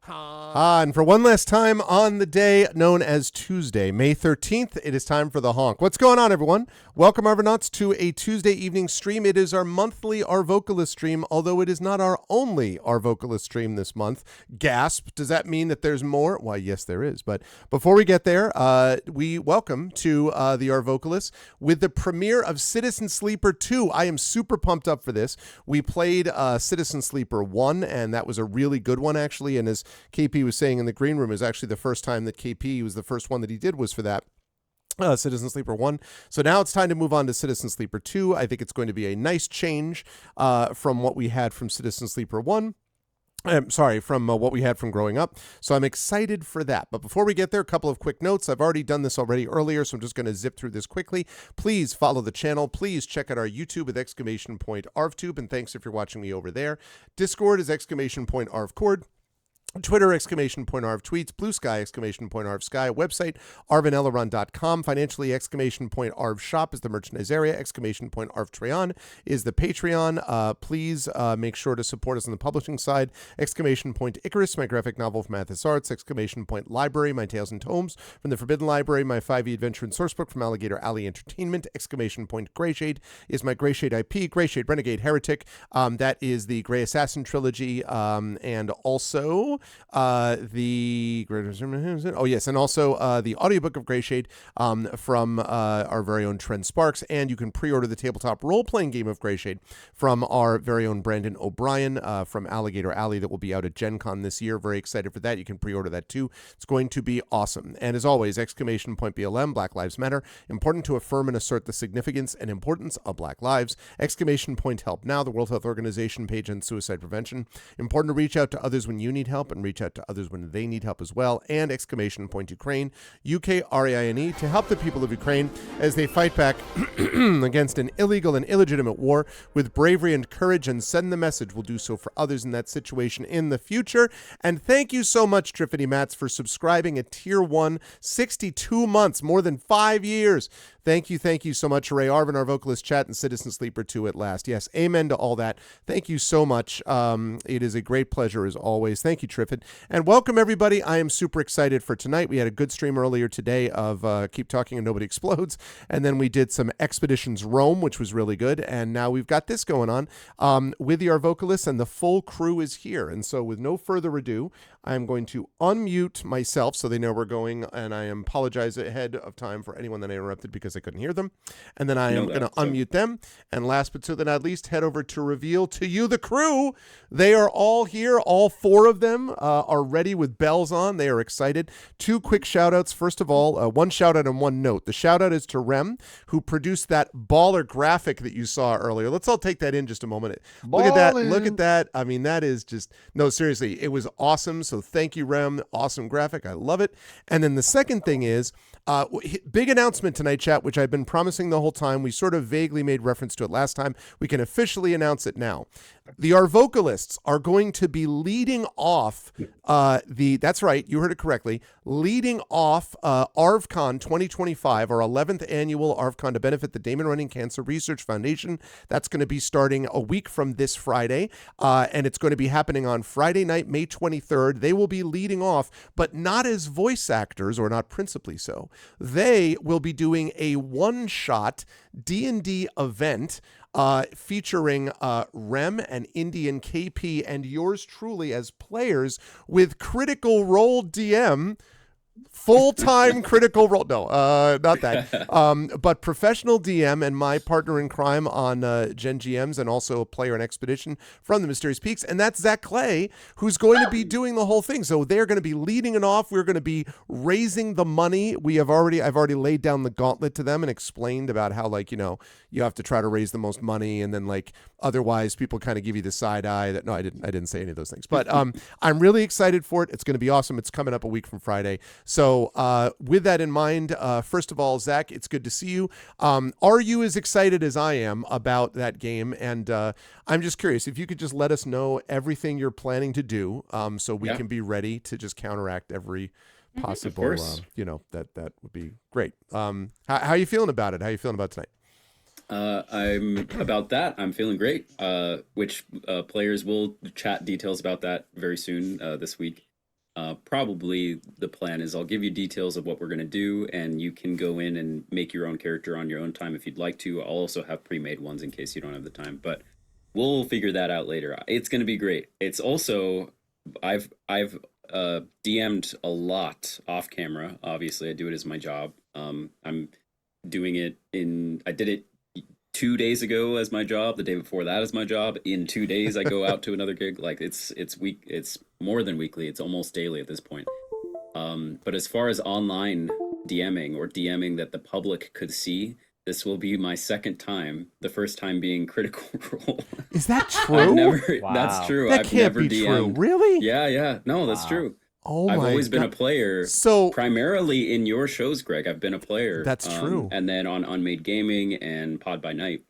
And for one last time on the day known as Tuesday, May 13th, it is time for the honk. What's going on, everyone? Welcome, Arvonauts, to a Tuesday evening stream. It is our monthly Arvocalist stream, although it is not our only Arvocalist stream this month. Gasp. Does that mean that there's more? Why, yes, there is. But before we get there, we welcome to the Arvocalists with the premiere of Citizen Sleeper 2. I am super pumped up for this. We played Citizen Sleeper 1, and that was a really good one, actually, and as KP was saying in the green room, is actually the first time that KP was the first one that he did was for that. Citizen Sleeper 1. So now it's time to move on to Citizen Sleeper 2. I think it's going to be a nice change from what we had from Citizen Sleeper 1. From what we had from growing up. So I'm excited for that. But before we get there, a couple of quick notes. I've already done this earlier, so I'm just going to zip through this quickly. Please follow the channel. Please check out our YouTube with !ArvTube, and thanks if you're watching me over there. Discord is !ArvCord. Twitter, !Arv tweets, Blue Sky, !Arv sky, website, arvaneleron.com, financially, !Arv shop is the merchandise area, !Arv Treon is the Patreon. Please make sure to support us on the publishing side, Icarus, my graphic novel from Mathis Arts, Library, my Tales and Tomes from the Forbidden Library, my 5e adventure and sourcebook from Alligator Alley Entertainment, Greyshade is my Greyshade IP, Greyshade Renegade Heretic, that is the Grey Assassin trilogy, and also the audiobook of Greyshade from our very own Trent Sparks, and you can pre-order the tabletop role-playing game of Greyshade from our very own Brandon O'Brien from Alligator Alley that will be out at Gen Con this year. Very excited for that. You can pre-order that too. It's going to be awesome. And as always, BLM, Black Lives Matter, important to affirm and assert the significance and importance of Black lives. Help Now, the World Health Organization page on suicide prevention. Important to reach out to others when you need help and reach out to others when they need help as well. And Ukraine, UKRAINE, to help the people of Ukraine as they fight back against an illegal and illegitimate war with bravery and courage, and send the message we'll do so for others in that situation in the future. And thank you so much, Triffany Mats, for subscribing at Tier 1, 62 months, more than 5 years. Thank you so much. Hooray, Arvin, our vocalist chat, and Citizen Sleeper 2 at last. Yes, amen to all that. Thank you so much. It is a great pleasure as always. Thank you, Triffid. And welcome, everybody. I am super excited for tonight. We had a good stream earlier today of Keep Talking and Nobody Explodes. And then we did some Expeditions Rome, which was really good. And now we've got this going on with the Arvocalists, and the full crew is here. And so with no further ado, I'm going to unmute myself so they know we're going, and I apologize ahead of time for anyone that I interrupted because I couldn't hear them. And then I am going to unmute them. And last but certainly not least, head over to reveal to you the crew. They are all here. All four of them are ready with bells on. They are excited. Two quick shout outs. First of all, one shout out and one note. The shout out is to Rem, who produced that baller graphic that you saw earlier. Let's all take that in just a moment. Look at that. Look at that. I mean, that is just, no, seriously, it was awesome. So thank you, Rem. Awesome graphic. I love it. And then the second thing is, big announcement tonight, chat, which I've been promising the whole time. We sort of vaguely made reference to it last time. We can officially announce it now. The Arvocalists are going to be leading off that's right, you heard it correctly, leading off ArvCon 2025, our 11th annual ArvCon to benefit the Damon Running Cancer Research Foundation. That's going to be starting a week from this Friday, and it's going to be happening on Friday night, May 23rd. They will be leading off, but not as voice actors, or not principally so. They will be doing a one-shot D&D event featuring Rem and Indian KP and yours truly as players with Critical Role DM, full-time Critical Role. No, not that. But professional DM and my partner in crime on Gen GMs, and also a player in Expedition from the Mysterious Peaks. And that's Zach Clay, who's going to be doing the whole thing. So they're going to be leading it off. We're going to be raising the money. I've already laid down the gauntlet to them and explained about how, like, you know, you have to try to raise the most money, and then, like, otherwise people kind of give you the side eye. That, no, I didn't say any of those things. But I'm really excited for it. It's going to be awesome. It's coming up a week from Friday. So with that in mind, first of all, Zach, it's good to see you. Are you as excited as I am about that game? And I'm just curious if you could just let us know everything you're planning to do, so we can be ready to just counteract every possible, that would be great. How are you feeling about it? How are you feeling about tonight? I'm feeling great. Which players will chat details about that very soon this week. probably the plan is I'll give you details of what we're going to do, and you can go in and make your own character on your own time if you'd like to. I'll also have pre-made ones in case you don't have the time, but we'll figure that out later. It's going to be great. It's also I've DM'd a lot off camera. Obviously, I do it as my job. I'm doing it I did it 2 days ago as my job. The day before that as my job. In 2 days, I go out to another gig. Like it's more than weekly. It's almost daily at this point. But as far as online DMing or DMing that the public could see, this will be my second time. The first time being Critical Role. Is that true? Wow. That's true. That I've can't never be DM'd. true. Really? Yeah. No, that's true. Oh I've my always been a God. player. So primarily in your shows, Greg. I've been a player. That's true. And then on Unmade Gaming and Pod by Night.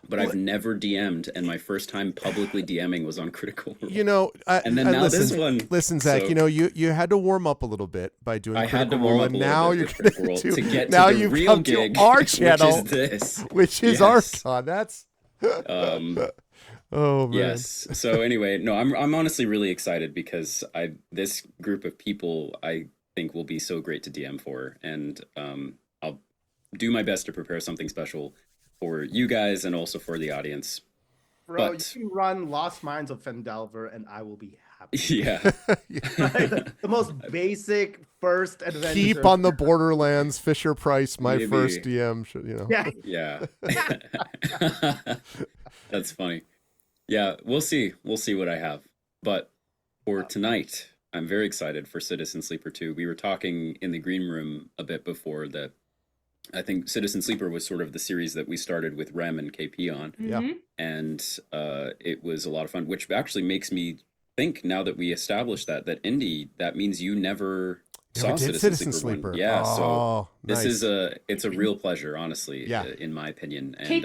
But I've never DM'd, and my first time publicly DMing was on Critical Role. You know, and then now listen, this one. Listen, Zach. So, you know, you had to warm up a little bit by doing. I had to Critical warm Role, up and a little now bit you're with Critical Role going to get now to the you've real come gig, to our channel, which is this, which is yes. our con. That's. Oh man. Yes. So anyway, no, I'm honestly really excited because this group of people I think will be so great to DM for, and I'll do my best to prepare something special for you guys and also for the audience. Bro, you can run Lost Mines of Fendelver and I will be happy. Yeah. Right? The most basic first adventure. Keep on the Borderlands, Fisher Price, my Maybe. first DM. You know. Yeah. That's funny. Yeah, we'll see. We'll see what I have. But for tonight, I'm very excited for Citizen Sleeper 2. We were talking in the green room a bit before that I think Citizen Sleeper was sort of the series that we started with Rem and KP on. Yeah. And it was a lot of fun, which actually makes me think now that we established that Indy, that means you never saw Citizen Sleeper. Yeah, so this is it's a real pleasure, honestly, in my opinion. And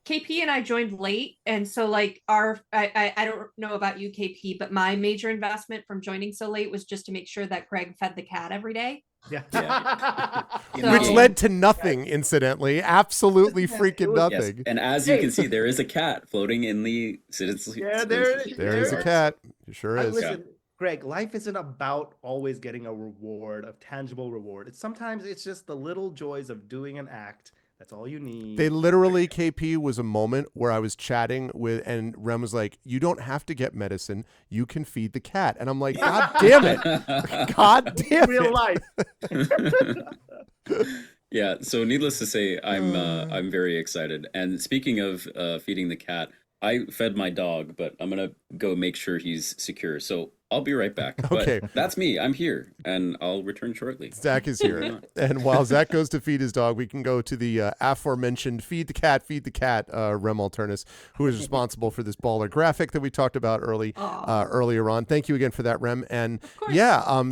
KP and I joined late, and so like I don't know about you, KP, but my major investment from joining so late was just to make sure that Greg fed the cat every day. Yeah. Which led to nothing, incidentally. Absolutely freaking nothing. Yes. And as you can see, there is a cat floating in the Citizen Sleeper. Yeah, there is a cat. It sure is. Listen, Greg, life isn't about always getting a reward, a tangible reward. Sometimes it's just the little joys of doing an act. That's all you need. They literally, KP, was a moment where I was chatting with, and Rem was like, you don't have to get medicine. You can feed the cat. And I'm like, God damn it. God damn it. Real life. Yeah. So needless to say, I'm very excited. And speaking of feeding the cat, I fed my dog, but I'm going to go make sure he's secure. So I'll be right back. Okay. But that's me. I'm here, and I'll return shortly. Zach is here. And while Zach goes to feed his dog, we can go to the aforementioned Feed the Cat, Rem Alternus, who is responsible for this baller graphic that we talked about earlier on. Thank you again for that, Rem. And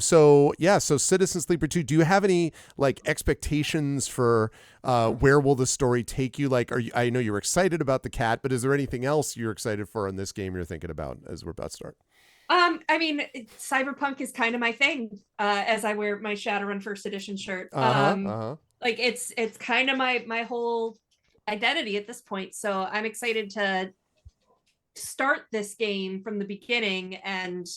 so Citizen Sleeper 2, do you have any like expectations for where will the story take you? Like, I know you're excited about the cat, but is there anything else you're excited for in this game you're thinking about as we're about to start? I mean, cyberpunk is kind of my thing. As I wear my Shadowrun First Edition shirt, like it's kind of my whole identity at this point. So I'm excited to start this game from the beginning and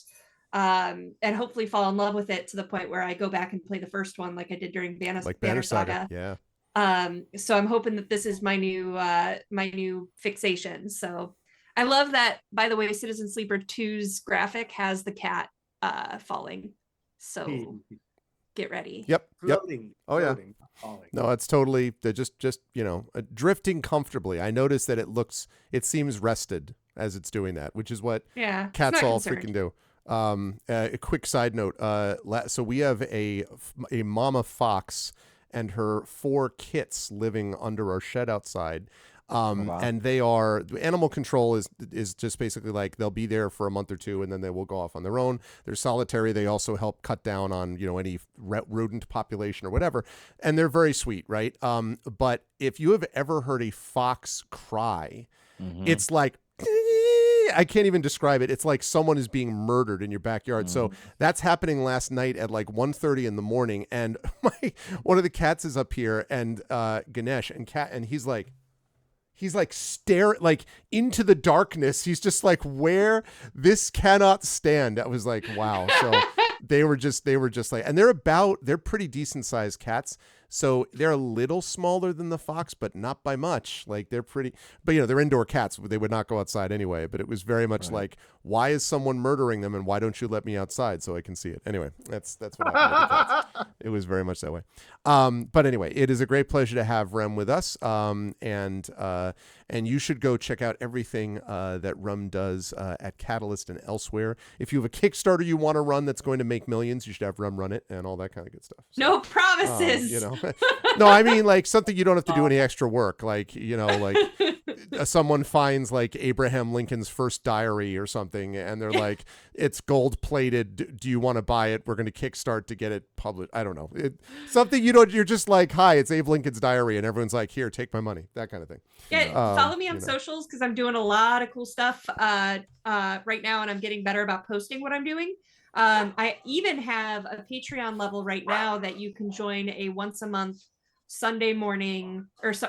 hopefully fall in love with it to the point where I go back and play the first one, like I did during Banner Saga. Yeah. So I'm hoping that this is my new fixation. So. I love that, by the way, Citizen Sleeper 2's graphic has the cat falling. So get ready. Yep. Floating, oh, yeah. Falling. No, it's totally, they're just drifting comfortably. I notice that it seems rested as it's doing that, which is what cats all freaking do. A quick side note. So we have a mama fox and her 4 kits living under our shed outside. And animal control is just basically like they'll be there for a month or two and then they will go off on their own. They're solitary. They also help cut down on, any rodent population or whatever. And they're very sweet, right? But if you have ever heard a fox cry, it's like, I can't even describe it. It's like someone is being murdered in your backyard. So that's happening last night at like 1:30 in the morning. And one of the cats is up here and Ganesh and he's like staring like into the darkness. He's just like, where this cannot stand. I was like, wow. So they were just like, and they're pretty decent sized cats. So they're a little smaller than the fox, but not by much. Like they're pretty, but they're indoor cats. They would not go outside anyway. But it was very much like, why is someone murdering them, and why don't you let me outside so I can see it? Anyway, that's what happened with the cats. It was very much that way. But anyway, it is a great pleasure to have Rem with us. And you should go check out everything that Rem does at Catalyst and elsewhere. If you have a Kickstarter you want to run that's going to make millions, you should have Rem run it and all that kind of good stuff. So, no promises. No, I mean like something you don't have to do any extra work. Like, like someone finds like Abraham Lincoln's first diary or something, and they're like, it's gold plated. Do you want to buy it? We're going to kickstart to get it published. I don't know. Something you're just like, hi, it's Abe Lincoln's diary. And everyone's like, here, take my money. That kind of thing. Yeah, follow me on socials because I'm doing a lot of cool stuff right now, and I'm getting better about posting what I'm doing. I even have a Patreon level right now that you can join a once a month Sunday morning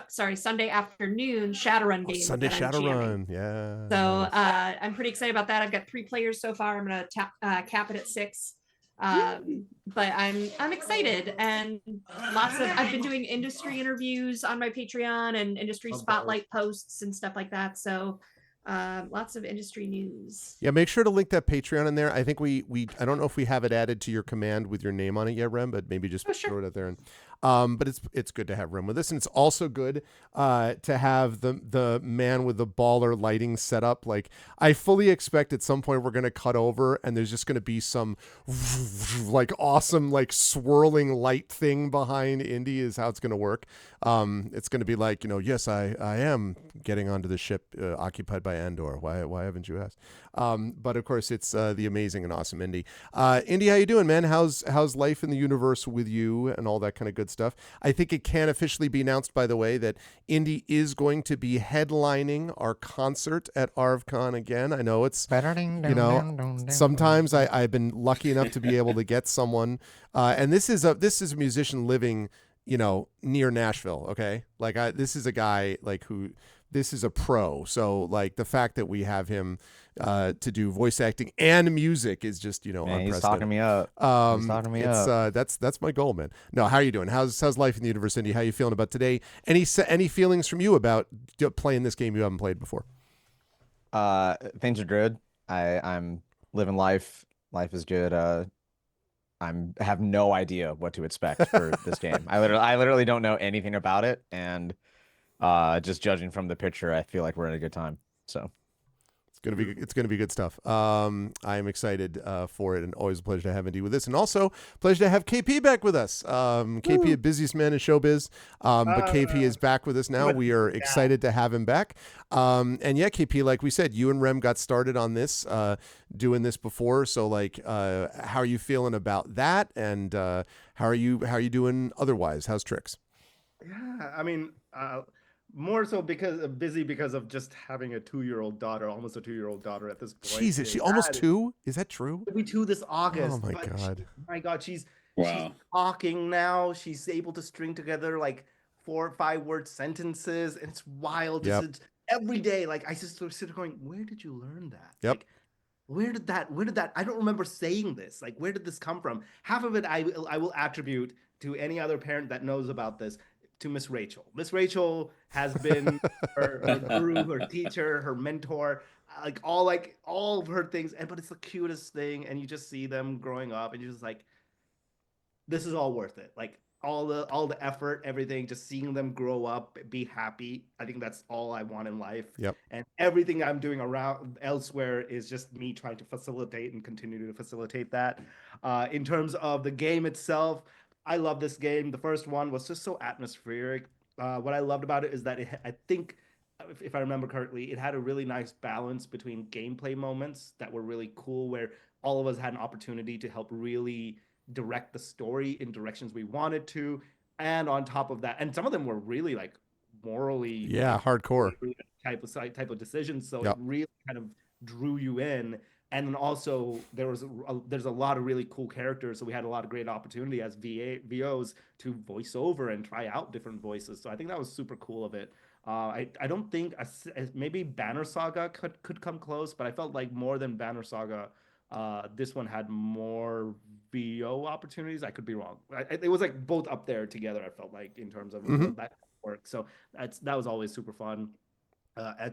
Sunday afternoon Shadowrun game. Sunday Shadowrun, yeah. So I'm pretty excited about that. I've got 3 players so far. I'm gonna cap it at 6. But I'm excited, and I've been doing industry interviews on my Patreon and industry spotlight posts and stuff like that. So lots of industry news. Yeah, make sure to link that Patreon in there. I think we I don't know if we have it added to your command with your name on it yet, Rem, but maybe just throw it out there. And but it's good to have Rem with us, and it's also good to have the man with the baller lighting set up. Like I fully expect at some point we're gonna cut over and there's just gonna be some like awesome like swirling light thing behind Indy is how it's gonna work. It's gonna be like, yes, I am getting onto the ship occupied by Andor. Why haven't you asked? But of course it's the amazing and awesome Indy. Indy, how you doing, man? How's life in the universe with you and all that kind of good stuff? I think it can officially be announced, by the way, that Indy is going to be headlining our concert at ArvCon again. I know it's, sometimes I've been lucky enough to be able to get someone, and this is a musician living, near Nashville. Okay. Like this is a guy like this is a pro. So like the fact that we have him to do voice acting and music is just, unprecedented. He's talking me up. That's my goal, man. No, how are you doing? How's life in the universe, Indy? How are you feeling about today? Any feelings from you about playing this game you haven't played before? Things are good. I'm living life. Life is good. I have no idea what to expect for this game. I literally don't know anything about it, and just judging from the picture, I feel like we're at a good time. So it's gonna be good stuff. I am excited for it, and always a pleasure to have Indy with us, and also pleasure to have KP back with us. KP, a busiest man in showbiz, but KP is back with us now. We are excited to have him back. And yeah, KP, like we said, you and Rem got started on this, doing this before. So like, how are you feeling about that? And how are you doing otherwise? How's Tricks? Yeah, I mean, more so because of just having a 2-year-old daughter, almost a 2-year-old daughter at this point. Jesus, she almost 2? Is that true? She'll be 2 this August. Oh my God. She's talking now. She's able to string together like 4 or 5 word sentences, and it's wild. Yep. Every day, like I just sort of sit going, where did you learn that? Yep. Like, where did that? I don't remember saying this. Like, where did this come from? Half of it I will attribute to any other parent that knows about this, to Miss Rachel. Miss Rachel has been her guru, her teacher, her mentor, all of her things. But it's the cutest thing, and you just see them growing up, and you're just like, this is all worth it. Like all the effort, everything, just seeing them grow up, be happy. I think that's all I want in life. Yep. And everything I'm doing around elsewhere is just me trying to facilitate and continue to facilitate that. In terms of the game itself, I love this game. The first one was just so atmospheric. What I loved about it is that I think, if I remember correctly, it had a really nice balance between gameplay moments that were really cool, where all of us had an opportunity to help really direct the story in directions we wanted to, and on top of that, and some of them were really like morally hardcore type of decisions, so it really kind of drew you in. And then also there's a lot of really cool characters, so we had a lot of great opportunity as VOs to voice over and try out different voices. So I think that was super cool of it. I don't think maybe Banner Saga could come close, but I felt like more than Banner Saga, this one had more HBO opportunities. I could be wrong. It was like both up there together. I felt like in terms of that work. So that was always super fun.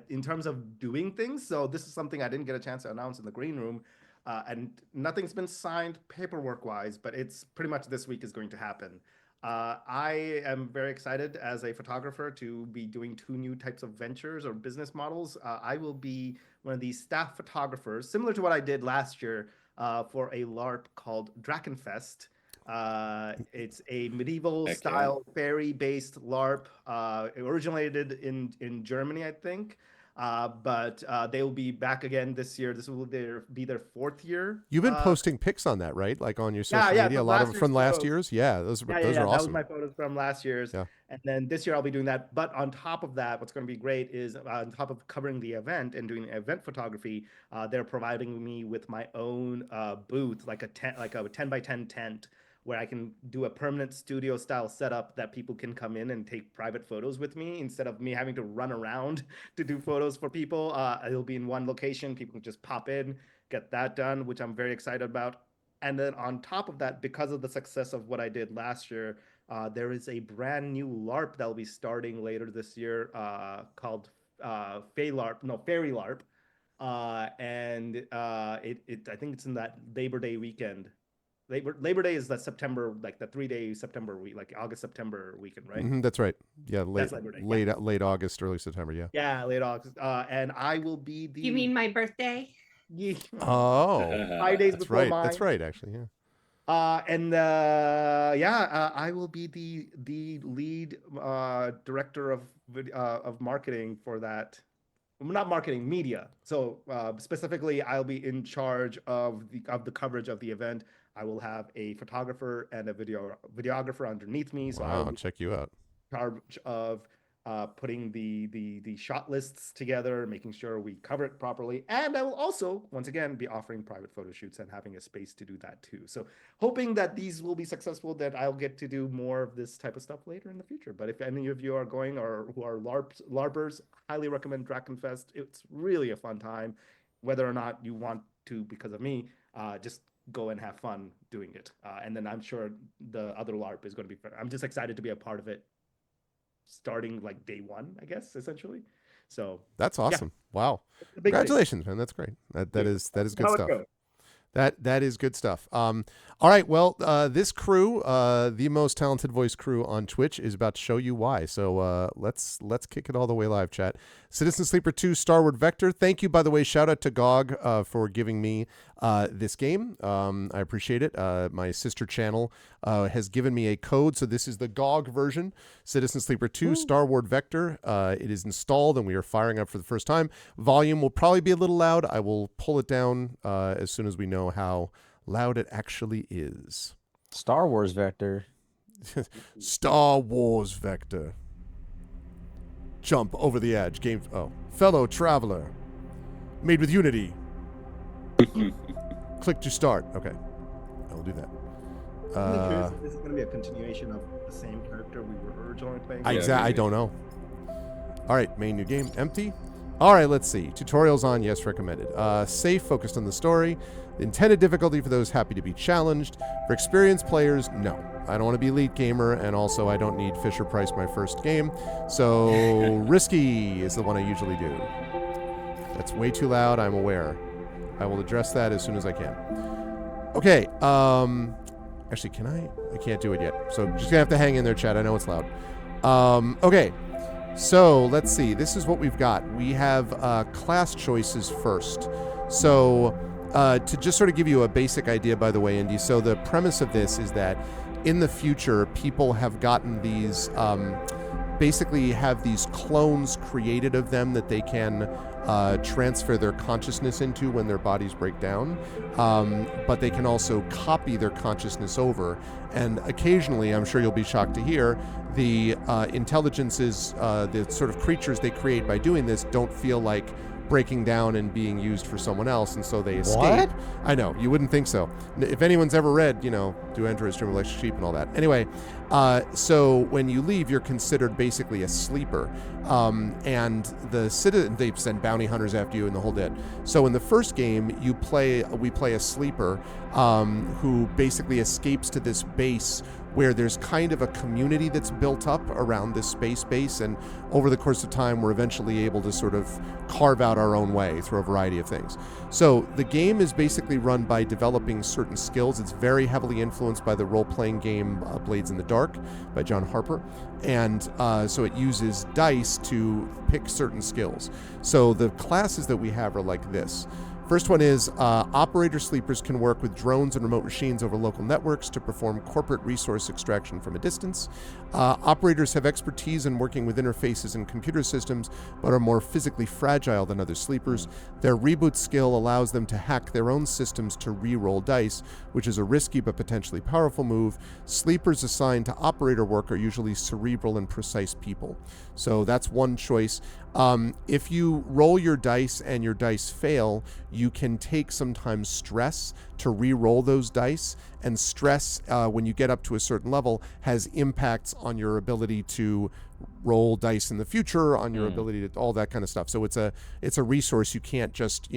In terms of doing things, so this is something I didn't get a chance to announce in the green room, and nothing's been signed paperwork wise, but it's pretty much this week is going to happen. I am very excited as a photographer to be doing 2 new types of ventures or business models. I will be one of these staff photographers, similar to what I did last year for a LARP called Drakenfest. It's a medieval style fairy-based LARP. It originated in Germany, I think. But they will be back again this year. This will be their 4th year. You've been posting pics on that, right? Like on your social media, a lot of them from last year's. Yeah, those are awesome. That was my photos from last year's. Yeah. And then this year I'll be doing that. But on top of that, what's going to be great is on top of covering the event and doing event photography, they're providing me with my own booth, like a 10 by 10 tent, where I can do a permanent studio style setup that people can come in and take private photos with me instead of me having to run around to do photos for people. It'll be in one location. People can just pop in, get that done, which I'm very excited about. And then on top of that, because of the success of what I did last year, there is a brand new LARP that will be starting later this year called Fairy LARP. And I think it's in that Labor Day weekend. Labor Day is the September, like the 3-day September week, like August-September weekend, right? That's right. Yeah, That's Labor Day. Late August, early September. Yeah. Yeah, late August. And I will be the. You mean my birthday? Yeah. Oh, 5 days that's before right. mine. That's right, actually. Yeah. I will be the lead director of marketing for that. Not marketing, media. So specifically, I'll be in charge of the coverage of the event. I will have a photographer and a videographer underneath me. So I'll check you out. In charge of putting the shot lists together, making sure we cover it properly. And I will also, once again, be offering private photo shoots and having a space to do that too. So hoping that these will be successful, that I'll get to do more of this type of stuff later in the future. But if any of you are going or who are LARPers, highly recommend Drakenfest. It's really a fun time. Whether or not you want to, because of me, just go and have fun doing it. And then I'm sure the other LARP is going to be fun. I'm just excited to be a part of it, starting like day 1, I guess, essentially. So that's awesome. Yeah. Wow. Congratulations, man. That's great. That is good stuff. That is good stuff. All right. Well, this crew, the most talented voice crew on Twitch, is about to show you why. So let's kick it all the way live, chat. Citizen Sleeper 2, Starward Vector. Thank you, by the way. Shout out to GOG for giving me this game. I appreciate it. My sister channel has given me a code. So this is the GOG version, Citizen Sleeper 2, Starward Vector. It is installed and we are firing up for the first time. Volume will probably be a little loud. I will pull it down as soon as we know how loud it actually is. Star Wars Vector. Star Wars Vector. Jump over the edge. Fellow traveler. Made with Unity. Click to start. Okay. I will do that. I'm curious if this is going to be a continuation of the same character we were originally playing. I don't know. All right. Main new game. Empty. All right. Let's see. Tutorials on. Yes. Recommended. Safe. Focused on the story. Intended difficulty for those happy to be challenged. For experienced players, no. I don't want to be elite gamer, and also I don't need Fisher Price my first game. So risky is the one I usually do. That's way too loud. I'm aware. I will address that as soon as I can. Okay. Actually, can I? I can't do it yet. So just gonna have to hang in there, chat. I know it's loud. Okay. So let's see. This is what we've got. We have class choices first. So to just sort of give you a basic idea, by the way, Indy. So the premise of this is that in the future, people have gotten these, basically have these clones created of them that they can transfer their consciousness into when their bodies break down. But they can also copy their consciousness over. And occasionally, I'm sure you'll be shocked to hear, the intelligences, the sort of creatures they create by doing this don't feel like breaking down and being used for someone else, and so they escape. What? I know, you wouldn't think so. If anyone's ever read, Do Enter His Dream Like Sheep and all that. Anyway, So when you leave, you're considered basically a sleeper. And they send bounty hunters after you and the whole bit. So in the first game, we play a sleeper who basically escapes to this base where there's kind of a community that's built up around this space base, and over the course of time, we're eventually able to sort of carve out our own way through a variety of things. So the game is basically run by developing certain skills. It's very heavily influenced by the role-playing game Blades in the Dark by John Harper, and so it uses dice to pick certain skills. So the classes that we have are like this. First one is operator sleepers can work with drones and remote machines over local networks to perform corporate resource extraction from a distance. Operators have expertise in working with interfaces and computer systems, but are more physically fragile than other sleepers. Their reboot skill allows them to hack their own systems to re-roll dice, which is a risky but potentially powerful move. Sleepers assigned to operator work are usually cerebral and precise people. So that's one choice. If you roll your dice and your dice fail, you can take sometimes stress to re-roll those dice, and stress, when you get up to a certain level, has impacts on your ability to roll dice in the future, on your ability to all that kind of stuff. So it's a resource you can't just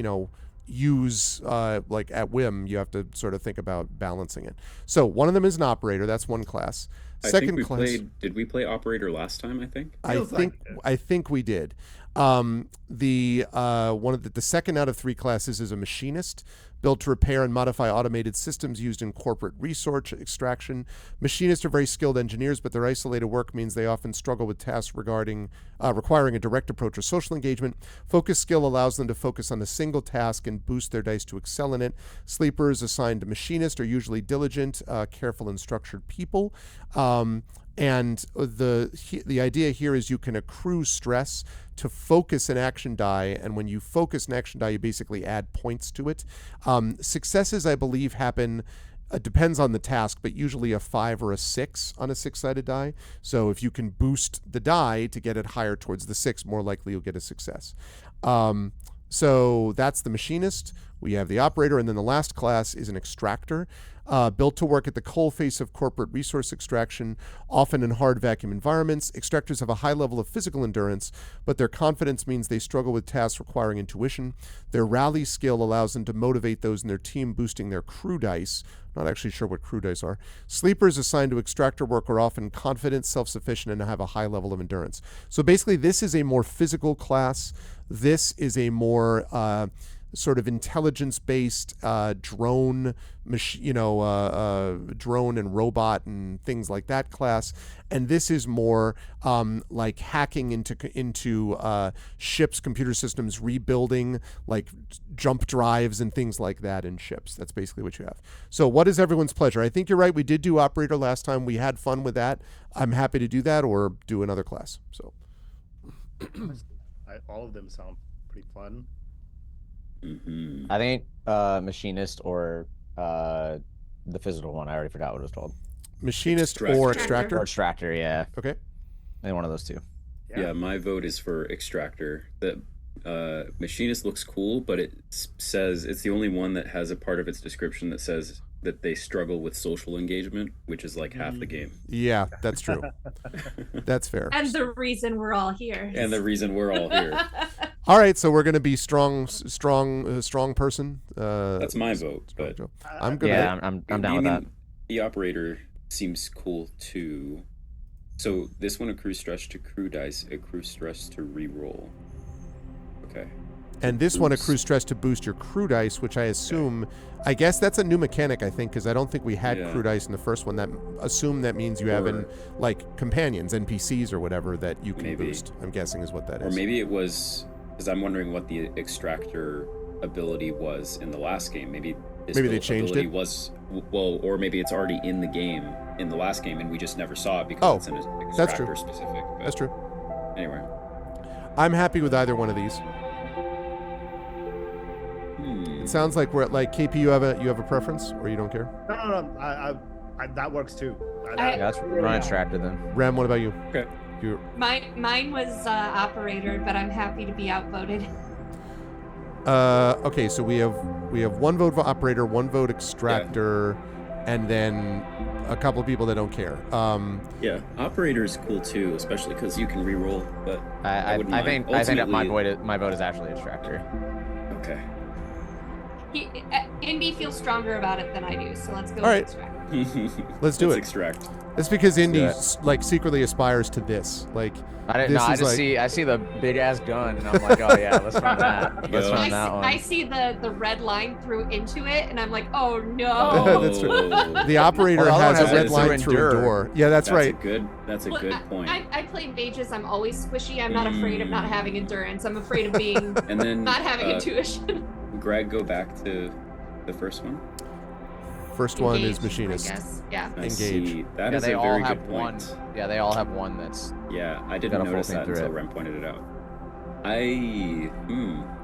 use like at whim. You have to sort of think about balancing it. So one of them is an operator. That's one class. Second class. Did we play operator last time? I think we did. The second out of three classes is a machinist, built to repair and modify automated systems used in corporate resource extraction. Machinists are very skilled engineers, but their isolated work means they often struggle with tasks requiring a direct approach or social engagement. Focus skill allows them to focus on a single task and boost their dice to excel in it. Sleepers assigned to machinist are usually diligent, careful, and structured people. And the idea here is you can accrue stress to focus an action die, and when you focus an action die, you basically add points to it. Successes, I believe, happen, depends on the task, but usually a 5 or a 6 on a 6-sided die. So if you can boost the die to get it higher towards the 6, more likely you'll get a success. So that's the machinist. We have the operator, and then the last class is an extractor. Built to work at the coalface of corporate resource extraction, often in hard vacuum environments. Extractors have a high level of physical endurance, but their confidence means they struggle with tasks requiring intuition. Their rally skill allows them to motivate those in their team, boosting their crew dice. Not actually sure what crew dice are. Sleepers assigned to extractor work are often confident, self-sufficient, and have a high level of endurance. So basically, this is a more physical class. This is a more sort of intelligence-based drone, drone and robot and things like that class, and this is more like hacking into ships, computer systems, rebuilding like jump drives and things like that in ships. That's basically what you have. So, what is everyone's pleasure? I think you're right. We did do operator last time. We had fun with that. I'm happy to do that or do another class. So, all of them sound pretty fun. Mm-hmm. I think machinist or the physical one. I already forgot what it was called. Machinist or extractor? Or extractor, yeah. Okay. Any one of those two. Yeah, my vote is for extractor. The machinist looks cool, but it says it's the only one that has a part of its description that says that they struggle with social engagement, which is like half the game. Yeah, that's true. That's fair. And the reason we're all here. And the reason we're all here. All right, so we're going to be strong person. That's my vote, but I'm good. Yeah, I'm down with that. The operator seems cool too. So this one accrues stress to crew dice, accrues stress to reroll. Okay. And this one accrues stress to boost your crew dice, which I assume, I guess that's a new mechanic, I think, because I don't think we had crew dice in the first one. That means you have in like companions, NPCs or whatever that you can boost. I'm guessing is what that is. Or maybe it was, because I'm wondering what the extractor ability was in the last game. Maybe they changed it. Or maybe it's already in the game in the last game, and we just never saw it because it's an extractor specific. But that's true. Anyway, I'm happy with either one of these. It sounds like we're at like KP. You have a preference, or you don't care? No. I that works too. That's run extractor then. Ram, what about you? Okay. Mine was operator, but I'm happy to be outvoted. Okay, so we have one vote for operator, one vote extractor. and then a couple of people that don't care. Yeah, operator is cool too, especially because you can reroll. But I wouldn't think mind. that my Ultimately- vote is actually extractor. Okay. Indy feels stronger about it than I do, so let's go All right. with extract. Let's do it. Extract. It's because Indy do like secretly aspires to this. Like I didn't this know. I is just like- I see the big ass gun, and I'm like, oh yeah, let's run that. Let's Yeah. run that one. I see the red line through into it, and I'm like, oh no. Oh, That's right. The operator Well, the other has one a has red to line through endure. endure. Yeah, that's right. That's a Well, good point. I play mages. I'm always squishy. I'm not afraid of not having endurance. I'm afraid of being And then not having intuition. Greg, go back to the first one. First one is Engaged, machinist. I guess. Yeah. I Engage. see. That yeah, is they a all very have good one. point. Yeah, they all have one that's. Yeah, I didn't Gotta full notice think that through until it. Rem pointed it out.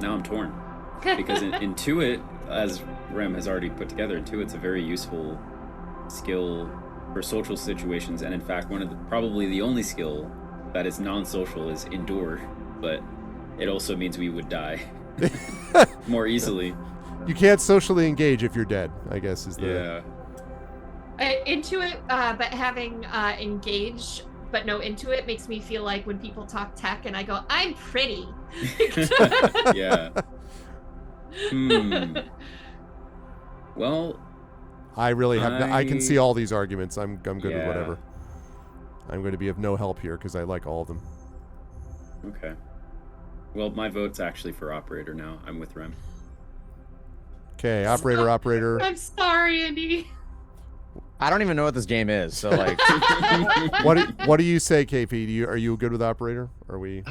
Now I'm torn. Because Intuit, as Rem has already put together, Intuit's a very useful skill for social situations, and in fact, probably the only skill that is non-social is endure, but it also means we would die more easily. You can't socially engage if you're dead, I guess is the Yeah. Into it, but having engage but no into it makes me feel like when people talk tech and I go, I'm pretty. Yeah. Well, I really have I can see I- all these arguments. I'm good with Yeah. whatever. I'm going to be of no help here because I like all of them. okay. Well, my vote's actually for operator now. I'm with Rem. Okay, operator. I'm sorry, Andy. I don't even know what this game is, so like. What do you say, KP? Are you good with operator? Are we?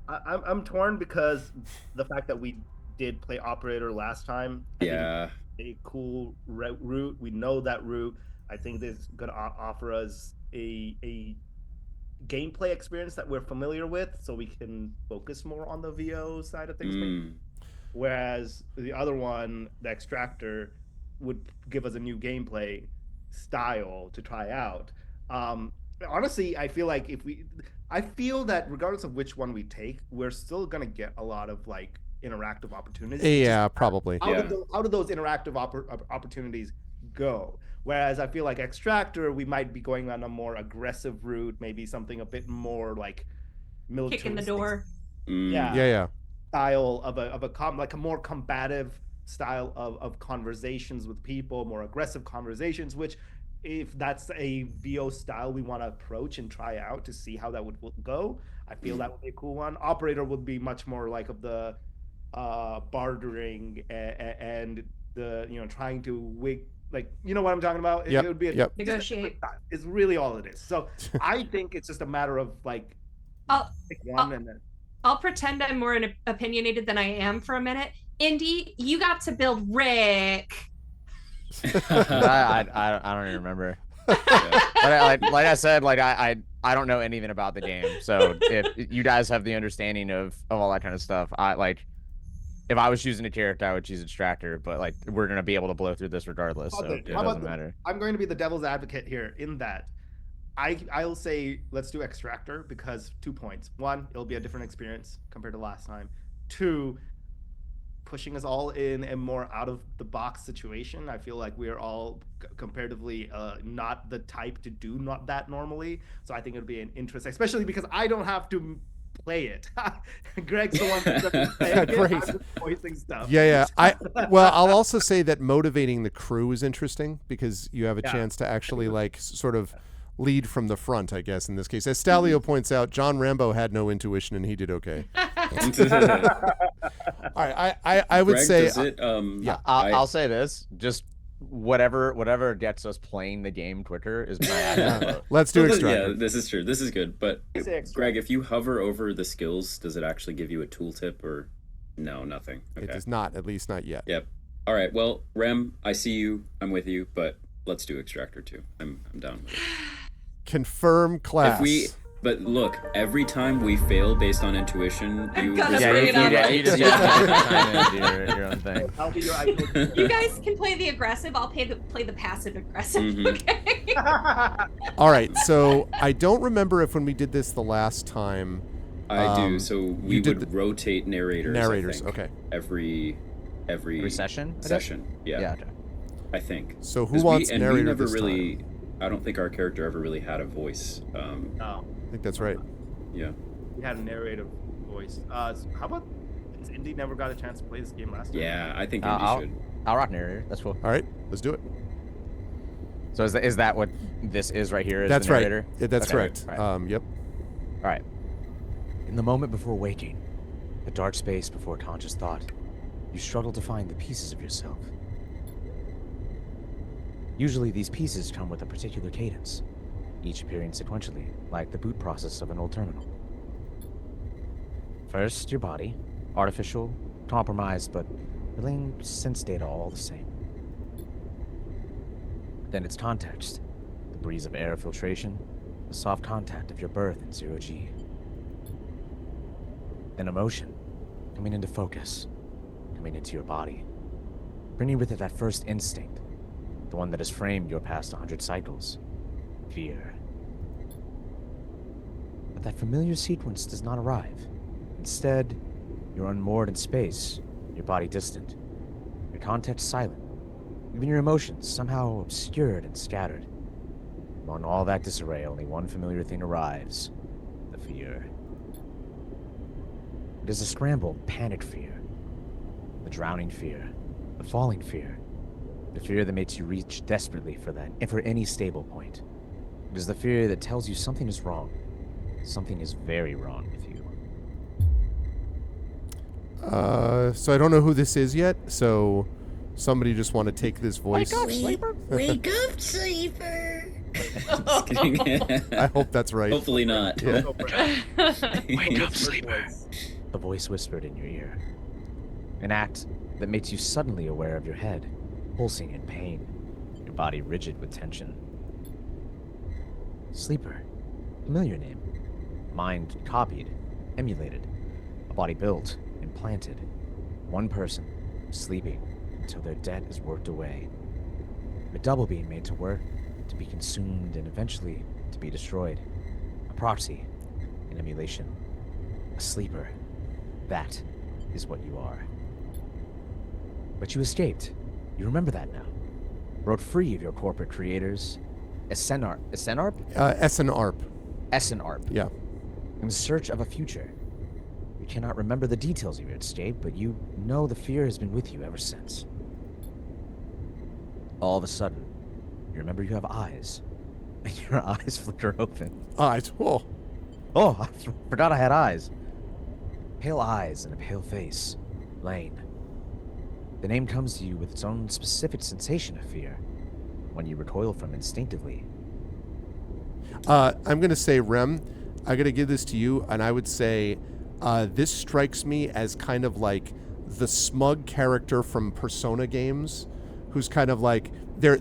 I'm torn because the fact that we did play operator last time. I think Yeah. a cool route. We know that route. I think this is going to offer us a gameplay experience that we're familiar with, so we can focus more on the VO side of things. Mm. Whereas the other one, the extractor, would give us a new gameplay style to try out. Honestly, I feel like I feel that regardless of which one we take, we're still gonna get a lot of like interactive opportunities. Yeah, probably. How do those interactive opportunities go? Whereas I feel like extractor, we might be going on a more aggressive route, maybe something a bit more like military. Kick in the door. Mm. Yeah. Style of a more combative style of conversations with people, more aggressive conversations, which if that's a VO style we want to approach and try out to see how that would go, I feel that would be a cool one. Operator would be much more like of the bartering and the trying to wig, like, you know what I'm talking about. Yep, It would be negotiate. It's really all it is. So I think it's just a matter of like pick one and then I'll pretend I'm more opinionated than I am for a minute. Indy, you got to build Rick. I don't even remember. But like I said, like I don't know anything about the game. So if you guys have the understanding of all that kind of stuff, if I was choosing a character, I would choose extractor. But like we're gonna be able to blow through this regardless, so it doesn't matter. I'm going to be the devil's advocate here in that I'll say let's do extractor because 2 points. One, it'll be a different experience compared to last time. Two, pushing us all in a more out of the box situation. I feel like we're all comparatively not the type to do not that normally. So I think it'll be an interest, especially because I don't have to play it. Greg's the one that's playing it. Great. I'm just voicing stuff. Yeah. I'll also say that motivating the crew is interesting because you have a chance to actually like sort of lead from the front, I guess, in this case. As Stalio points out, John Rambo had no intuition and he did okay. All right, I would Greg, say does it, I'll say this, just whatever gets us playing the game quicker is my actual vote. let's do Yeah, extractor. this is true. This is good. But I say extractor. Greg, if you hover over the skills, does it actually give you a tooltip or no, nothing? It does not, at least not yet. Yep. All right. Well, Rem, I see you. I'm with you, but let's do extractor too. I'm down with it. Confirm class. But look, every time we fail based on intuition, you gotta Yeah, bring it up. you just have to time into your own thing. I'll be your idol. You guys can play the aggressive. I'll play the passive aggressive. Mhm. Okay. All right, so I don't remember if when we did this the last time. I do. So we did would rotate narrators. I Narrators, think, okay. Every Every session? session. Yeah. Okay. I think. So who 'Cause wants we narrator never this really. time? I don't think our character ever really had a voice. No, I think that's right. Yeah. we had a narrative voice. So how about since Indy never got a chance to play this game last time? Yeah, I think Indy should. I'll rock narrator. That's cool. All right, let's do it. So is that what this is right here? Is That's the right. narrator? Yeah, that's Okay, correct. right. Yep. All right. In the moment before waking, the dark space before conscious thought, you struggle to find the pieces of yourself. Usually these pieces come with a particular cadence, each appearing sequentially, like the boot process of an old terminal. First, your body, artificial, compromised, but relaying sense data all the same. Then it's context, the breeze of air filtration, the soft contact of your birth in 0G. Then emotion, coming into focus, coming into your body, bringing with it that first instinct, the one that has framed your past 100 cycles, fear. But that familiar sequence does not arrive. Instead, you're unmoored in space, your body distant, your context silent, even your emotions somehow obscured and scattered. Among all that disarray, only one familiar thing arrives, the fear. It is a scrambled, panicked fear, the drowning fear, the falling fear, the fear that makes you reach desperately for any stable point. It is the fear that tells you something is wrong, something is very wrong with you. So I don't know who this is yet. So somebody just want to take this voice. Wake up, sleeper! Wake up, sleeper! Just kidding. I hope that's right. Hopefully not. Yeah. Wake up, sleeper! The voice whispered in your ear. An act that makes you suddenly aware of your head, pulsing in pain, your body rigid with tension. Sleeper. Familiar name. Mind copied, emulated. A body built, implanted. One person, sleeping until their debt is worked away. A double being made to work, to be consumed, and eventually to be destroyed. A proxy, an emulation. A sleeper. That is what you are. But you escaped. You remember that now. Broke free of your corporate creators. Essenarp? SNARP. Essenarp. Yeah. In search of a future. You cannot remember the details of your escape, but you know the fear has been with you ever since. All of a sudden, you remember you have eyes. And your eyes flicker open. Eyes. Oh. Oh, I forgot I had eyes. Pale eyes and a pale face. Lane. The name comes to you with its own specific sensation of fear, one you recoil from instinctively. I'm going to say, Rem, I'm going to give this to you, and I would say this strikes me as kind of like the smug character from Persona games, who's kind of like the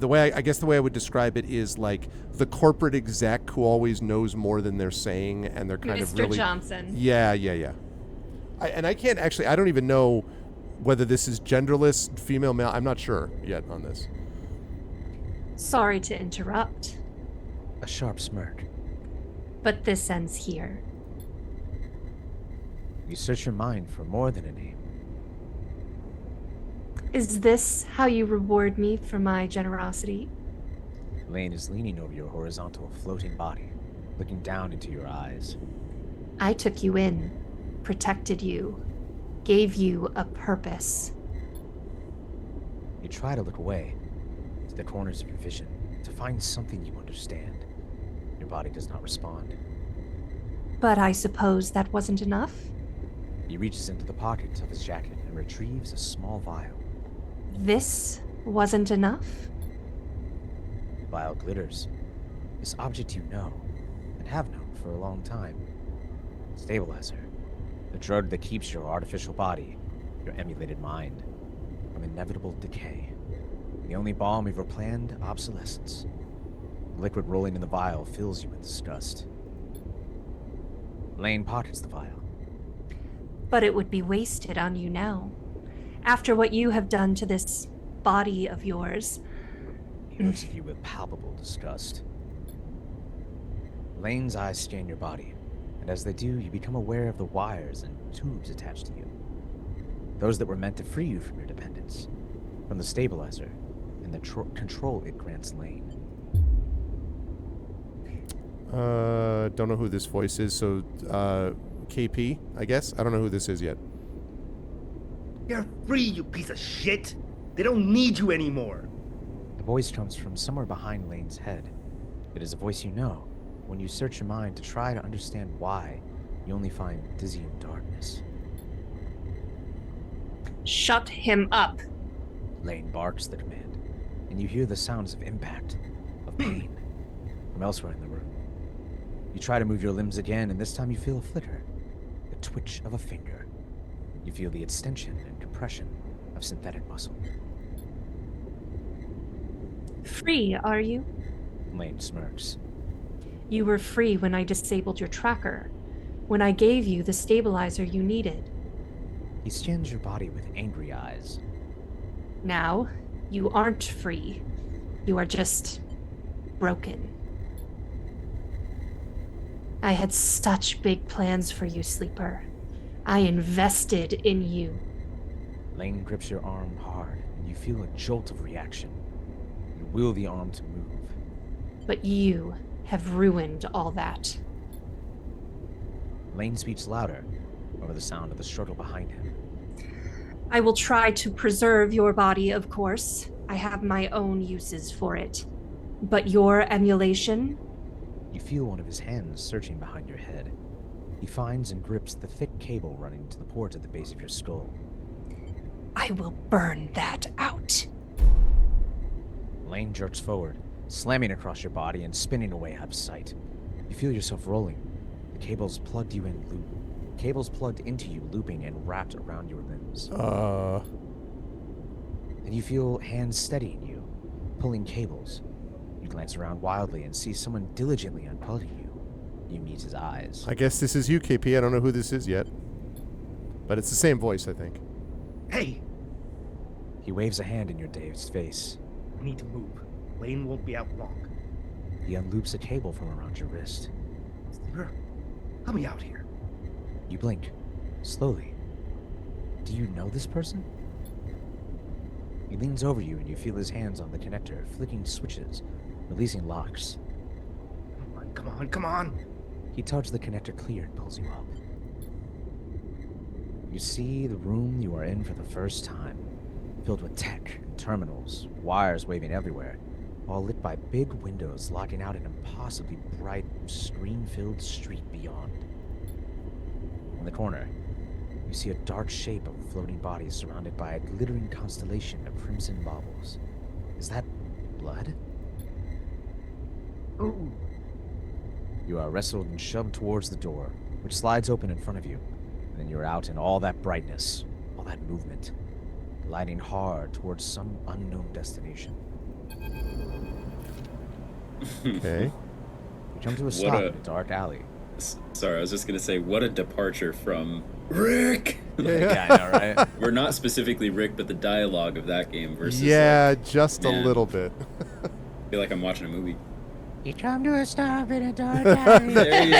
way the way I would describe it is like the corporate exec who always knows more than they're saying, and they're kind of really Mr. Johnson. Yeah. I can't actually. I don't even know whether this is genderless, female, male. I'm not sure yet on this. Sorry to interrupt, A sharp smirk. but this ends here. You search your mind for more than a name. Is this how you reward me for my generosity? Lane is leaning over your horizontal, floating body, looking down into your eyes. I took you in, protected you, gave you a purpose. You try to look away, to the corners of your vision, to find something you understand. Your body does not respond. But I suppose that wasn't enough? He reaches into the pocket of his jacket and retrieves a small vial. This wasn't enough? The vial glitters. This object you know, and have known for a long time. Stabilizer. The drug that keeps your artificial body, your emulated mind, from inevitable decay. The only balm of your planned obsolescence. The liquid rolling in the vial fills you with disgust. Lane pockets the vial. But it would be wasted on you now. After what you have done to this body of yours. He looks at you with palpable disgust. Lane's eyes scan your body, and as they do, you become aware of the wires and tubes attached to you. Those that were meant to free you from your dependence, from the stabilizer, and the control it grants Lane. Don't know who this voice is, so KP, I guess. I don't know who this is yet. You're free, you piece of shit. They don't need you anymore. The voice comes from somewhere behind Lane's head. It is a voice you know. When you search your mind to try to understand why, you only find dizzying darkness. Shut him up. Lane barks the command, and you hear the sounds of impact, of pain, from elsewhere in the room. You try to move your limbs again, and this time you feel a flicker, the twitch of a finger. You feel the extension and compression of synthetic muscle. Free, are you? Lane smirks. You were free when I disabled your tracker, when I gave you the stabilizer you needed. He scans your body with angry eyes. Now, you aren't free. You are just broken. I had such big plans for you, Sleeper. I invested in you. Lane grips your arm hard, and you feel a jolt of reaction. You will the arm to move. But you have ruined all that. Lane speaks louder over the sound of the struggle behind him. I will try to preserve your body, of course. I have my own uses for it. But your emulation? You feel one of his hands searching behind your head. He finds and grips the thick cable running to the port at the base of your skull. I will burn that out. Lane jerks forward, slamming across your body and spinning away out of sight. You feel yourself rolling. The cables plugged you in loop. Cables plugged into you, looping and wrapped around your limbs. And you feel hands steadying you, pulling cables. You glance around wildly and see someone diligently unplugging you. You meet his eyes. I guess this is you, KP. I don't know who this is yet. But it's the same voice, I think. Hey, He waves a hand in your dazed face. we need to move. Lane won't be out long. He unloops a cable from around your wrist. Sleeper, help me out here. You blink, slowly. Do you know this person? He leans over you and you feel his hands on the connector, flicking switches, releasing locks. Come on. He tugs the connector clear and pulls you up. You see the room you are in for the first time, filled with tech and terminals, wires waving everywhere, all lit by big windows locking out an impossibly bright, screen-filled street beyond. In the corner, you see a dark shape of a floating body surrounded by a glittering constellation of crimson baubles. Is that blood? Ooh. You are wrestled and shoved towards the door, which slides open in front of you, and then you're out in all that brightness, all that movement, gliding hard towards some unknown destination. Okay. You come to a stop in a dark alley. Sorry, I was just gonna say, what a departure from Rick. Yeah, I know, right? We're not specifically Rick, but the dialogue of that game versus. Yeah, just man. a little bit. I feel like I'm watching a movie. You come to a stop in a dark alley. There you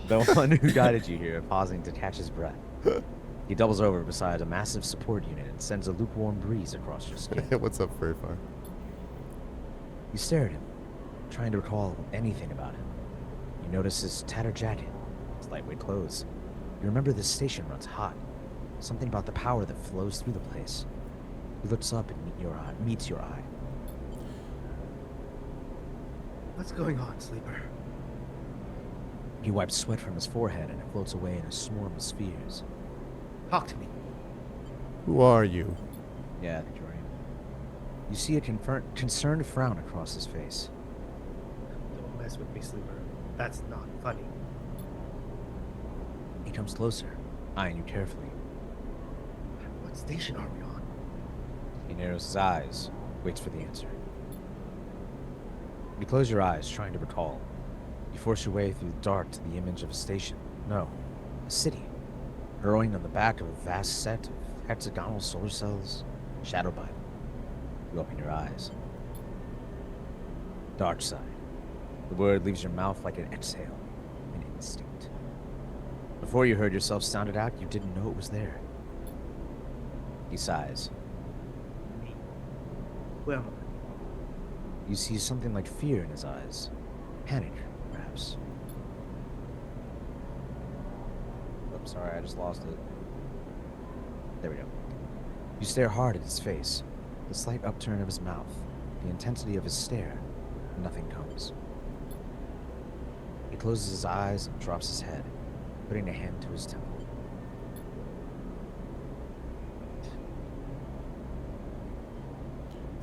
The one who guided you here, pausing to catch his breath. He doubles over beside a massive support unit and sends a lukewarm breeze across your skin. What's up, Furry Far? You stare at him, trying to recall anything about him. You notice his tattered jacket, his lightweight clothes. You remember this station runs hot. Something about the power that flows through the place. He looks up and meets your eye. What's going on, Sleeper? He wipes sweat from his forehead and it floats away in a swarm of spheres. Talk to me. Who are you? Yeah, Victorian. You see a concerned frown across his face. Don't mess with me, Sleeper. That's not funny. He comes closer, eyeing you carefully. What station are we on? He narrows his eyes, waits for the answer. You close your eyes, trying to recall. You force your way through the dark to the image of a station. No, a city. Growing on the back of a vast set of hexagonal solar cells, shadowed by them. You open your eyes. Dark side. The word leaves your mouth like an exhale, an instinct. Before you heard yourself sound it out, you didn't know it was there. He sighs. Where am I? You see something like fear in his eyes. Panic, perhaps. Oops, sorry, I just lost it. There we go. You stare hard at his face, the slight upturn of his mouth, the intensity of his stare. Nothing comes. He closes his eyes and drops his head, putting a hand to his temple.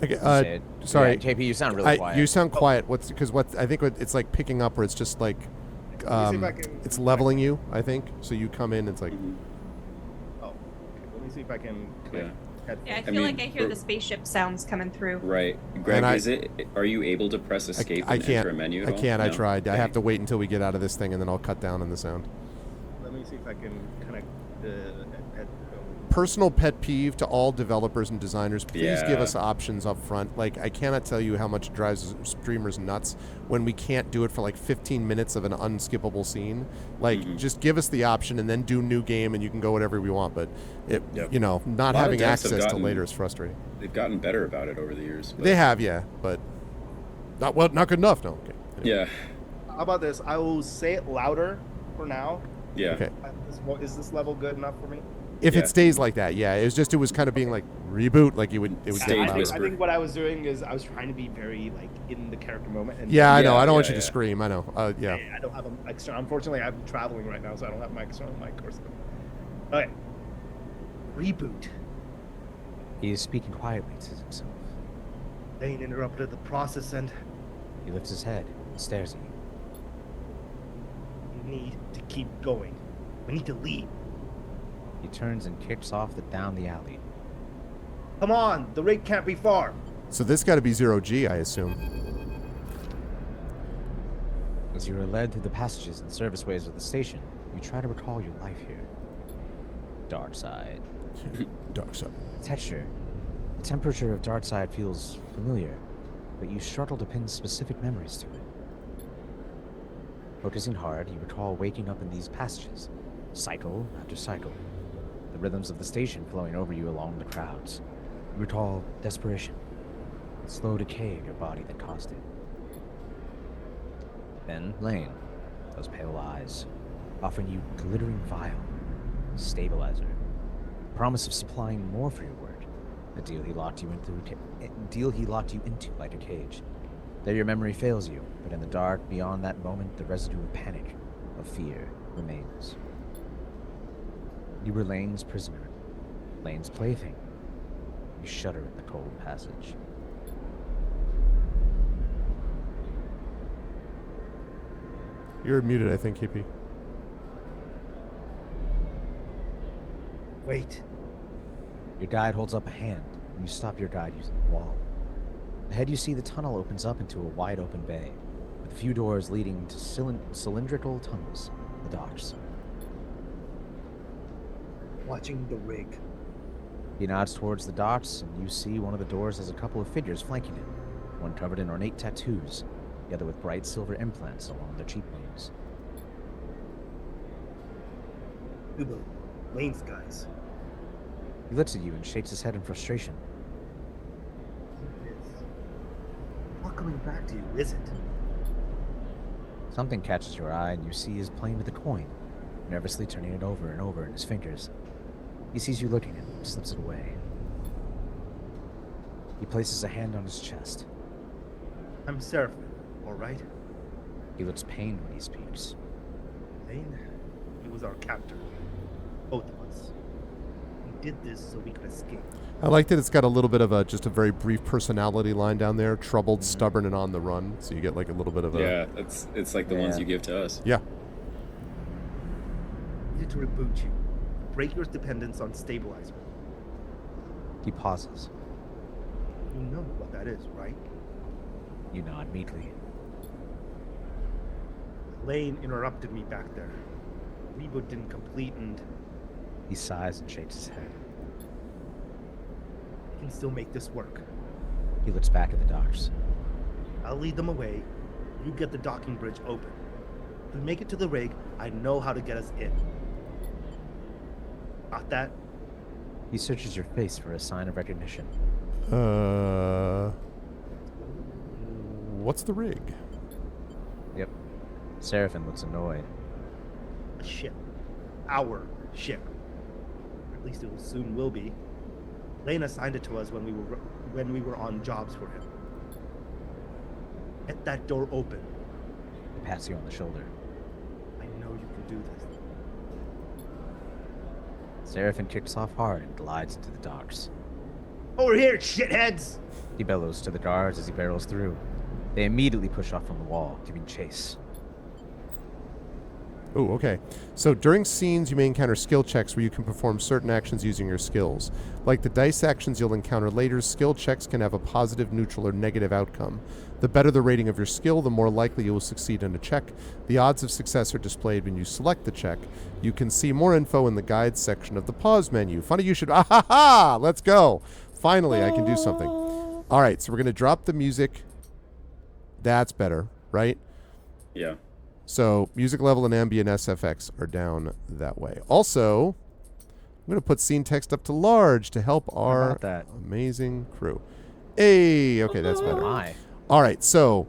Okay, Say it. sorry, Yeah, KP, you sound really quiet. You sound quiet. I think it's like picking up where it's just like Let me see if I can- it's leveling you. I think so. You come in, it's like Oh, okay. Let me see if I can connect headphones. Yeah, I I feel mean, like I hear the spaceship sounds coming through. Right, Greg. And Are you able to press escape I and can't. enter a menu? At I all? can't. I No? tried. I Okay. have to wait until we get out of this thing, and then I'll cut down on the sound. Let me see if I can connect the headphones. Personal pet peeve to all developers and designers, please give Yeah. us options up front. Like, I cannot tell you how much it drives streamers nuts when we can't do it for like 15 minutes of an unskippable scene. Like, just give us the option and then do new game and you can go whatever we want. But, not A lot of having devs have access to gotten- later is frustrating. They've gotten better about it over the years. But They have, yeah, but not good enough. No, okay. Anyway. Yeah, How about this? I will say it louder for now. yeah. Okay. Is this level good enough for me? If Yeah. it stays like that, yeah. It was kind of being like reboot, like it would Stage get I louder. whisper. think what I was doing is I was trying to be very like in the character moment. And Yeah, I know. Yeah, I don't want yeah, you to yeah. scream. I know. Yeah. I don't have an external. Unfortunately, I'm traveling right now, so I don't have my external mic or something. Okay. Reboot. He is speaking quietly to himself. Lane interrupted the process, and He lifts his head and stares at you. we need to keep going. We need to leave. He turns and kicks off down the alley. Come on, the rig can't be far. So this got to be 0G, I assume. As you are led through the passages and serviceways of the station, you try to recall your life here. Dark side. Dark side. Texture. The temperature of dark side feels familiar, but you struggle to pin specific memories to it. Focusing hard, you recall waking up in these passages, cycle after cycle, the rhythms of the station flowing over you along the crowds. You recall desperation, the slow decay of your body that caused it. Then Lane, those pale eyes, offering you glittering vial, stabilizer, promise of supplying more for your work, a deal he locked you into like a cage. There your memory fails you, but in the dark beyond that moment, the residue of panic, of fear, remains. You were Lane's prisoner, Lane's plaything. You shudder in the cold passage. You're muted, I think, KP. Wait. Your guide holds up a hand, and you stop your guide using the wall. Ahead you see the tunnel opens up into a wide open bay, with a few doors leading to cylindrical tunnels, the docks. Watching the rig. He nods towards the docks, and you see one of the doors has a couple of figures flanking it, one covered in ornate tattoos, the other with bright silver implants along their cheekbones. Ubo, Lane's guys. He looks at you and shakes his head in frustration. It's not coming back to you, is it? Something catches your eye, and you see he is playing with a coin, nervously turning it over and over in his fingers. He sees you looking at him and slips it away. He places a hand on his chest. I'm Seraphim, all right? He looks pained when he speaks. Lane, he was our captor. Both of us. We did this so we could escape. I like that it's got a little bit of just a very brief personality line down there. Troubled, stubborn, and on the run. So you get like a little bit of a... Yeah, it's like the ones Yeah. you give to us. Yeah. We needed to reboot you. Break your dependence on stabilizer. He pauses. You know what that is, right? You nod meekly. Lane interrupted me back there. Reboot didn't complete, and He sighs and shakes his head. I can still make this work. He looks back at the docks. I'll lead them away. You get the docking bridge open. If we make it to the rig, I know how to get us in. Got that? He searches your face for a sign of recognition. What's the rig? Yep. Seraphim looks annoyed. A ship. Our ship. At least it will soon will be. Lane assigned it to us when we were on jobs for him. Get that door open. He pats you on the shoulder. I know you can do this. Seraphim kicks off hard and glides into the docks. Over here, shitheads! He bellows to the guards as he barrels through. They immediately push off from the wall, giving chase. Oh, okay. So during scenes, you may encounter skill checks where you can perform certain actions using your skills. Like the dice actions you'll encounter later, skill checks can have a positive, neutral, or negative outcome. The better the rating of your skill, the more likely you will succeed in a check. The odds of success are displayed when you select the check. You can see more info in the guides section of the pause menu. Funny you should... Ah ha ha! Let's go! Finally, I can do something. All right, so we're going to drop the music. That's better, right? Yeah. So music level and ambient SFX are down that way. Also, I'm going to put scene text up to large to help our amazing crew. Hey, okay, that's better. My. All right, so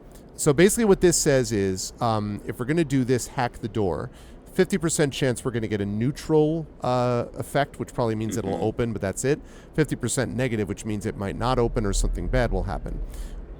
basically what this says is if we're going to do this hack the door, 50% chance we're going to get a neutral effect, which probably means it'll open, but that's it. 50% negative, which means it might not open or something bad will happen.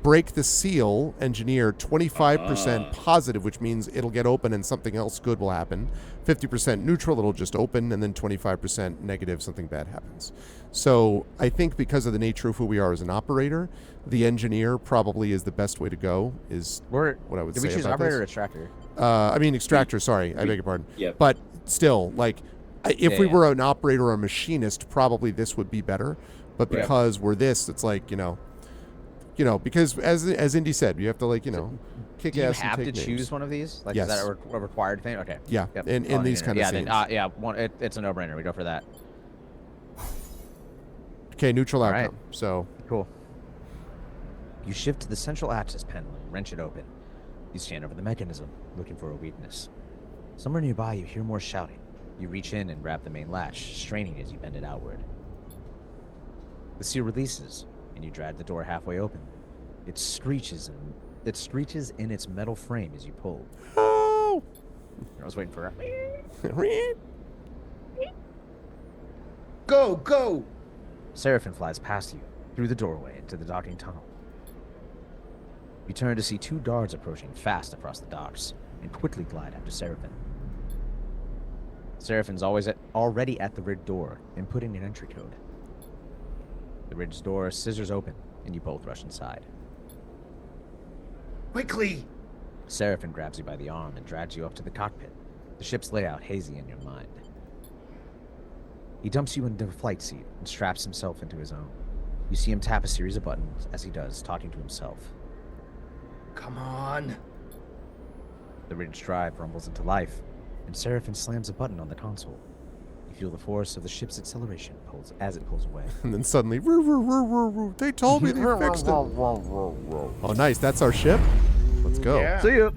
Break the seal, engineer, 25% positive, which means it'll get open and something else good will happen. 50% neutral, it'll just open, and then 25% negative, something bad happens. So I think because of the nature of who we are as an operator, the engineer probably is the best way to go, is what I would say. Did we choose about operator this. or extractor? I mean extractor, sorry, I beg your pardon. Yep. But still, like, if we were an operator or a machinist, probably this would be better. But because we're this, it's like, because as Indy said, you have to, like, kick Do you ass have and to take choose names. one of these? Like, Yes. is that a required thing? Okay. Yeah, Yep. in these kind of scenes. Then, it's a no-brainer. We go for that. Okay, neutral All outcome. right. So, Cool. You shift to the central access panel and wrench it open. You stand over the mechanism, looking for a weakness. Somewhere nearby, you hear more shouting. You reach in and grab the main latch, straining as you bend it outward. The seal releases, and you drag the door halfway open. It screeches in its metal frame as you pull. oh, I was waiting for Go, go! Seraphim flies past you, through the doorway into the docking tunnel. You turn to see two guards approaching fast across the docks, and quickly glide after Seraphim. Seraphim's already at the rig door, inputting an entry code. The rig's door scissors open, and you both rush inside. Quickly! Seraphim grabs you by the arm and drags you up to the cockpit, the ship's layout hazy in your mind. He dumps you into a flight seat and straps himself into his own. You see him tap a series of buttons as he does, talking to himself. Come on! The rig's drive rumbles into life, and Seraphim slams a button on the console. You feel the force of the ship's acceleration as it pulls away. and then suddenly, they told me they fixed it. Oh, nice. That's our ship. Let's go. Yeah. See ya!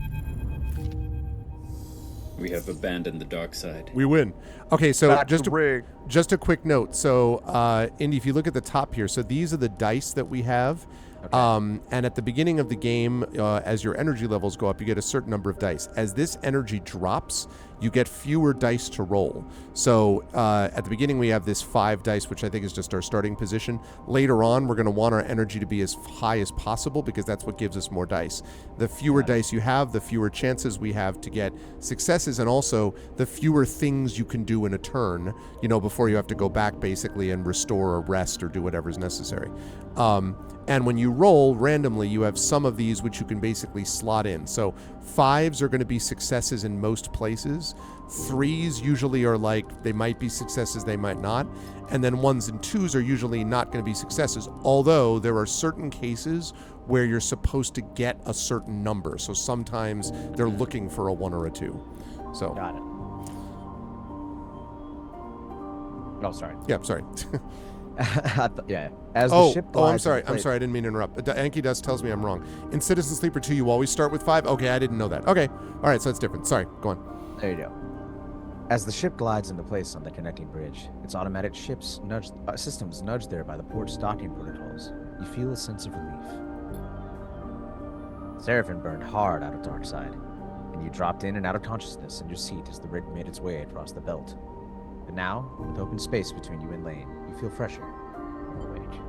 We have abandoned the dark side. We win. Okay, so Back to rig. just a quick note. So, Indy, if you look at the top here, so these are the dice that we have. Okay. And at the beginning of the game, as your energy levels go up, you get a certain number of dice. As this energy drops, you get fewer dice to roll. So at the beginning, we have this 5 dice, which I think is just our starting position. Later on, we're going to want our energy to be as high as possible because that's what gives us more dice. The fewer dice you have, the fewer chances we have to get successes, and also the fewer things you can do in a turn, before you have to go back basically and restore or rest or do whatever's necessary. And when you roll randomly, you have some of these which you can basically slot in. So 5s are going to be successes in most places. 3s usually are like, they might be successes, they might not. And then 1s and 2s are usually not going to be successes, although there are certain cases where you're supposed to get a certain number. So sometimes they're looking for a 1 or a 2. So Got it. Oh, sorry. Yeah, sorry. Yeah. As the ship glides I'm sorry. into I'm place- sorry. I didn't mean to interrupt. Anki Dust tells me I'm wrong. In Citizen Sleeper 2, you always start with 5? Okay, I didn't know that. Okay. All right, so that's different. Sorry. Go on. There you go. As the ship glides into place on the connecting bridge, its automatic systems nudged there by the port's docking protocols, you feel a sense of relief. Seraphim burned hard out of Darkside, and you dropped in and out of consciousness in your seat as the rig made its way across the belt. But now, with open space between you and Lane, you feel fresher, more awake.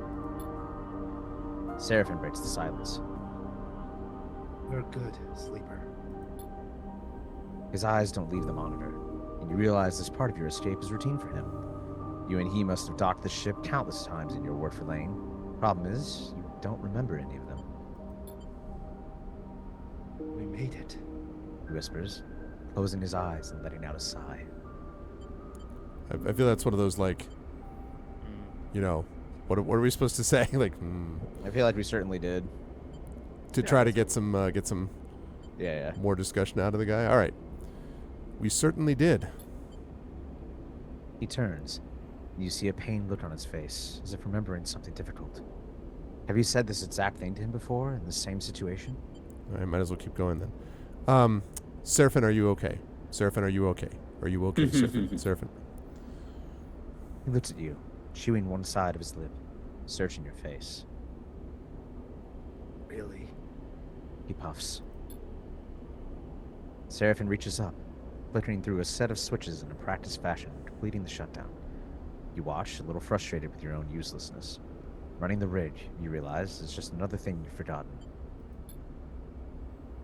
Seraphim breaks the silence. We're good, sleeper. His eyes don't leave the monitor, and you realize this part of your escape is routine for him. You and he must have docked the ship countless times in your ward for Lane. Problem is, you don't remember any of them. We made it. He whispers, closing his eyes and letting out a sigh. I feel that's one of those, like, you know, what are we supposed to say? Like, I feel like we certainly did. to try to get some Yeah. more discussion out of the guy. All right. We certainly did. He turns, and you see a pained look on his face, as if remembering something difficult. Have you said this exact thing to him before, in the same situation? I might as well keep going then. Seraphim, are you okay? Seraphim, are you okay? Are you okay, Seraphim? He looks at you, chewing one side of his lip, searching your face. Really? He puffs. Seraphim reaches up, flickering through a set of switches in a practiced fashion, completing the shutdown. You watch, a little frustrated with your own uselessness. Running the rig, you realize, is just another thing you've forgotten.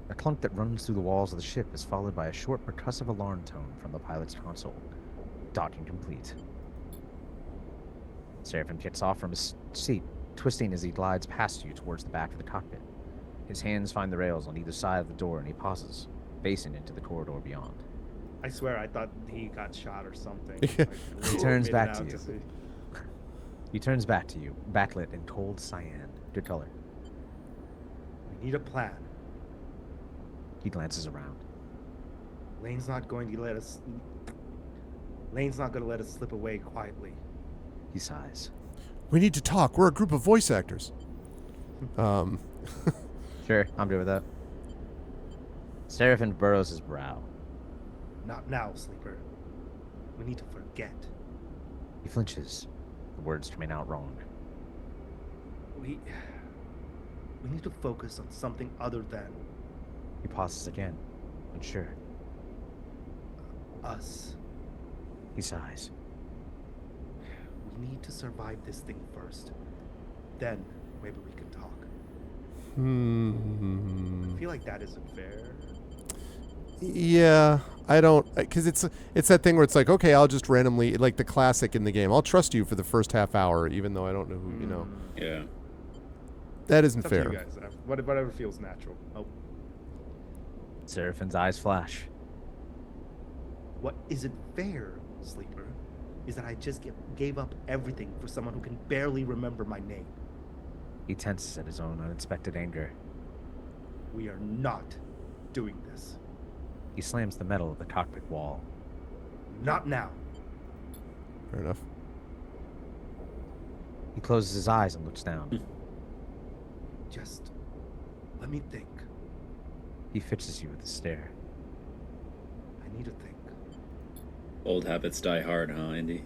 A clunk that runs through the walls of the ship is followed by a short percussive alarm tone from the pilot's console. Docking complete. Seraphim gets off from his seat, twisting as he glides past you towards the back of the cockpit. His hands find the rails on either side of the door and he pauses, facing into the corridor beyond. I swear I thought he got shot or something. He turns back to Made it you. out see. He turns back to you, backlit in cold cyan. Good color. We need a plan. He glances around. Lane's not going to let us. Lane's not going to let us slip away quietly. He sighs. We need to talk. We're a group of voice actors. Sure, I'm good with that. Seraphim burrows his brow. Not now, sleeper. We need to forget. He flinches, the words coming out wrong. We need to focus on something other than He pauses again, unsure. us. He sighs. We need to survive this thing first. Then maybe we can talk. I feel like that isn't fair. Yeah, I don't, because it's that thing where it's like, okay, I'll just randomly, like the classic in the game, I'll trust you for the first half hour, even though I don't know who, you know. Yeah. That isn't It's up to fair. you guys. Whatever feels natural. Oh, Seraphim's eyes flash. what isn't fair, sleeper, is that I just gave up everything for someone who can barely remember my name. He tenses at his own unexpected anger. We are not doing this. He slams the metal of the cockpit wall. Not now. Fair enough. He closes his eyes and looks down. Just let me think. He fixes you with a stare. I need to think. Old habits die hard, huh, Andy?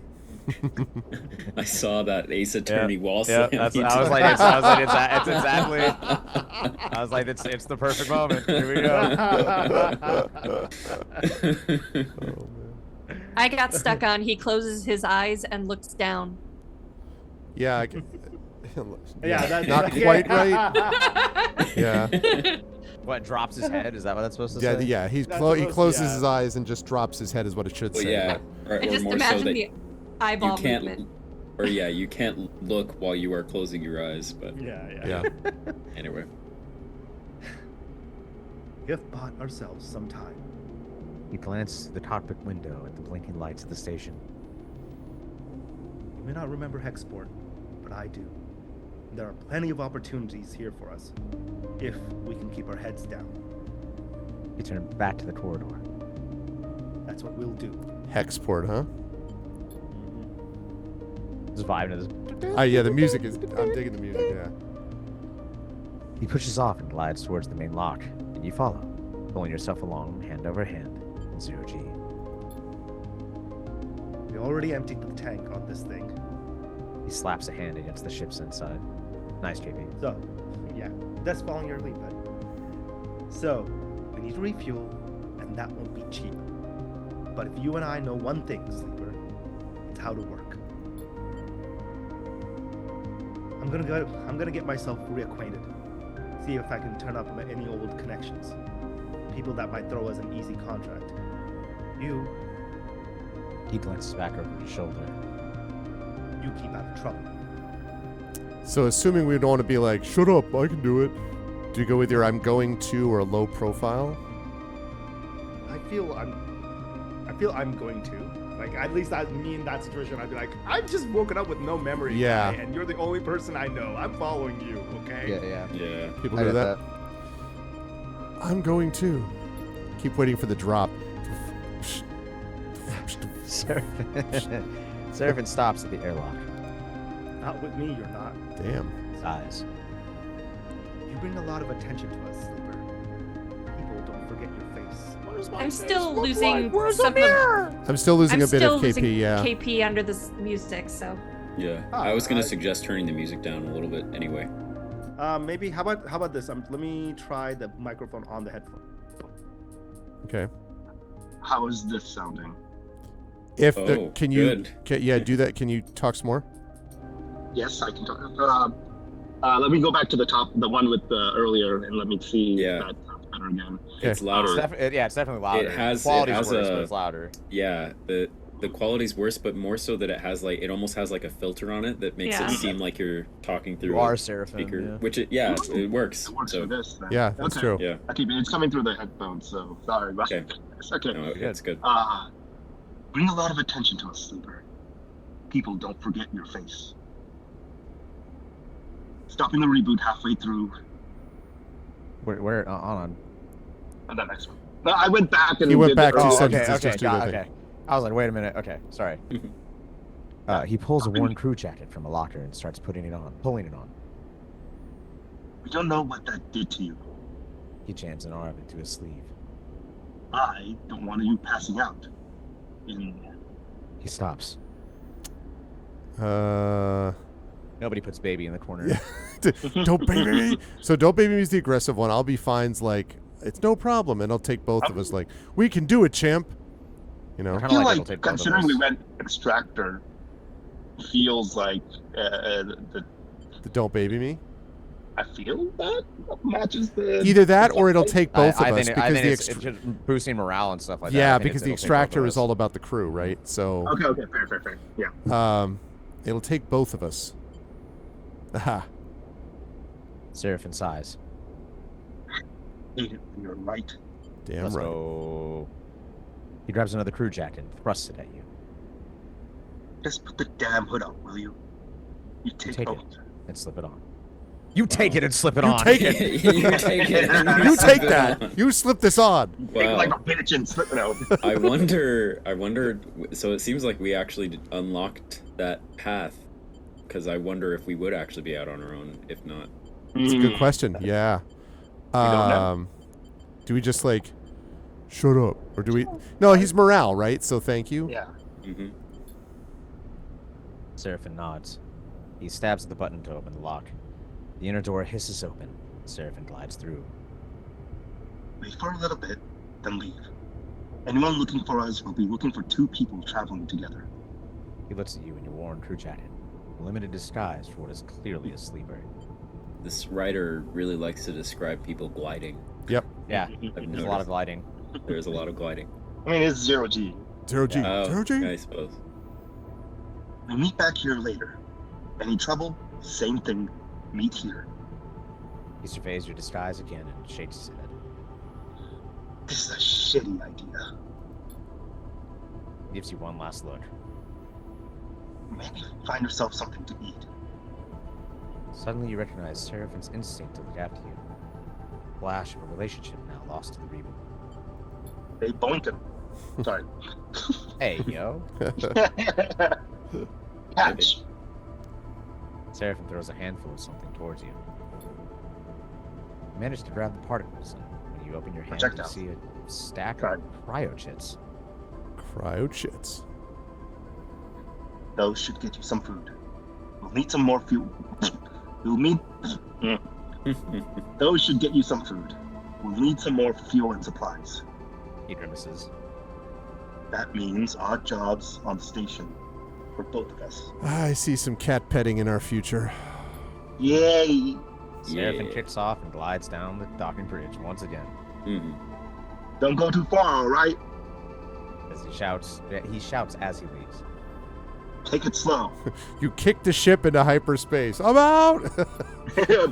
I saw that Ace Attorney wall slam. I was you like, did. it's exactly. I was like, it's the perfect moment. Here we go. I got stuck on he closes his eyes and looks down. Yeah. Yeah, that's not quite right. Yeah. What, drops his head? Is that what that's supposed to Yeah, say? yeah. He That's supposed- closes yeah. his eyes and just drops his head is what it should Well, say. yeah, but- I or just more so imagine that the eyeball you can't, movement. or yeah, you can't look while you are closing your eyes. But yeah. anyway, We have bought ourselves some time. He glances through the cockpit window at the blinking lights of the station. You may not remember Hexport, but I do. There are plenty of opportunities here for us, if we can keep our heads down. He turned back to the corridor. That's what we'll do. Hexport, huh? Just vibing to this. Yeah, the music is. I'm digging the music. Yeah. He pushes off and glides towards the main lock, and you follow, pulling yourself along hand over hand in 0G. already emptied the tank on this thing. He slaps a hand against the ship's inside. Nice, JP. So, yeah, that's following your lead, bud. So, we need to refuel, and that won't be cheap. But if you and I know one thing, Sleeper, it's how to work. I'm gonna get myself reacquainted. See if I can turn up any old connections. People that might throw us an easy contract. You glances back over his shoulder. You keep out of trouble. So assuming we don't want to be like, shut up, I can do it. Do you go with your I'm going to or low profile? I feel I'm going to. Like, at least me in that situation, I'd be like, I've just woken up with no memory. Yeah. Guy, and you're the only person I know. I'm following you, okay? Yeah. People I do get that. I'm going to. Keep waiting for the drop. Seraphim stops at the airlock. Not with me, you're not. Damn. His eyes. You bring a lot of attention to us, Sleeper. People don't forget your face. I'm still losing some of. I'm still losing I'm a bit still of losing KP, yeah. KP under this music, so. Yeah. Ah, I was gonna suggest turning the music down a little bit anyway. Maybe how about this? Let me try the microphone on the headphone. Okay. How is this sounding? If Oh, can you good. do that? Can you talk some more? Yes, I can talk. Let me go back to the top, the one with the earlier, and let me see Yeah. if that sounds better again. It's louder. It's definitely louder. It has Quality's worse, a, but it's louder. Yeah, the quality's worse, but more so that it almost has like a filter on it that makes Yeah. it seem like you're talking through You are a Seraphim. speaker, Yeah. which it works. It works so for this. Then. Yeah, that's Okay. true. yeah, Okay, but it's coming through the headphones, so sorry about Okay. this. Okay. no, it's good. Bring a lot of attention to us, Sleeper. People don't forget your face. Stopping the reboot halfway through, Where on? and the next one. No, I went back and He went did back the two earlier- sentences. okay, just do that thing. okay. I was like, wait a minute. Okay, sorry. He pulls a worn crew jacket from a locker and starts pulling it on. We don't know what that did to you. He jams an arm into his sleeve. I don't want you passing out. He stops. Nobody puts baby in the corner. Yeah. Don't baby me. So don't baby me is the aggressive one. I'll be fine's like, it's no problem, and I'll take both of us. Like, we can do it, champ. You know. I Kinda feel like it'll like, take both of considering us. we went extractor, feels like The don't baby me. I feel that matches the. Either that, or it'll take both of I us think, because the it's just boosting morale and stuff like that. yeah, I think because the it'll take both of extractor is us. all about the crew, right? So Okay, fair. Yeah. it'll take both of us. Aha. Seraphim sighs. You're right. Damn Let's right. go. He grabs another crew jacket and thrusts it at you. Just put the damn hood on, will you? You take take it. both. And slip it on. You take it and slip it You on. take it. You take it. You take that. You slip this on. Take it Wow. like a bitch and slip it out. I wonder. So it seems like we actually unlocked that path, because I wonder if we would actually be out on our own. If not, It's a good question. Yeah. don't know. Do we just like shut up, or do we? No, he's morale, right? So thank you. Yeah. hmm Seraphim nods. He stabs at the button to open the lock. The inner door hisses open. Seraphim glides through. Wait for a little bit, then leave. Anyone looking for us will be looking for two people traveling together. He looks at you in your worn crew jacket, a limited disguise for what is clearly a sleeper. this writer really likes to describe people gliding. Yep. Yeah, I've there's a noticed. lot of gliding. There's a lot of gliding. I mean, it's 0G. Zero G. Oh, Zero G. I suppose. We meet back here later. Any trouble? Same thing. Meet here. He surveys your disguise again and shakes his head. This is a shitty idea. He gives you one last look. Maybe find yourself something to eat. Suddenly you recognize Seraphim's instinct to look after you. Flash of a relationship now lost to the reboot. They boinked him. Sorry. Hey, yo. Catch. Seraphim throws a handful of something towards you. You manage to grab the particles, and when you open your hand, you Projectile. see a stack Right. of cryo chits. Cryo chits. Those should get you some food. We'll need some more fuel. You'll need. Those should get you some food. We'll need some more fuel and supplies. He grimaces. That means odd jobs on the station for both of us. I see some cat petting in our future. Yay! Seraphim kicks off and glides down the docking bridge once again. Mhm. Don't go too far, all right? As he shouts as he leaves. Take it slow. You kicked the ship into hyperspace. I'm out!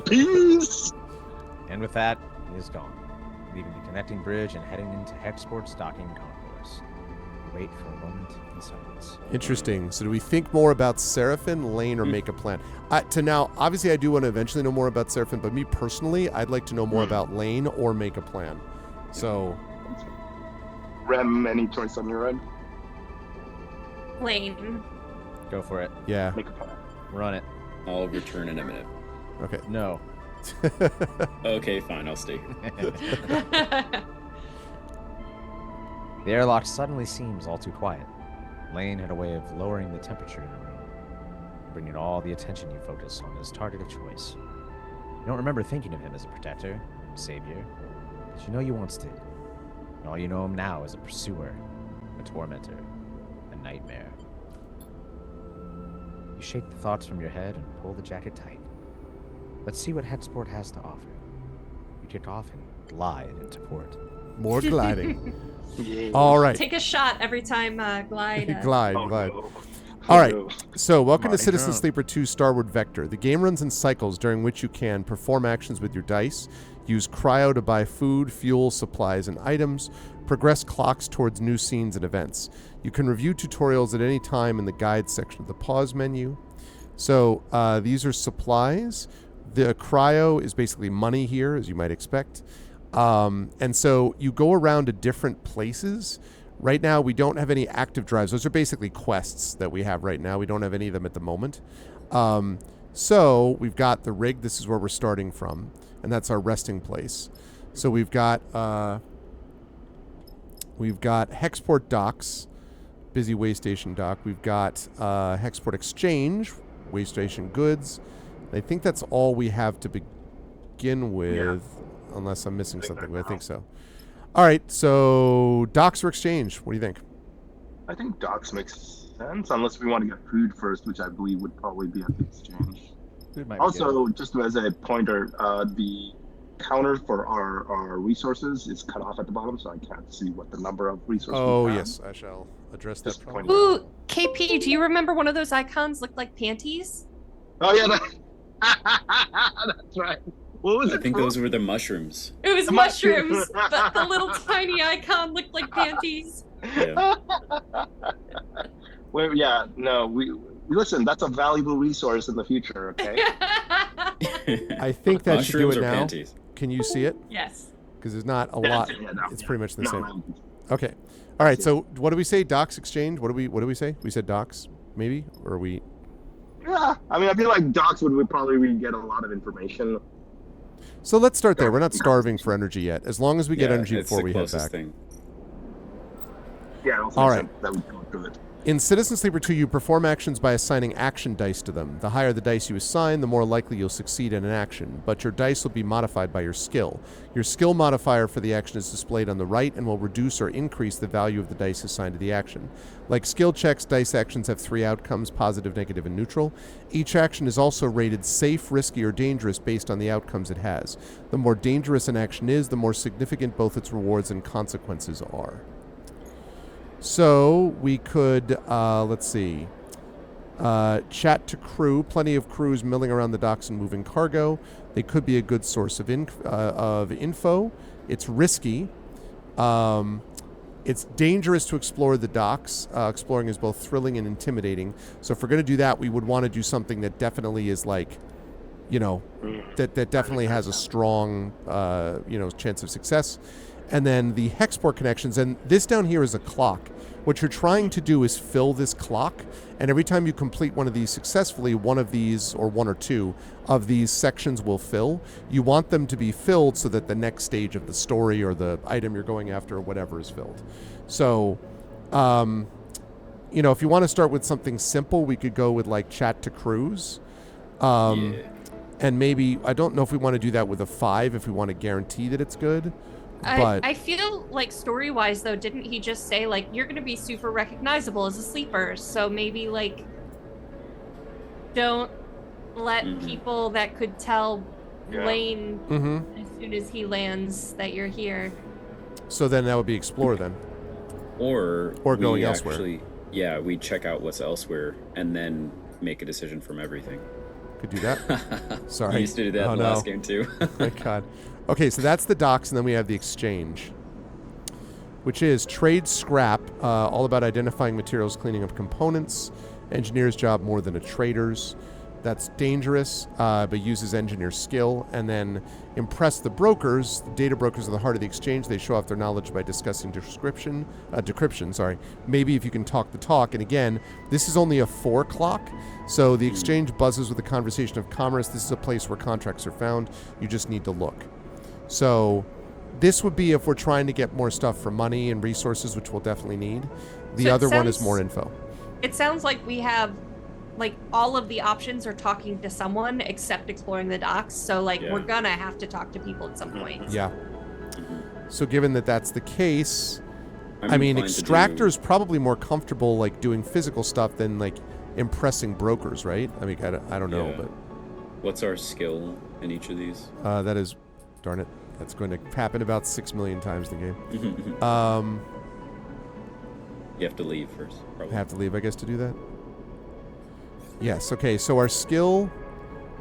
Peace! And with that, he is gone, leaving the connecting bridge and heading into Hexport's docking concourse. We wait for a moment in silence. Interesting. So do we think more about Seraphim, Lane, or make a plan? To now, obviously I do want to eventually know more about Seraphim, but me personally, I'd like to know more about Lane or make a plan. So... Rem, any choice on your end? Lane. Go for it. yeah. Make a plan. Run it. I'll return in a minute. Okay. No. Okay, fine. I'll stay here. The airlock suddenly seems all too quiet. Lane had a way of lowering the temperature in the room, bringing all the attention you focus on his target of choice. You don't remember thinking of him as a protector, savior, but you know you once did. And all you know him now is a pursuer, a tormentor, a nightmare. You shake the thoughts from your head and pull the jacket tight. Let's see what Hexport has to offer. You kick off and glide into port. More gliding. Yeah. All right. Take a shot every time glide. glide, Oh, glide. no. All right. No. So, welcome to Marty Citizen Trump. Sleeper 2 Starward Vector. The game runs in cycles during which you can perform actions with your dice, use cryo to buy food, fuel, supplies, and items, progress clocks towards new scenes and events. You can review tutorials at any time in the guide section of the pause menu. So, these are supplies. The cryo is basically money here, as you might expect. And so you go around to different places. Right now, we don't have any active drives. Those are basically quests that we have right now. We don't have any of them at the moment. So we've got the rig. This is where we're starting from, and that's our resting place. So we've got Hexport docks, busy way station dock. We've got Hexport exchange, way station goods. I think that's all we have to begin with, unless I'm missing something. But I think so. All right, so docks or exchange? What do you think? I think docks makes sense, unless we want to get food first, which I believe would probably be at the exchange. Also, just as a pointer, the counter for our resources is cut off at the bottom, so I can't see what the number of resources Oh, we have. yes, I shall address that Just problem. pointing. Ooh, KP, do you remember one of those icons looked like panties? Oh, yeah, that's right. What was I it think for? those were the mushrooms. It was The mushrooms, mushrooms. but the little tiny icon looked like panties. Yeah. Well, yeah, no, we listen. That's a valuable resource in the future. Okay. I think that should do Mushrooms it or now. panties? Can you see it? Yes. Because there's not a lot. Yeah, no, It's yeah. pretty much the No, same. no. Okay. All right. So what do we say? Docks exchange. What do we say? We said docks, maybe, or we. Yeah, I mean, I feel like docs would probably get a lot of information. So let's start there. We're not starving for energy yet. As long as we get Yeah, energy it's before the we head closest back. thing. Yeah, it also All makes right. sense that we go through it. In Citizen Sleeper 2, you perform actions by assigning action dice to them. The higher the dice you assign, the more likely you'll succeed in an action, but your dice will be modified by your skill. Your skill modifier for the action is displayed on the right and will reduce or increase the value of the dice assigned to the action. Like skill checks, dice actions have 3 outcomes, positive, negative, and neutral. Each action is also rated safe, risky, or dangerous based on the outcomes it has. The more dangerous an action is, the more significant both its rewards and consequences are. So we could, let's see, chat to crew. Plenty of crews milling around the docks and moving cargo. They could be a good source of info. It's risky. It's dangerous to explore the docks. Exploring is both thrilling and intimidating. So if we're going to do that, we would want to do something that definitely is like, you know, that definitely has a strong, chance of success. And then the Hexport connections, and this down here is a clock. What you're trying to do is fill this clock, and every time you complete one of these successfully, one of these, or one or two of these sections will fill. You want them to be filled so that the next stage of the story or the item you're going after or whatever is filled. So you know, if you want to start with something simple, we could go with like chat to crews. Yeah. And maybe, I don't know if we want to do that with a 5 if we want to guarantee that it's good. But I feel like story-wise, though, didn't he just say, like, you're going to be super recognizable as a sleeper? So maybe, like, don't let people that could tell Lane as soon as he lands that you're here. So then that would be explore then. Or going we elsewhere. Actually, yeah, we check out what's elsewhere and then make a decision from everything. Could do that. Sorry. You used to do that in the last game too. My God. Okay, so that's the docks, and then we have the exchange, which is trade scrap, all about identifying materials, cleaning up components. Engineer's job more than a trader's. That's dangerous, but uses engineer skill. And then impress the brokers. The data brokers are the heart of the exchange. They show off their knowledge by discussing decryption. Maybe if you can talk the talk. And again, this is only a 4 o'clock. So the exchange buzzes with the conversation of commerce. This is a place where contracts are found. You just need to look. So this would be if we're trying to get more stuff for money and resources, which we'll definitely need. The other one is more info. It sounds like we have, like, all of the options are talking to someone except exploring the docks. So, like, we're going to have to talk to people at some point. Yeah. So given that that's the case, I mean, Extractor's probably more comfortable, like, doing physical stuff than, like, impressing brokers, right? I mean, I don't know, but... What's our skill in each of these? That is... Darn it. That's going to happen about 6 million times in the game. You have to leave first, probably. I have to leave, I guess, to do that? Yes, okay, so our skill...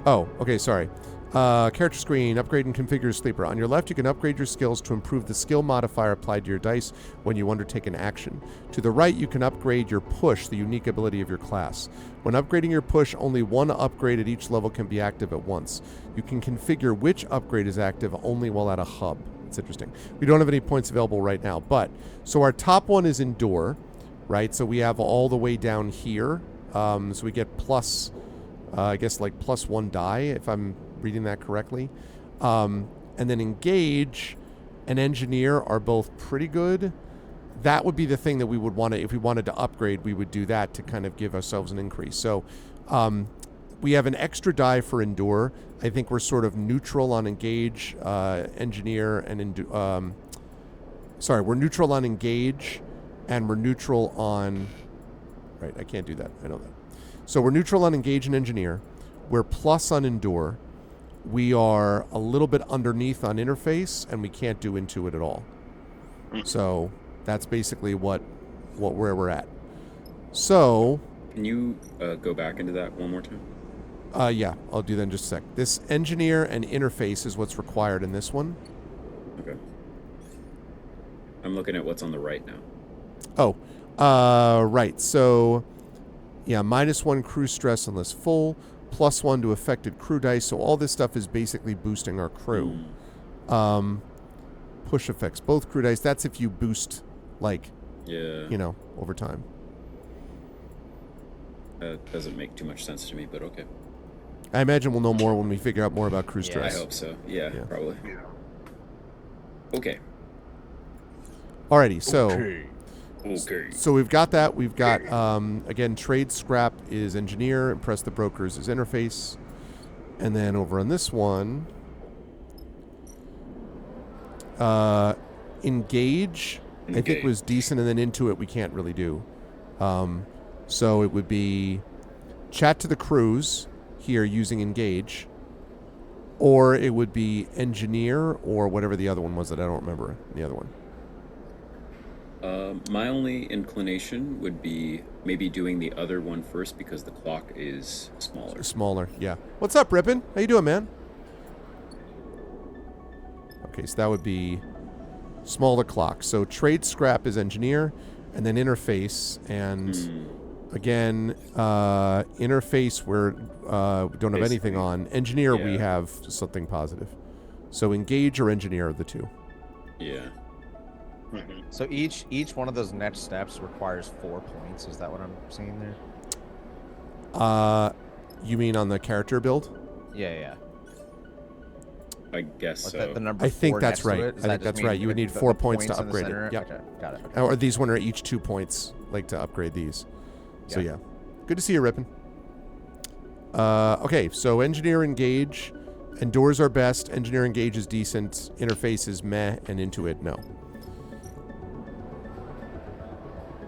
Oh, okay, sorry. Character screen, upgrade and configure sleeper. On your left, you can upgrade your skills to improve the skill modifier applied to your dice when you undertake an action. To the right, you can upgrade your push, the unique ability of your class. When upgrading your push, only one upgrade at each level can be active at once. You can configure which upgrade is active only while at a hub. It's interesting. We don't have any points available right now, but... So our top one is Endure, right? So we have all the way down here. So we get plus... I guess like +1 die, if I'm reading that correctly. And then Engage and Engineer are both pretty good. That would be the thing that we would want to, if we wanted to upgrade, we would do that to kind of give ourselves an increase. So we have an extra die for Endure. I think we're sort of neutral on Engage, Engineer, and we're neutral on Engage, and we're neutral on... Right, I can't do that. I know that. So we're neutral on Engage and Engineer. We're plus on Endure. We are a little bit underneath on Interface, and we can't do Intuit at all. So that's basically where we're at. So... Can you go back into that one more time? Yeah, I'll do that in just a sec. This Engineer and Interface is what's required in this one. Okay. I'm looking at what's on the right now. Oh, right. So... Yeah, -1 crew stress unless full, +1 to affected crew dice. So all this stuff is basically boosting our crew. Push effects, both crew dice. That's if you boost, like, over time. That doesn't make too much sense to me, but okay. I imagine we'll know more when we figure out more about crew stress. I hope so. Yeah. Probably. Okay. Alrighty, so... Okay. So we've got that. We've got, again, trade scrap is Engineer, impress the brokers is Interface. And then over on this one, Engage, I think was decent, and then Intuit we can't really do. So it would be chat to the crews here using Engage, or it would be Engineer, or whatever the other one was that I don't remember, the other one. My only inclination would be maybe doing the other one first because the clock is smaller. Smaller, yeah. What's up, Rippin? How you doing, man? Okay, so that would be smaller clock. So trade scrap is Engineer, and then Interface, and again, Interface we don't have anything on. Engineer we have something positive. So Engage or Engineer are the two. Yeah. So each one of those next steps requires 4 points. Is that what I'm seeing there? You mean on the character build? Yeah. I guess so. The number I think 4 that's next to right. it? I think that's right. You would need 4 points to upgrade it. Yeah. Okay, got it. Okay. Or these one are each 2 points, like to upgrade these. So yeah. Good to see you, Rippin. Okay, so engineer engage. Endures are best. Engineer engage is decent. Interface is meh. And intuit, no.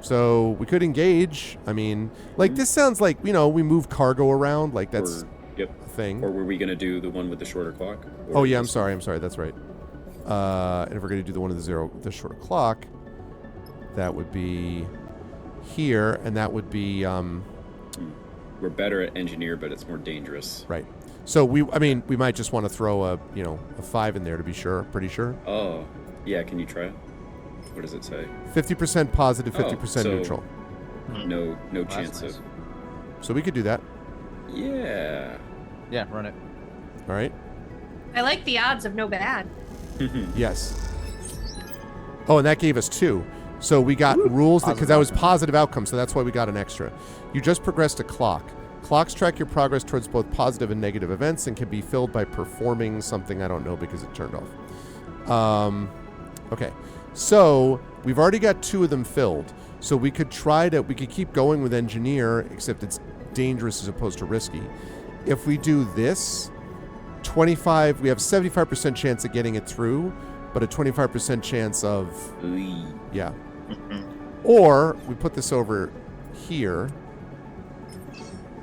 So we could engage. I mean, like this sounds like, we move cargo around. Like that's a thing. Or were we going to do the one with the shorter clock? Oh yeah, I'm sorry. That's right. And if we're going to do the one with the shorter clock, that would be here, and that would be we're better at engineer, but it's more dangerous. Right. So we might just want to throw a 5 in there to be sure. Pretty sure. Oh, yeah. Can you try it? What does it say? 50% positive, 50% so neutral. No chance nice. of. So we could do that. Yeah. Yeah, run it. All right. I like the odds of no bad. Yes. Oh, and that gave us 2. So we got rules because that was positive outcome. So that's why we got an extra. You just progressed a clock. Clocks track your progress towards both positive and negative events and can be filled by performing something I don't know because it turned off. Okay. So we've already got 2 of them filled. So we could keep going with engineer, except it's dangerous as opposed to risky. If we do this, we have a 75% chance of getting it through, but a 25% chance of, yeah. Or we put this over here.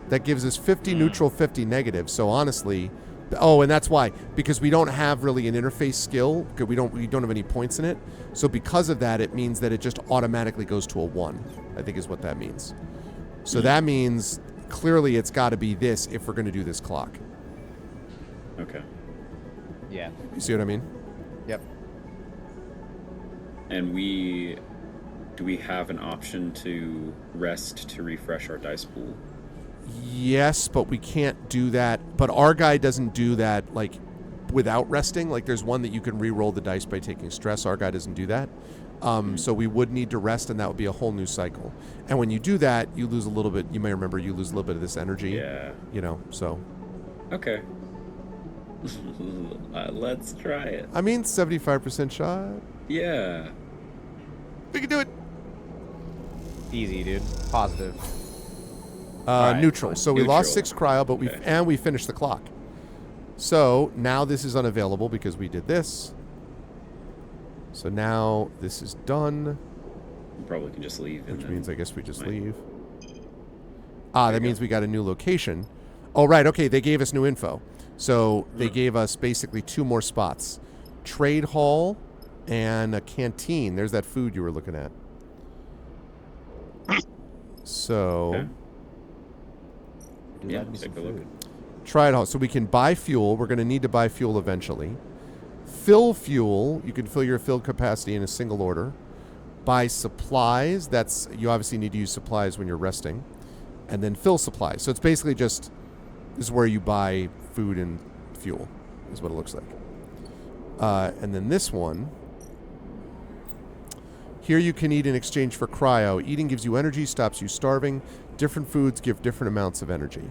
That gives us 50 neutral, 50 negative. So honestly, and that's why, because we don't have really an interface skill, because we don't have any points in it. So because of that, it means that it just automatically goes to a 1, I think is what that means. So that means clearly it's got to be this if we're going to do this clock. Okay. Yeah. You see what I mean? Yep. And do we have an option to rest to refresh our dice pool? Yes, but we can't do that. But our guy doesn't do that like without resting. Like there's one that you can re-roll the dice by taking stress. Our guy doesn't do that. So we would need to rest, and that would be a whole new cycle. And when you do that, you lose a little bit. You may remember you lose a little bit of this energy. Yeah. So. Okay. Let's try it. 75% shot. Yeah. We can do it. Easy, dude. Positive. Neutral. So we lost 6 cryo, but we finished the clock. So now this is unavailable because we did this. So now this is done. We probably can just leave. Which means I guess we just leave. That means we got a new location. Oh, right. Okay, they gave us new info. So they gave us basically 2 more spots. Trade hall and a canteen. There's that food you were looking at. So... Okay. Yeah, take a look. Trade hall. So we can buy fuel. We're going to need to buy fuel eventually. Fill fuel. You can fill your fill capacity in a single order. Buy supplies. You obviously need to use supplies when you're resting. And then fill supplies. So it's basically just... This is where you buy food and fuel, is what it looks like. And then this one. Here you can eat in exchange for cryo. Eating gives you energy, stops you starving. Different foods give different amounts of energy.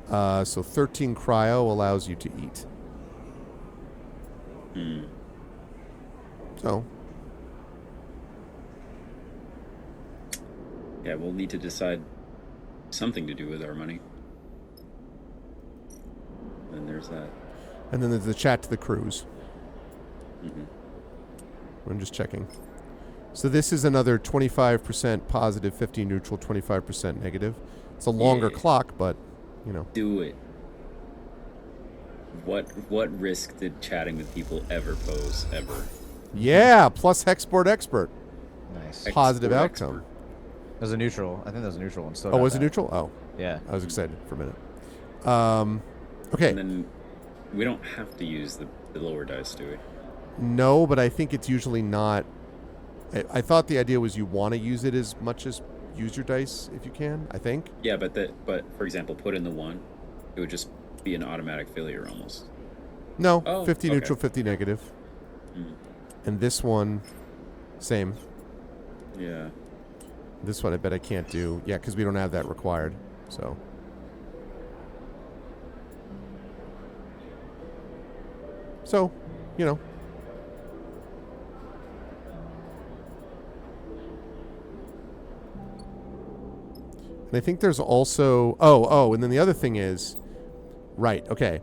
So 13 cryo allows you to eat. So. Yeah, we'll need to decide something to do with our money. And there's that. And then there's the chat to the cruise. Mm-hmm. I'm just checking. So this is another 25% positive, 50 neutral, 25% negative. It's a longer clock, but, Do it. What risk did chatting with people ever pose, ever? Yeah, plus Hexport Expert. Nice. Positive Export outcome. Expert. There's a neutral. I think there's a neutral one. Still Oh, was it neutral? Oh. Yeah. I was excited for a minute. Okay. And then we don't have to use the lower dice, do we? No, but I think it's usually not. I thought the idea was you want to use it as much as use your dice if you can, I think. Yeah, but for example, put in the 1, it would just be an automatic failure almost. No, Oh, 50 okay. neutral, 50 negative. And this one, same. Yeah. This one I bet I can't do. Yeah, because we don't have that required. So. So, And I think there's also... Oh, and then the other thing is... Right, okay.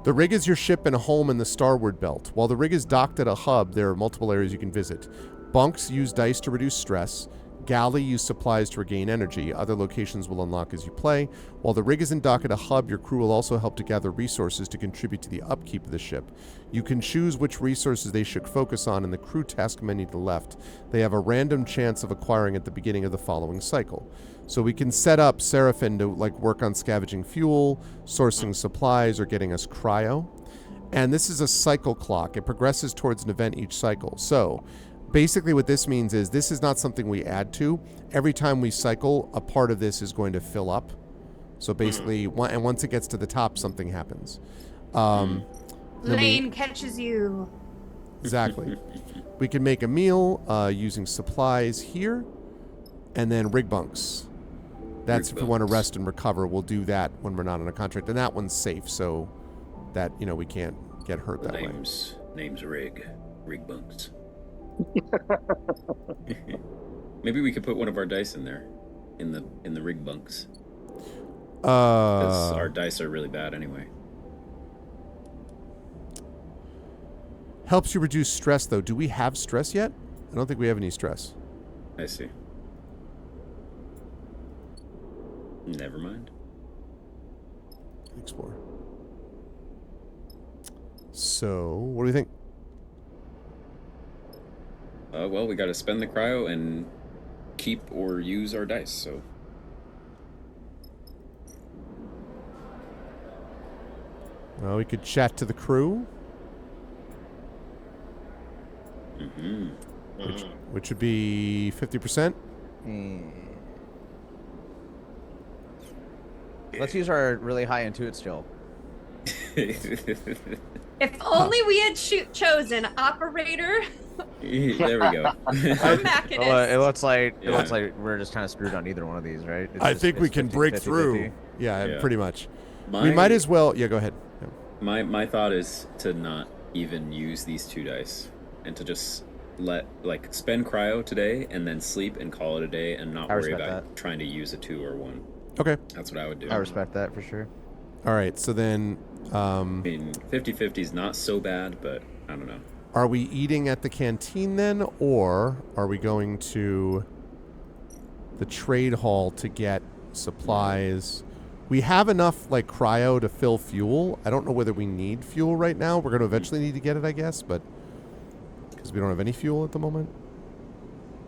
The rig is your ship and a home in the Starward Belt. While the rig is docked at a hub, there are multiple areas you can visit. Bunks use dice to reduce stress. Galley use supplies to regain energy. Other locations will unlock as you play. While the rig is in dock at a hub, your crew will also help to gather resources to contribute to the upkeep of the ship. You can choose which resources they should focus on in the crew task menu to the left. They have a random chance of acquiring at the beginning of the following cycle. So we can set up Seraphin to like work on scavenging fuel, sourcing supplies, or getting us cryo. And this is a cycle clock. It progresses towards an event each cycle. So basically what this means is this is not something we add to. Every time we cycle, a part of this is going to fill up. So basically, and once it gets to the top, something happens. Lane catches you. Exactly. We can make a meal using supplies here, and then rig bunks. That's if we want to rest and recover. We'll do that when we're not on a contract. And that one's safe, so that, we can't get hurt that way. Name's Rig bunks. Maybe we could put one of our dice in there, in the rig bunks. Because our dice are really bad anyway. Helps you reduce stress, though. Do we have stress yet? I don't think we have any stress. I see. Never mind. Explore. So, what do you think? Well, we got to spend the cryo and keep or use our dice, so... Well, we could chat to the crew. Mm-hmm. Which would be 50%. Let's use our really high intuit skill. If only we had chosen operator. There we go. It looks like we're just kind of screwed on either one of these, right? I think we can 50, break 50, through. 50. Yeah, pretty much. We might as well. Yeah, go ahead. Yeah. My thought is to not even use these 2 dice and to just spend cryo today and then sleep and call it a day and not worry about trying to use a 2 or 1. Okay. That's what I would do. I respect that for sure. All right, so then... I mean, 50-50 is not so bad, but I don't know. Are we eating at the canteen then, or are we going to the trade hall to get supplies? We have enough, cryo to fill fuel. I don't know whether we need fuel right now. We're going to eventually need to get it, I guess, but... Because we don't have any fuel at the moment.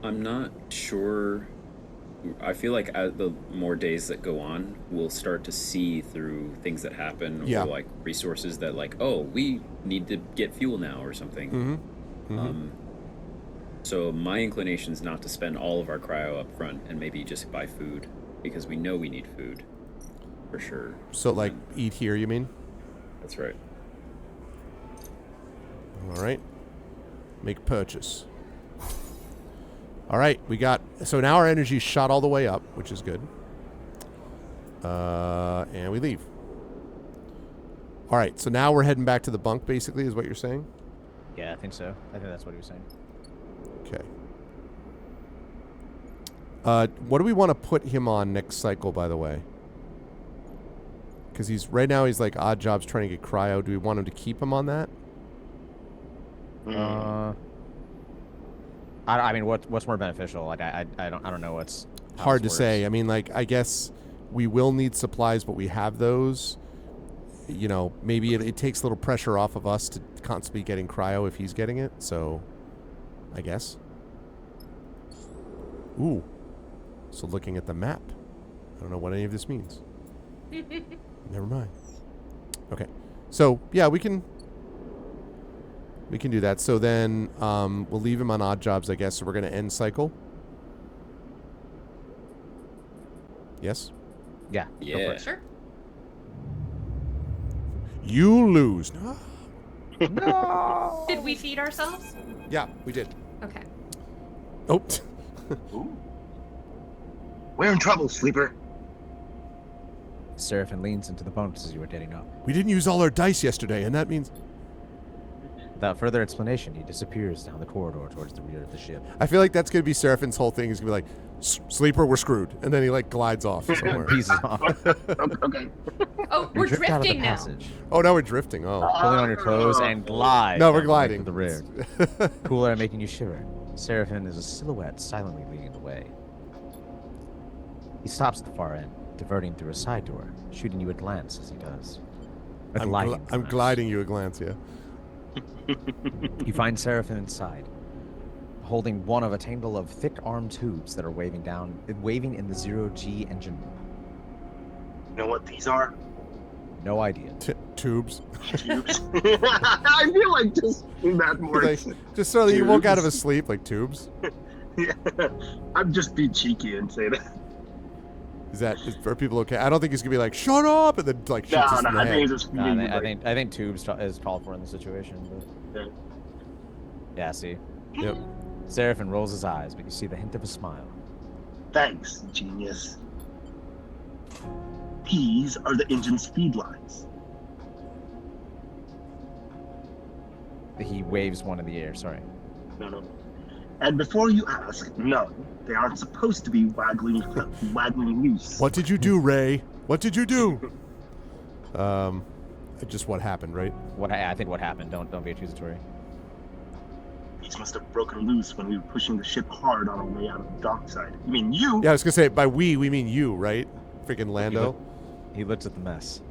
I'm not sure... I feel like as the more days that go on, we'll start to see through things that happen, or resources that we need to get fuel now or something. So my inclination is not to spend all of our cryo up front and maybe just buy food, because we know we need food for sure. So eat here, you mean? That's right. All right. Make purchase. All right, so now our energy's shot all the way up, which is good. And we leave. All right, so now we're heading back to the bunk, basically, is what you're saying? Yeah, I think so. I think that's what he was saying. Okay. What do we want to put him on next cycle, by the way? Because right now he's odd jobs trying to get cryo. Do we want him to keep him on that? I mean, what's more beneficial? I don't know what's hard to say. I mean, I guess we will need supplies, but we have those. Maybe it takes a little pressure off of us to constantly getting cryo if he's getting it. So, I guess. Ooh. So looking at the map, I don't know what any of this means. Never mind. Okay. So yeah, we can do that. So then we'll leave him on odd jobs, I guess. So we're going to end cycle. Yes? Yeah. Yeah. Sure. You lose. No. No. Did we feed ourselves? Yeah, we did. Okay. Oh. Ooh. We're in trouble, sleeper. Seraphin leans into the bunks as you were getting up. We didn't use all our dice yesterday, and that means... Without further explanation, he disappears down the corridor towards the rear of the ship. I feel like that's gonna be Seraphin's whole thing. He's gonna be like, "Sleeper, we're screwed," and then he like glides off somewhere. Pieces off. Okay. Oh, You we're drift out of the drifting now. passage, Oh, now we're drifting. Oh, pulling on your clothes and glide. no, we're down the gliding. length of the rear. Cool air making you shiver. Seraphin is a silhouette silently leading the way. He stops at the far end, diverting through a side door, shooting you a glance as he does. I'm gliding you a glance. Yeah. You find Seraphin inside, holding one of a tangle of thick arm tubes that are waving in the 0G engine room. You know what these are? No idea. Tubes. Tubes. I feel like just that more. Like, just so that you woke out of a sleep, like tubes. Yeah. I'd just be cheeky and say that. Is for people okay? I don't think he's gonna be like, "Shut up," and then like shoots us in the I think head. it's just No, being I think tubes is called for in the situation. But... Yeah. Yeah, see? Yep. Seraphin rolls his eyes, but you see the hint of a smile. Thanks, genius. These are the engine's feed lines. He waves one in the air, sorry. No. And before you ask, no, they aren't supposed to be waggling loose. What did you do, Ray? What did you do? Just what happened, right? I think what happened. Don't be accusatory. These must have broken loose when we were pushing the ship hard on our way out of the dock side. You mean you? Yeah, I was gonna say by we mean you, right? Freaking Lando. He looks at the mess.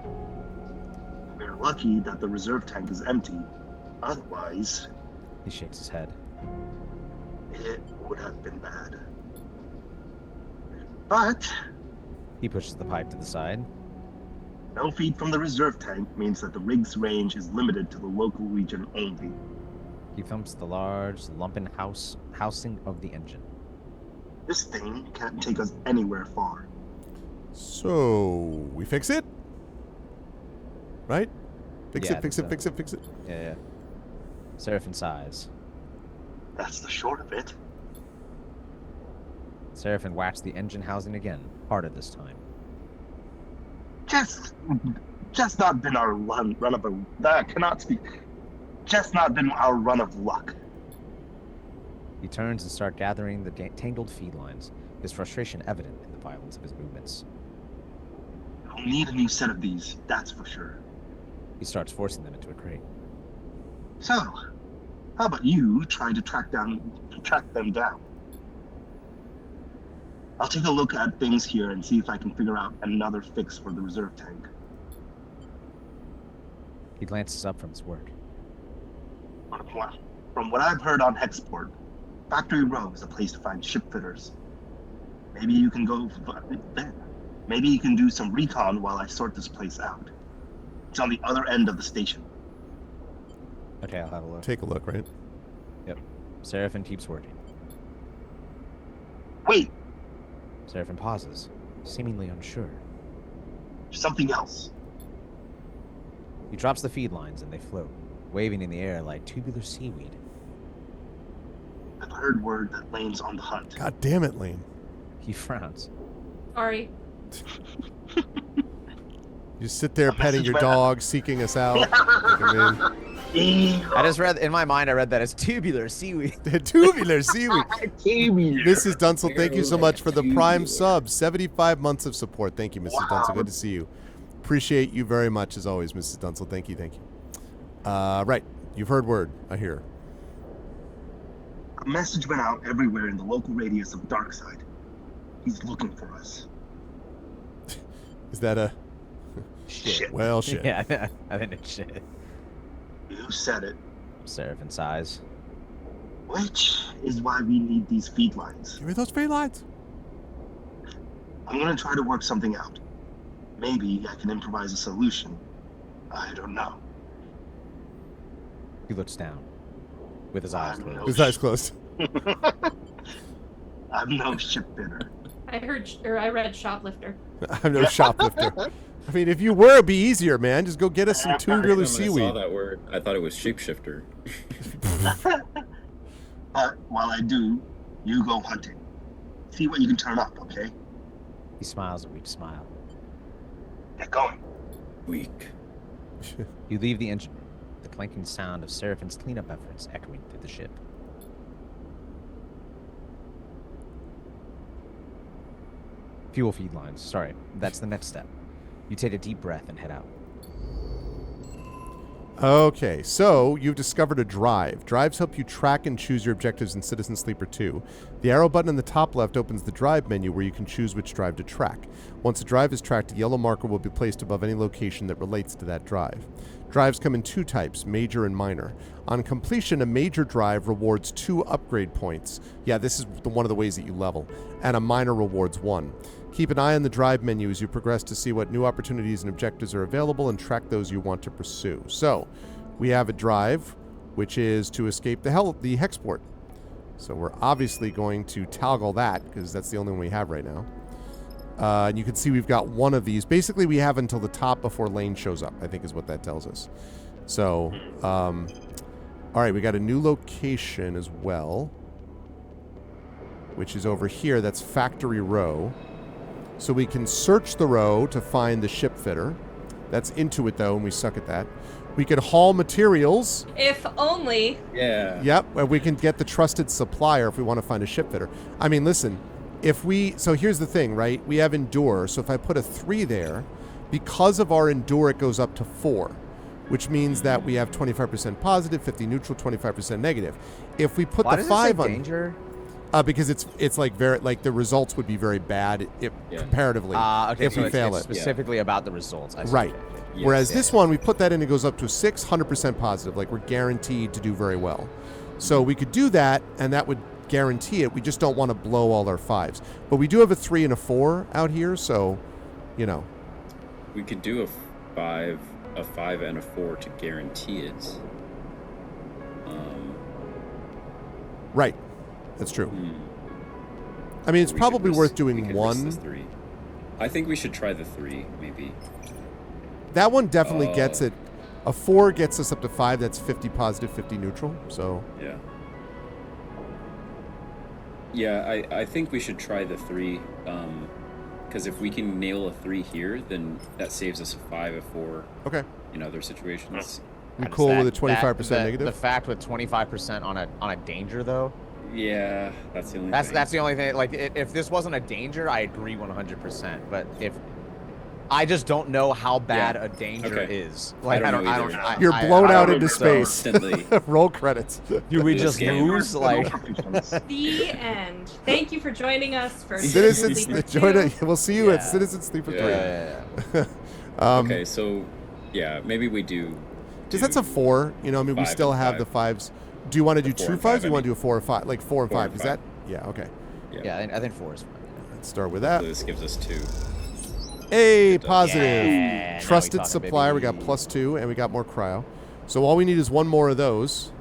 We're lucky that the reserve tank is empty. Otherwise, He shakes his head. it would have been bad. But He pushes the pipe to the side. no feed from the reserve tank means that the rig's range is limited to the local region only. He thumps the large, lumpen housing of the engine. This thing can't take us anywhere far. So we fix it, right? Fix Yeah, I it, fix think it, fix it, fix it. Yeah. Seraphin sighs. That's the short of it. Seraphin whacks the engine housing again, harder this time. Just not been our run of a. I cannot speak. Just not been our run of luck. He turns and starts gathering the tangled feed lines, his frustration evident in the violence of his movements. We'll need a new set of these, that's for sure. He starts forcing them into a crate. So, how about you try to track them down? I'll take a look at things here and see if I can figure out another fix for the reserve tank. He glances up from his work. From what I've heard on Hexport, Factory Row is a place to find ship fitters. Maybe you can go there. Maybe you can do some recon while I sort this place out. It's on the other end of the station. Okay, I'll have a look. Take a look, right? Yep. Seraphin keeps working. Wait, Seraphin pauses, seemingly unsure. something else. He drops the feed lines and they float, waving in the air like tubular seaweed. I've heard word that Lane's on the hunt. God damn it, Lane. He frowns. Sorry. You sit there A petting message your went out. dog, seeking us out. Like, I I just read, in my mind, I read that as tubular seaweed. mean, tubular seaweed. Tubular. Mrs. Dunsel, thank you so much for the prime Tubular. sub. 75 months of support. Thank you, Mrs. Wow. Dunsel. Good to see you. Appreciate you very much, as always, Mrs. Dunsel. Thank you, thank you. Right. You've heard word, I hear. A message went out everywhere in the local radius of Darkside. He's looking for us. Is that a... Shit. Well, shit. Yeah, I think it's shit. You said it. Seraphin sighs. Which is why we need these feed lines. Give me those feed lines. I'm gonna try to work something out. Maybe I can improvise a solution. I don't know. He looks down, with his eyes closed. His eyes closed. I'm no ship fitter. I read shoplifter. I'm no shoplifter. I mean, if you were, it'd be easier, man. Just go get us some Every time tubular I saw seaweed. that word, I thought it was shapeshifter. But while I do, you go hunting. See what you can turn up, okay? He smiles a weak smile. Get going. Weak. You leave the engine room, the clanking sound of Seraphin's cleanup efforts echoing through the ship. Fuel feed lines. Sorry, that's the next step. You take a deep breath and head out. Okay, so you've discovered a drive. Drives help you track and choose your objectives in Citizen Sleeper 2. The arrow button in the top left opens the drive menu where you can choose which drive to track. Once a drive is tracked, a yellow marker will be placed above any location that relates to that drive. Drives come in two types, major and minor. On completion, a major drive rewards 2 upgrade points. Yeah, this is one of the ways that you level. And a minor rewards 1. Keep an eye on the drive menu as you progress to see what new opportunities and objectives are available and track those you want to pursue. So, we have a drive, which is to escape the hexport. So we're obviously going to toggle that, because that's the only one we have right now. And you can see we've got one of these. Basically, we have until the top before lane shows up, I think is what that tells us. So, all right, we got a new location as well, which is over here. That's Factory Row. So we can search the row to find the ship fitter. That's Intuit, though, and we suck at that. We could haul materials. If only. Yeah. Yep, we can get the trusted supplier if we want to find a ship fitter. I mean, listen, so here's the thing, right? We have Endure, so if I put a 3 there, because of our Endure, it goes up to 4, which means that we have 25% positive, 50 neutral, 25% negative. If we put the 5 on danger? Because it's like the results would be very bad comparatively if we fail it. Specifically about the results. I see. Right. Yes, Whereas this one, we put that in, it goes up to 6, 100% positive. Like, we're guaranteed to do very well. So we could do that, and that would guarantee it. We just don't want to blow all our 5s. But we do have a 3 and a 4 out here, so, you know. We could do a 5 and a 4 to guarantee it. Right. That's true. I mean, it's probably worth doing 1. 3. I think we should try the 3, maybe. That one definitely gets it. A 4 gets us up to 5. That's 50 positive, 50 neutral. So yeah. Yeah, I think we should try the 3. Because if we can nail a 3 here, then that saves us a 5, a 4. Okay. In other situations. We cool with a 25% negative? The fact with 25% on a danger, though. Yeah, that's the only thing. That's the only thing. Like, if this wasn't a danger, I agree 100%. But if I just don't know how bad a danger is. Like, I don't. You're blown out into space. Roll credits. Do we just lose? Like, the end. Thank you for joining us for Citizens. We'll see you at Citizen Sleeper 3. Okay, so maybe we do. Because that's a 4. You know, I mean, we still have the 5s. Do you want to do 2 5s? Or do you want to do a 4 or 5? Like 4 and 5. Is that? Yeah. Okay. Yeah, I think 4 is fine. Let's start with that. This gives us 2. Hey, positive. Yeah, Trusted supplier. We got +2, and we got more cryo. So all we need is 1 more of those,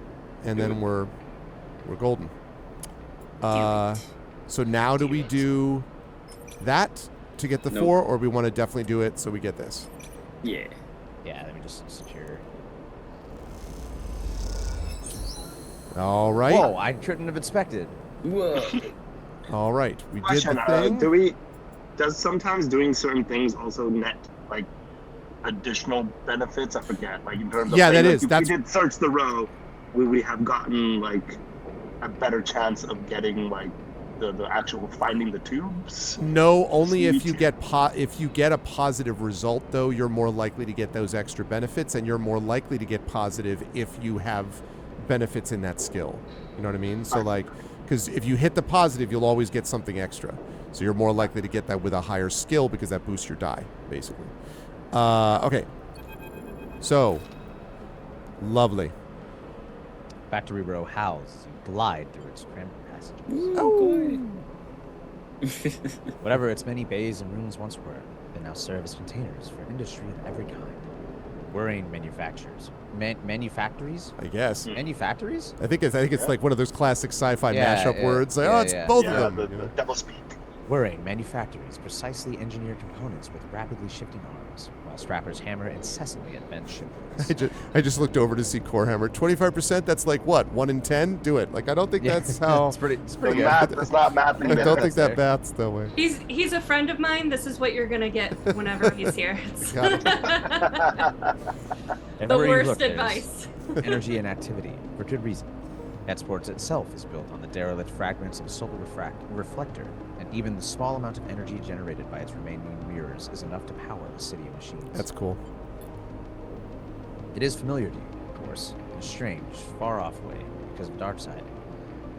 and then we're golden. So now do we do that to get the 4, or we want to definitely do it so we get this? Yeah. Yeah. Let me just secure. All right. Whoa! I couldn't have expected. Whoa. All right. We did the thing. Does sometimes doing certain things also net like additional benefits? I forget. Like in terms of that is. If we did search the row, we would have gotten like a better chance of getting like the actual finding the tubes. No, only if you get a positive result, though, you're more likely to get those extra benefits, and you're more likely to get positive if you have benefits in that skill. You know what I mean? So like, because if you hit the positive, you'll always get something extra. So you're more likely to get that with a higher skill because that boosts your die, basically. Okay. So, lovely. Factory Row howls you glide through its cramped passages. Whatever its many bays and rooms once were, they now serve as containers for industry of every kind. Worrying manufacturers. Manufactories? I guess. Manufactories? I think it's like one of those classic sci-fi mashup words. Like, it's both of them. The double speak. Worrying manufactories precisely engineered components with rapidly shifting arms, while while strappers hammer incessantly at Ben's ship. I just looked over to see Core Hammer. 25%. That's like what? 1 in 10. Do it. Like I don't think that's how. It's pretty The good. math does not math. I don't think that math's that way. He's a friend of mine. This is what you're gonna get whenever he's here. Got it. The Everywhere you worst look, there's advice. energy and activity, for good reason. Netsports itself is built on the derelict fragments of a solar reflector, and even the small amount of energy generated by its remaining mirrors is enough to power the city of machines. That's cool. It is familiar to you, of course, in a strange, far-off way, because of Darkside.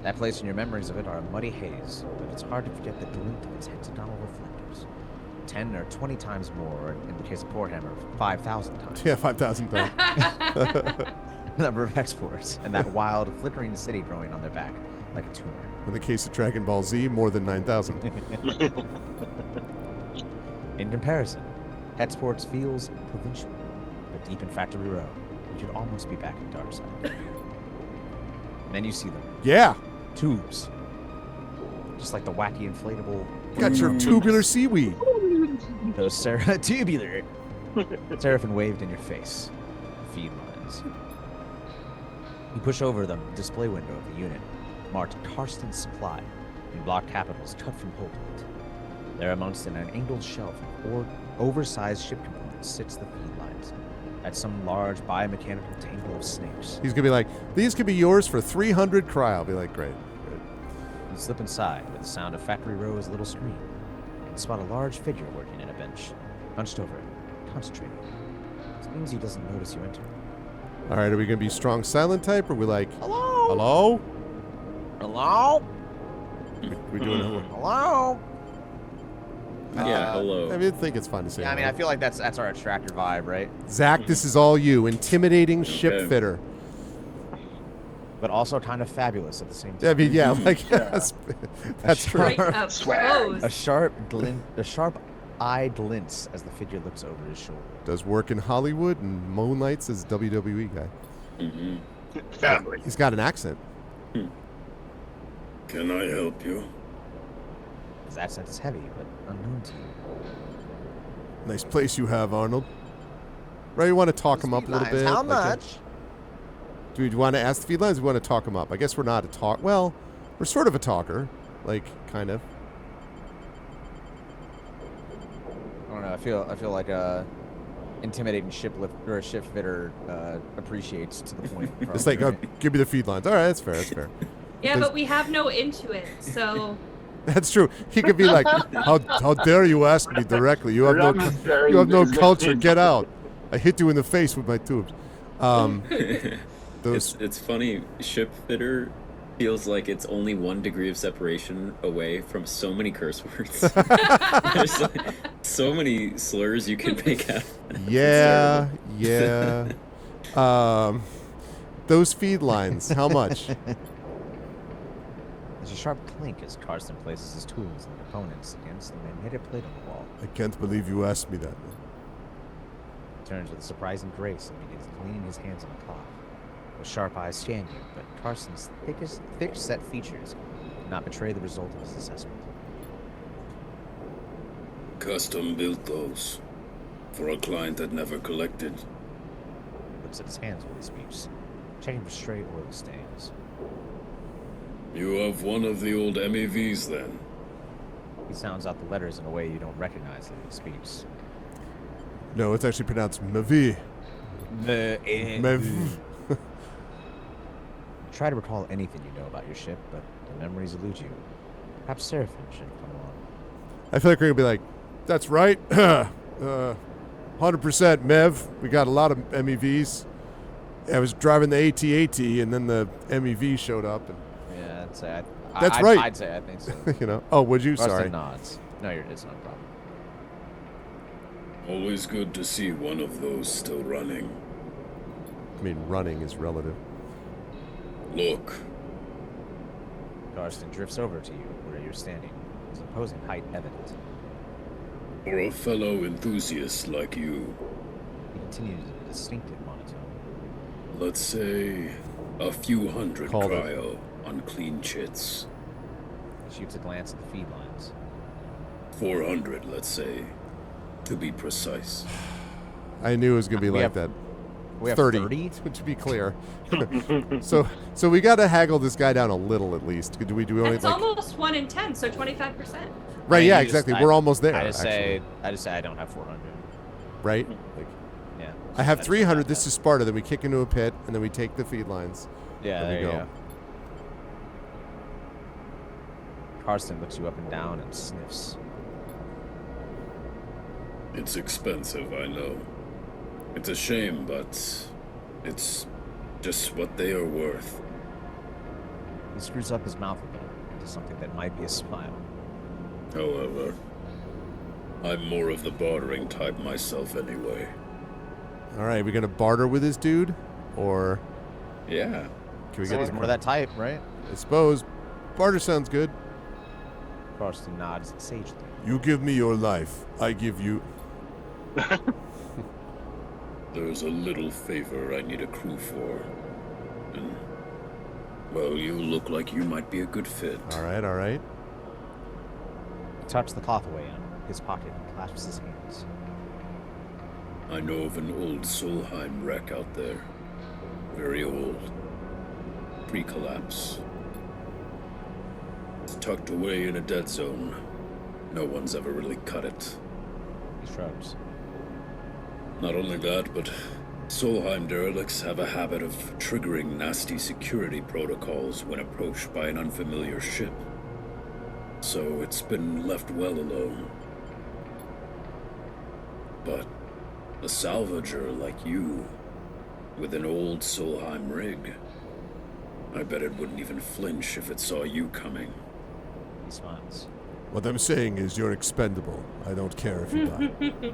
That place in your memories of it are a muddy haze, but it's hard to forget the glint of its hexagonal reflectors. 10 or 20 times more, or in the case of Porehammer, 5,000 times. Yeah, 5,000 times. The number of exports, and that wild, flickering city growing on their back, like a tumor. In the case of Dragon Ball Z, more than 9,000. In comparison, Netsports feels provincial, but deep in Factory Row, you should almost be back in Darkside. And then you see them. Yeah. Tubes. Just like the wacky inflatable. Got your tubular seaweed. Those tubular. Seraphim waved in your face. Feed lines. You push over the display window of the unit, marked Karsten's Supply, in block capitals cut from Holdwood. There amongst an angled shelf of oversized ship components sits the feed lines. At some large biomechanical tangle of snakes. He's going to be like, these could be yours for 300 cry. I'll be like, great. You slip inside with the sound of Factory Row's little screen and spot a large figure working at a bench, hunched over, concentrating. It means he doesn't notice you enter. All right, are we going to be strong silent type, or are we like, Hello? hello? Hello? We doing hello? Hello? Yeah, hello. I mean, I think it's fun to say Yeah, I mean, I hello. feel like that's our attractor vibe, right? Zach, this is all you. Intimidating ship Okay. fitter. But also kind of fabulous at the same I time. mean, yeah, like, that's true. Right up Swag. close. A sharp eye glints as the figure looks over his shoulder. Does work in Hollywood and moonlights as WWE guy. Mm-hmm. Family. He's got an accent. Can I help you? His accent is heavy, but unknown to you. Nice place you have, Arnold. Right, you want to talk him up a little bit? How like, much? do you want to ask the feed lines? Or we want to talk him up. I guess we're not a talk. Well, we're sort of a talker, like kind of. I don't know. I feel like a intimidating ship fitter appreciates to the point. It's like, give me the feed lines. All right, that's fair. That's fair. Yeah, Because- but we have no Intuit, so That's true. He could be like, how dare you ask me directly? You have no culture. Get out. I hit you in the face with my tubes. Those It's funny. Ship fitter feels like it's only 1 degree of separation away from so many curse words. There's like so many slurs you can make out. yeah. Those feed lines. How much? There's a sharp clink as Karsten places his tools and components against the magnetic plate on the wall. I can't believe you asked me that. He turns with a surprising grace and begins cleaning his hands on the cloth. With sharp eyes scan you, but Karsten's thick-set features do not betray the result of his assessment. Custom built those. For a client that never collected. Looks at his hands while he speaks, checking for stray oil stains. You have one of the old MEVs then. He sounds out the letters in a way you don't recognize as he speaks. No, it's actually pronounced Mavi. Mav. Try to recall anything you know about your ship, but the memories elude you. Perhaps Seraphim should come along. I feel like we're gonna be like, that's right. 100% Mev. We got a lot of MEVs. I was driving the AT-AT, and then the MEV showed up. And Yeah, I'd say That's right. I'd say I think so. you know. Oh, would you? Karsten Sorry. nods. No, it's not a problem. Always good to see one of those still running. I mean, running is relative. Look, Karsten drifts over to you where you're standing, his imposing height evident. for a fellow enthusiast like you, He continues in a distinctive monotone. let's say a few hundred Called it. cryo on clean chits. He shoots a glance at the feed lines. 400, let's say, to be precise. I knew it was going to be like that. We have 30, to be clear. so we got to haggle this guy down a little at least. Do we only It's almost 1 in 10, so 25%. Right, yeah, exactly. We're almost there. I just say I don't have 400. Right? Like, yeah. I have 300. This is Sparta. Then we kick into a pit, and then we take the feed lines. Yeah, there you go. Carson looks you up and down and sniffs. It's expensive, I know. It's a shame, but it's just what they are worth. He screws up his mouth a bit into something that might be a smile. However, I'm more of the bartering type myself anyway. All right, we gonna barter with this dude, or Yeah. can we So get he's more that type, right? I suppose barter sounds good. Carson nods sagely. You give me your life, I give you. There's a little favor I need a crew for. And, well, you look like you might be a good fit. All right. He tucks the cloth away in his pocket and clasps his hands. I know of an old Solheim wreck out there. Very old. Pre-collapse. It's tucked away in a dead zone. No one's ever really cut it. He shrugs. Not only that, but Solheim derelicts have a habit of triggering nasty security protocols when approached by an unfamiliar ship. So it's been left well alone. But a salvager like you, with an old Solheim rig, I bet it wouldn't even flinch if it saw you coming. He smiles. What I'm saying is you're expendable. I don't care if you die.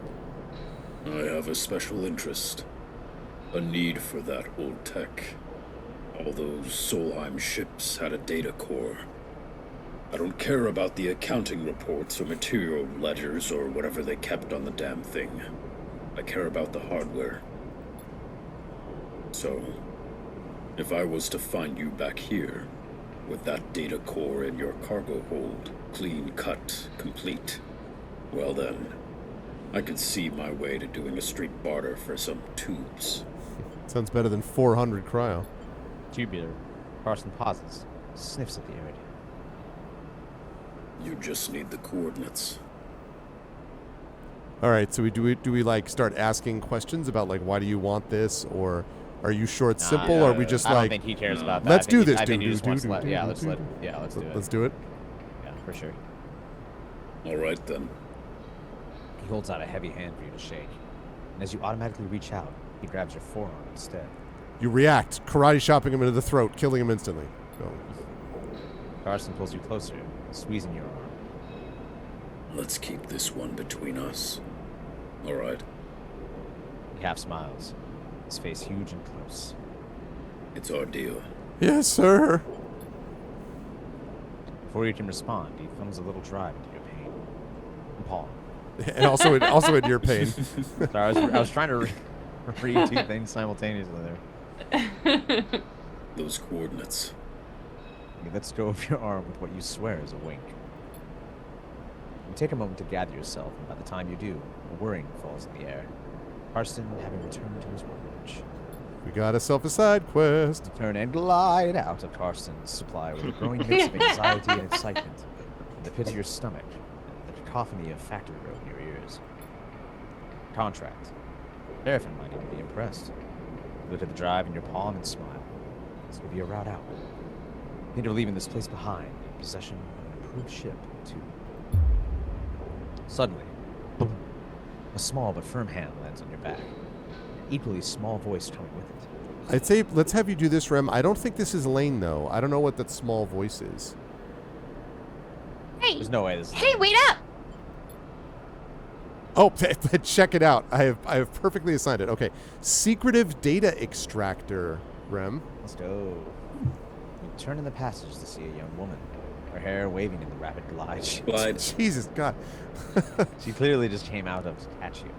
I have a special interest. A need for that old tech. All those Solheim ships had a data core. I don't care about the accounting reports or material ledgers or whatever they kept on the damn thing. I care about the hardware. So, if I was to find you back here, with that data core in your cargo hold, clean cut, complete, well then, I could see my way to doing a street barter for some tubes. Sounds better than 400 cryo. Tubular. Carson pauses, sniffs at the area. You just need the coordinates. All right, so do we like start asking questions about like why do you want this, or are you sure it's simple, or are we just I don't like think he cares about that. let's do this, I think he dude, just wants to dude, let, dude, yeah, dude, let's dude, let, dude. yeah, let's do it. Let's do it. Yeah, for sure. All right then. He holds out a heavy hand for you to shake, and as you automatically reach out, he grabs your forearm instead. You react, karate chopping him into the throat, killing him instantly. Go. Carson pulls you closer, squeezing your arm. Let's keep this one between us. All right. He half smiles, his face huge and close. It's our deal. Yes, sir. Before you can respond, he thumbs a little drive into your pain and palm. And also in your pain. Sorry, I was trying to read two things simultaneously there. Those coordinates. He lets go of your arm with what you swear is a wink. You take a moment to gather yourself, and by the time you do, a whirring falls in the air. Carson having returned to his workbench. We got ourselves a side quest. You turn and glide out of Carson's supply with a growing mix of anxiety and excitement in the pit of your stomach and the cacophony of factory road in your ears. Contract. Seraphin might even be impressed. You look at the drive in your palm and smile. This will be a route out. You think of leaving this place behind in possession of an improved ship, too. Suddenly, boom, a small but firm hand lands on your back. An equally small voice coming with it. I'd say let's have you do this, Rem. I don't think this is Lane, though. I don't know what that small voice is. Hey, There's no way this is... hey, wait up! Oh, check it out. I have perfectly assigned it. Okay. Secretive data extractor, Rem. Let's go. You turn in the passage to see a young woman, her hair waving in the rapid glide. Jesus, God. She clearly just came out of to catch you.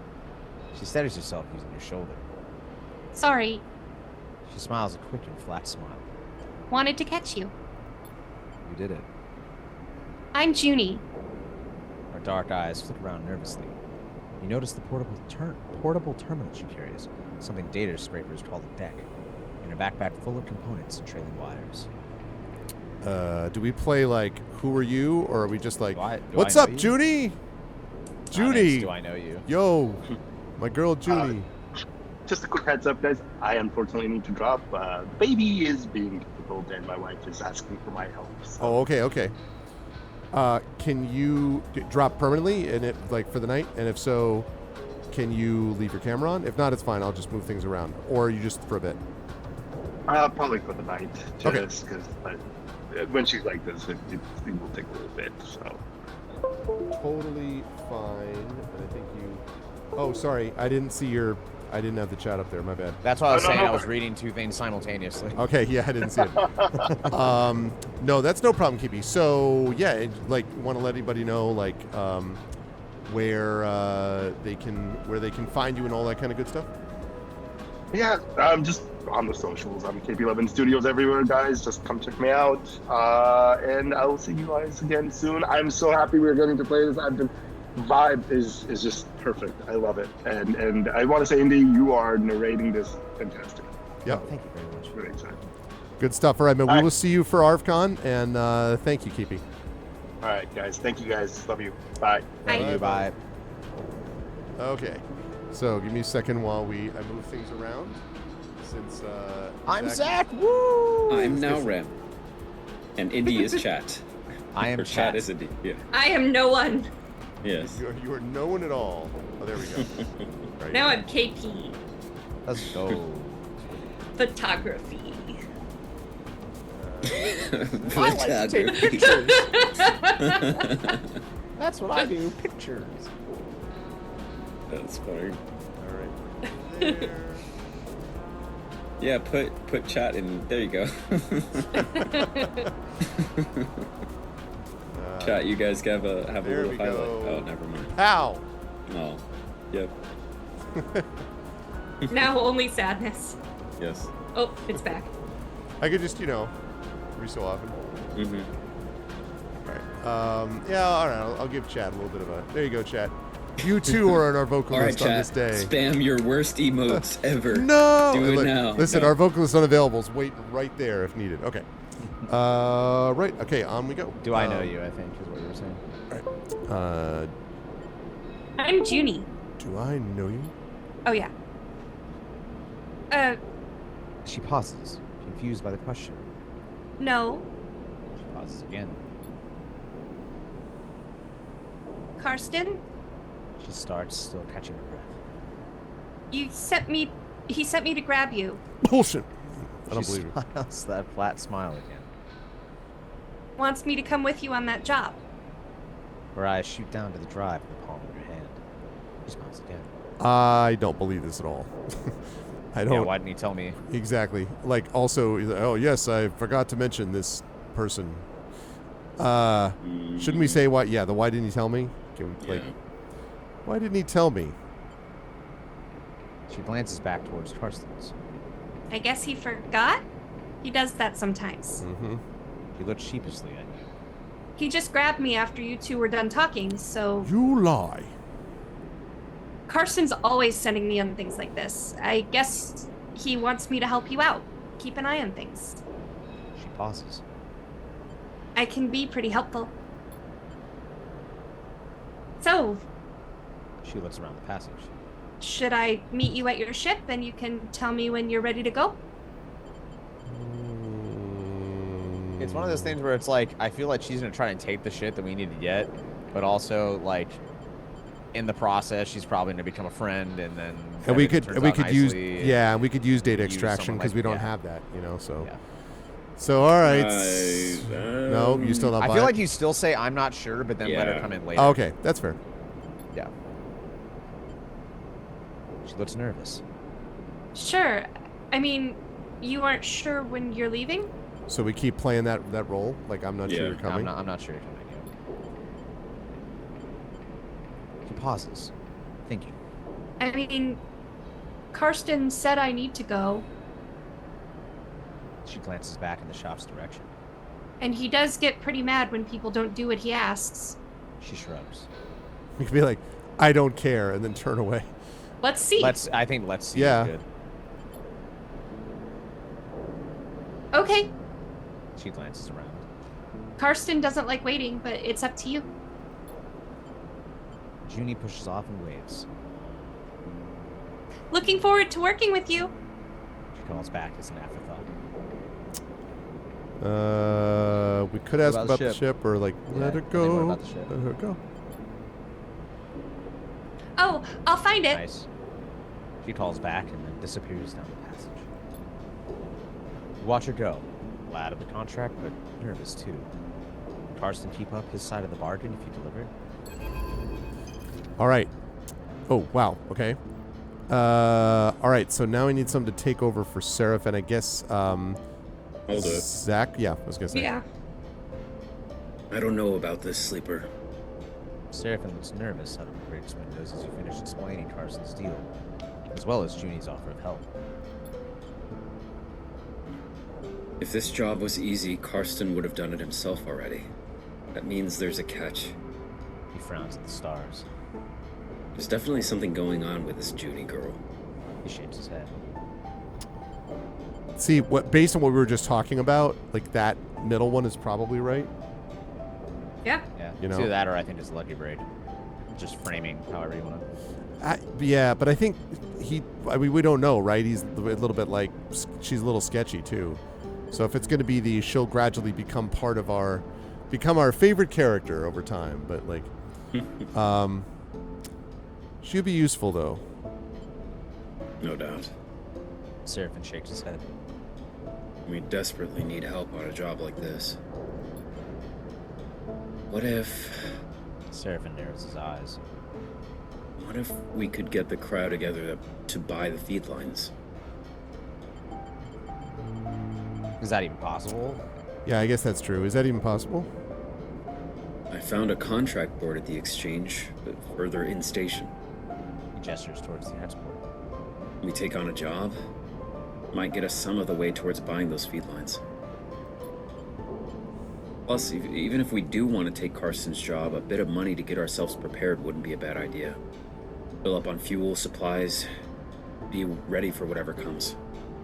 She steadies herself using your shoulder. Sorry, She smiles a quick and flat smile. wanted to catch you. You did it. I'm Junie. Her dark eyes flick around nervously. You notice the portable terminal she carries, something data scrapers call the deck, and a backpack full of components and trailing wires. Do we play like Who Are You, or are we just like, Do What's I know up, you? Judy? Not Judy, next, do I know you? Yo, my girl Judy. Just a quick heads up, guys. I unfortunately need to drop. Baby is being difficult, and my wife is asking for my help. So. Oh, okay. Can you drop permanently and it like for the night? And if so, can you leave your camera on? If not, it's fine. I'll just move things around. Or you just for a bit. Probably for the night, Okay. just because when she's like this, it will take a little bit. So. Totally fine. And I think you. Oh, sorry. I didn't have the chat up there. My bad. That's why I was Oh, no, saying no. I was reading two things simultaneously. Okay, yeah, I didn't see it. No, that's no problem, Kippy. So yeah, want to let anybody know where they can find you and all that kind of good stuff. Yeah, I'm just on the socials. I'm KP11 Studios everywhere, guys. Just come check me out. And I will see you guys again soon. I'm so happy we're getting to play this. Vibe is just perfect. I love it. And I want to say, Indy, you are narrating this fantastic. Yep. Thank you very much. Very excited. Good stuff. All right, man. All We right. will see you for ArvCon, and thank you, Kippy. All right, guys. Thank you, guys. Love you. Bye. Thank you. Bye. Okay. So give me a second while I move things around. Since I'm Zach. Woo! I'm now Rem. And Indy is chat. I am Or chat. is Indy. Yeah. I am no one. Yes. You are no one at all. Oh, there we go. Right. Now I'm KP. Let's go. Photography. I like to take pictures. That's what I do. Pictures. That's funny. All right. There. Yeah, put chat in. There you go. Chat, you guys have a There little we highlight. go. Oh, never mind. How? Oh, yep. Now only sadness. Yes. Oh, it's back. I could just, every so often. Mm-hmm. All right. Yeah, all right. I'll give Chad a little bit of a. There you go, Chad. You too are on our vocalist All right, on chat. this day. Spam your worst emotes ever. No! Do it Look, now. Listen, No. our vocalist unavailable is waiting right there if needed. Okay. Right. Okay, on we go. Do I know you, I think, is what you were saying. I'm Junie. Do I know you? Oh yeah. She pauses, confused by the question. No. She pauses again. Karsten, She starts, still catching her breath. he sent me to grab you. Bullshit. I don't She believe it. smiles that flat smile again. Wants me to come with you on that job. Her eyes shoot down to the drive in the palm of her hand. She smiles again. I don't believe this at all. I don't. Yeah, why didn't he tell me? Exactly. Also, oh yes, I forgot to mention this person. Shouldn't we say why? Yeah, why didn't he tell me? Yeah. Why didn't he tell me? She glances back towards Karsten's. I guess he forgot? He does that sometimes. Mm-hmm. He looked sheepishly at you. He just grabbed me after you two were done talking, so... You lie. Carson's always sending me on things like this. I guess he wants me to help you out. Keep an eye on things. She pauses. I can be pretty helpful. So, She looks around the passage. should I meet you at your ship and you can tell me when you're ready to go? It's one of those things where it's like, I feel like she's going to try and take the shit that we need to get, but also, like, in the process, she's probably going to become a friend, and then And we everything could turns we out could use nicely, yeah, we could use data use extraction someone because like- we don't yeah. have that, so. Yeah. So all right. No, you still not. I buy feel it? like you still say I'm not sure, but then let her Yeah. come in later. Oh, okay, that's fair. Yeah. She looks nervous. Sure. I mean, you aren't sure when you're leaving? So we keep playing that role. Like I'm not sure Yeah. you're coming. I'm not sure you're coming yet. She pauses, thinking. I mean, Karsten said I need to go, She glances back in the shop's direction. and he does get pretty mad when people don't do what he asks. She shrugs. We could be like, I don't care, and then turn away. Let's see. I think let's see. Yeah. Is good. Okay. She glances around. Karsten doesn't like waiting, but it's up to you. Junie pushes off and waves. Looking forward to working with you. She calls back as an afterthought. We could ask about the ship or like let her tell me go. more about the ship. Let her go. Oh, I'll find it. Nice. She calls back and then disappears down the passage. You watch her go, glad of the contract, but nervous too. Will Karsten keep up his side of the bargain if you deliver? All right. Oh, wow. Okay. All right. So now I need someone to take over for Seraph, and I guess I'll do it. Zach. Yeah, I was gonna say. Yeah. I don't know about this, Sleeper. Seraphim looks nervous out of the bridge windows as you finish explaining Carson's deal, as well as Junie's offer of help. If this job was easy, Karsten would have done it himself already. That means there's a catch. He frowns at the stars. There's definitely something going on with this Junie girl. He shakes his head. See, based on what we were just talking about, like that middle one is probably right. Yeah. Yeah, You know? either that or I think it's Lucky Break. Just framing however you want to. Yeah, but I think we don't know, right? He's a little bit like, she's a little sketchy too. So if it's going to be she'll gradually become our favorite character over time. But like, she'll be useful though. No doubt. Seraphim shakes his head. We desperately need help on a job like this. What if Seraphim narrows his eyes. What if we could get the crowd together to buy the feed lines? Is that even possible? Yeah, I guess that's true. Is that even possible? I found a contract board at the exchange, but further in station. He gestures towards the export. We take on a job, might get us some of the way towards buying those feed lines. Plus, even if we do want to take Karsten's job, a bit of money to get ourselves prepared wouldn't be a bad idea. Fill up on fuel, supplies, be ready for whatever comes.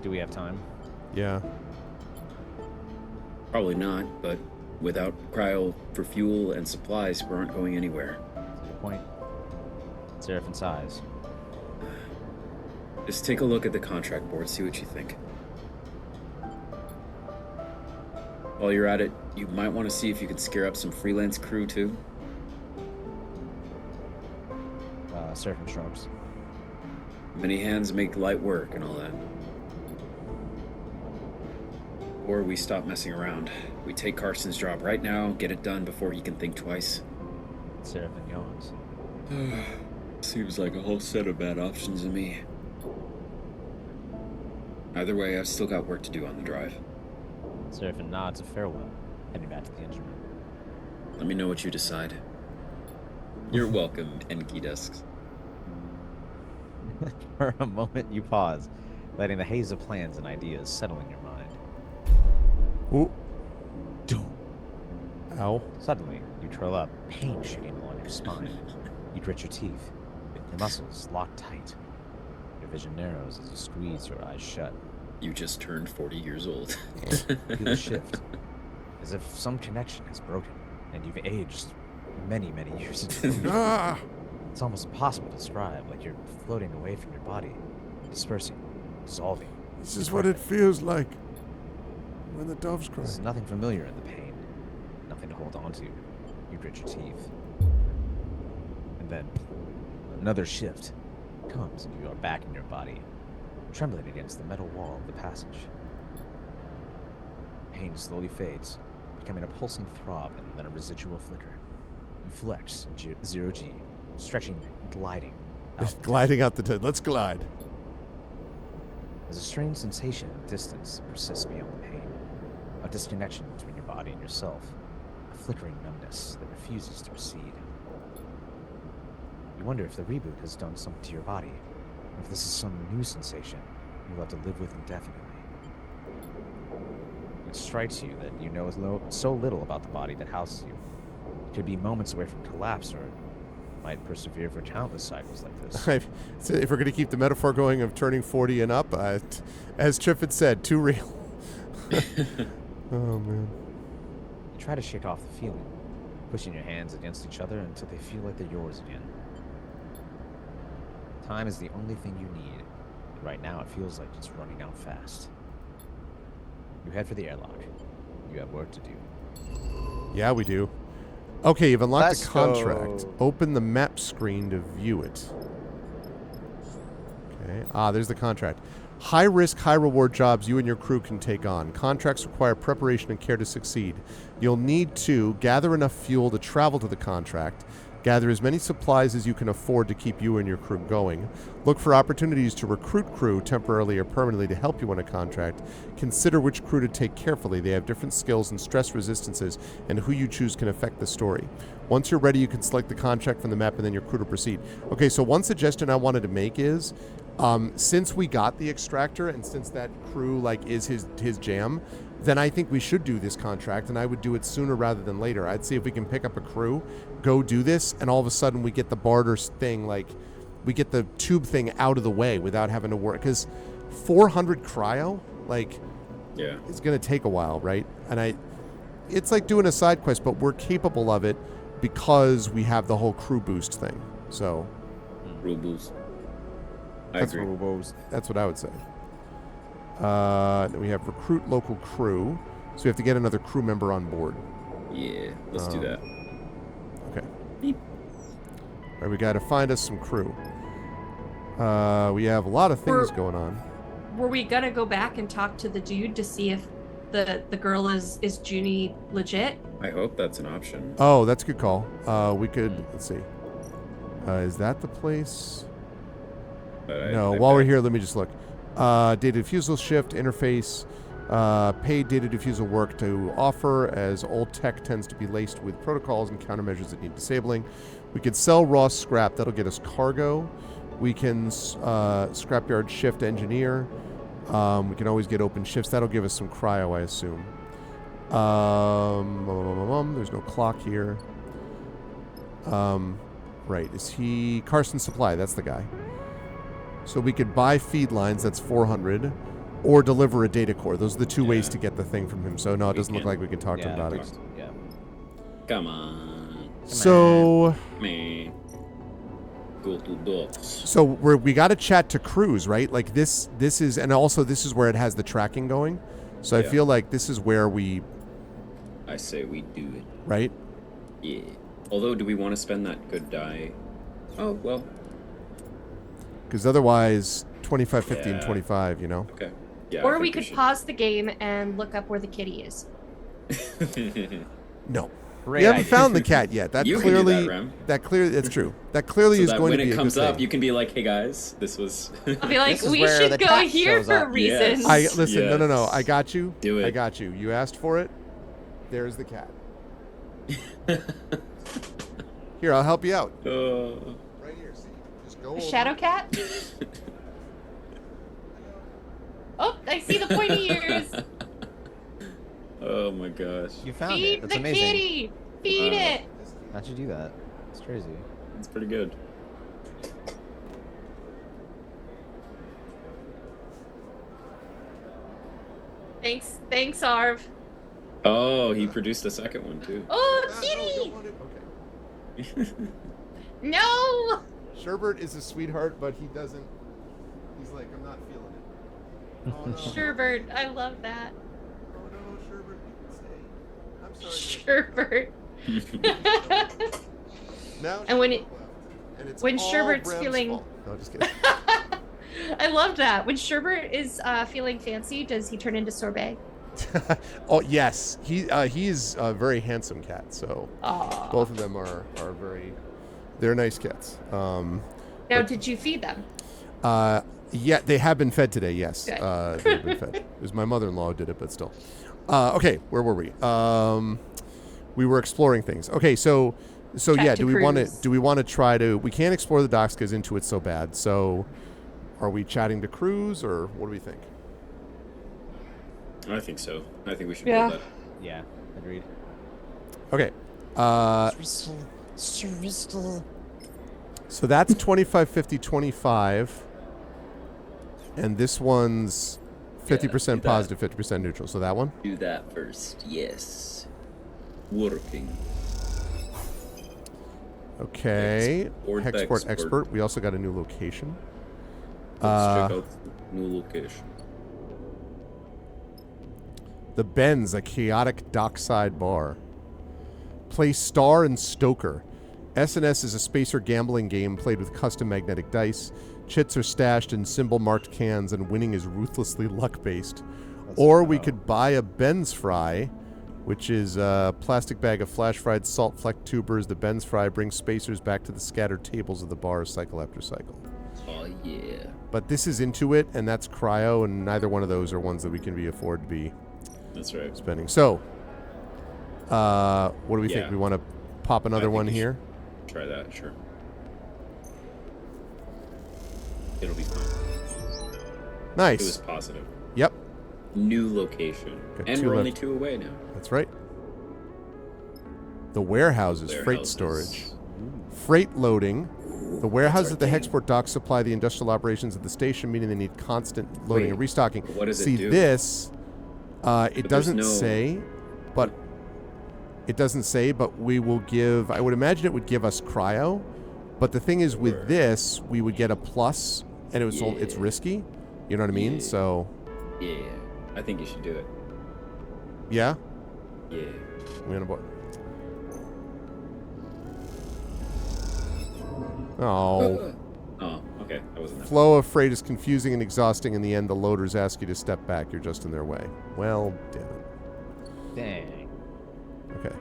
Do we have time? Yeah. Probably not, but without cryo for fuel and supplies, we aren't going anywhere. That's a good point. Seraphim sighs. Just take a look at the contract board, see what you think. While you're at it, you might want to see if you can scare up some freelance crew too. Seraphim shrugs. Many hands make light work and all that. Or we stop messing around. We take Karsten's job right now, get it done before he can think twice. Seraphim yawns. Seems like a whole set of bad options to me. Either way, I've still got work to do on the drive. Seraphim nods a farewell, heading back to the engine room. Let me know what you decide. You're welcome, Enki Desks. For a moment, you pause, letting the haze of plans and ideas settle in your mind. Ooh. Doom. Ow. Suddenly, you curl up, pain shooting along your spine. You grit your teeth, your muscles lock tight. Your vision narrows as you squeeze your eyes shut. You just turned 40 years old. Feel a shift, as if some connection has broken, and you've aged many, many years into Ah! It's almost impossible to describe, like you're floating away from your body, dispersing, dissolving. This is what it feels like when the doves cry. There's nothing familiar in the pain, nothing to hold on to. You grit your teeth. And then, another shift comes and you are back in your body, trembling against the metal wall of the passage. Pain slowly fades, becoming a pulsing throb and then a residual flicker. You flex in zero G, stretching, gliding. Gliding out the let's glide. There's a strange sensation of distance that persists beyond the pain, a disconnection between your body and yourself, a flickering numbness that refuses to recede. You wonder if the reboot has done something to your body, or if this is some new sensation you'll have to live with indefinitely. It strikes you that you know so little about the body that houses you. It could be moments away from collapse or might persevere for countless cycles like this. So if we're going to keep the metaphor going of turning 40 and up, as Chip had said, too real. Oh, man. Try to shake off the feeling, pushing your hands against each other until they feel like they're yours again. Time is the only thing you need. Right now, it feels like it's running out fast. You head for the airlock. You have work to do. Yeah, we do. Okay, you've unlocked Let's the contract. go. Open the map screen to view it. Okay. There's the contract. High risk, high reward jobs you and your crew can take on. Contracts require preparation and care to succeed. You'll need to gather enough fuel to travel to the contract. Gather as many supplies as you can afford to keep you and your crew going. Look for opportunities to recruit crew temporarily or permanently to help you on a contract. Consider which crew to take carefully. They have different skills and stress resistances, and who you choose can affect the story. Once you're ready, you can select the contract from the map and then your crew to proceed. Okay, so one suggestion I wanted to make is, since we got the extractor and since that crew is his jam, then I think we should do this contract, and I would do it sooner rather than later. I'd see if we can pick up a crew, go do this, and all of a sudden we get the barter thing, we get the tube thing out of the way without having to work. Because 400 cryo, yeah, it's going to take a while, right? And it's like doing a side quest, but we're capable of it because we have the whole crew boost thing. So, crew boost. That's what I would say. Then we have recruit local crew. So we have to get another crew member on board. Yeah, let's do that. Okay. Beep. All right, we got to find us some crew. We have a lot of things going on. Were we gonna go back and talk to the dude to see if the girl is Junie legit? I hope that's an option. Oh, that's a good call. We could, let's see. Is that the place? No, while we're here, let me just look. Data diffusal shift, interface, paid data diffusal work to offer, as old tech tends to be laced with protocols and countermeasures that need disabling. We could sell raw scrap. That'll get us cargo. We can scrapyard shift engineer. We can always get open shifts. That'll give us some cryo, I assume. There's no clock here. Right, is he... Carson Supply, that's the guy. So we could buy feed lines, that's 400, or deliver a data core. Those are the two ways to get the thing from him. So no, it doesn't look like we can talk to him about it. Yeah. Come on. So... Man. Go to docks. So we got to chat to crews, right? This is, and also this is where it has the tracking going. So I feel like this is where I say we do it. Right? Yeah. Although, do we want to spend that good die? Oh, well. Because otherwise, 25, 50, and 25, you know? Okay. Yeah. Or we could pause the game and look up where the kitty is. No. Great We haven't idea. found the cat yet. That You can clearly, do that, Rem. that's true. That clearly So is that going to when be it a comes good up, thing. you can be like, "Hey guys, this was." I'll be like, This is we where should the go cat here shows for up. reasons. Yes. Listen, Yes. no. I got you. Do it. I got you. You asked for it. There's the cat. Here, I'll help you out. Right here, see? Just go A over. shadow cat? Oh, I see the pointy ears. Oh my gosh. You found Feed it. That's the amazing. kitty. Feed it. How'd you do that? It's crazy. It's pretty good. Thanks, Arv. Oh, he produced a second one too. Oh, No, kitty! don't want it. Okay. No! Sherbert is a sweetheart, but he doesn't. He's like, I'm not feeling it. Oh, no. Sherbert, I love that. Oh, no, Sherbert, you can stay. I'm sorry. Sherbert. Now And when Sherbert it- left. And it's when all Sherbert's Rem's feeling- fault. No, just kidding. I love that. When Sherbert is feeling fancy, does he turn into sorbet? Oh yes, he is a very handsome cat. So Aw. both of them are they're nice cats. Now, did you feed them? Yeah, they have been fed today. Yes, Good. they've been fed. It was my mother-in-law who did it, but still. Okay, where were we? We were exploring things. Okay, so Chat yeah, to do we want crews. to try to? We can't explore the docks because Intuit's so bad. So, are we chatting to crews or what do we think? I think so. I think we should Yeah. do that. Yeah, agreed. Okay. So that's 25, 50, 25. And this one's 50% positive, 50% neutral. So that one? Do that first. Yes. Working. Okay. Export, Export, expert. We also got a new location. Let's check out the new location. The Benz, a chaotic dockside bar. Play Star and Stoker. S&S is a spacer gambling game played with custom magnetic dice. Chits are stashed in symbol-marked cans, and winning is ruthlessly luck-based. Or we could buy a Benz Fry, which is a plastic bag of flash-fried salt-flecked tubers. The Benz Fry brings spacers back to the scattered tables of the bar cycle after cycle. Oh, yeah. But this is Intuit, and that's Cryo, and neither one of those are ones that we can afford to be That's right. spending. So, what do we think? We want to pop another one here? Try that, sure. It'll be fine. Nice. It was positive. Yep. New location. Got And two we're only left. 2 away now. That's right. The warehouses, freight storage. Freight loading. The warehouses at the Hexport docks supply the industrial operations of the station, meaning they need constant loading and restocking. What does See, it do? this, it doesn't no- say, but it doesn't say, but we will give, I would imagine it would give us cryo, but the thing is with this, we would get a plus, and it's risky, you know what I mean? Yeah. So, Yeah. I think you should do it. yeah, Yeah. we on a board. Oh. Oh, okay. I wasn't there. Flow of freight is confusing and exhausting. In the end, the loaders ask you to step back. You're just in their way. Well, damn it. Dang. Okay.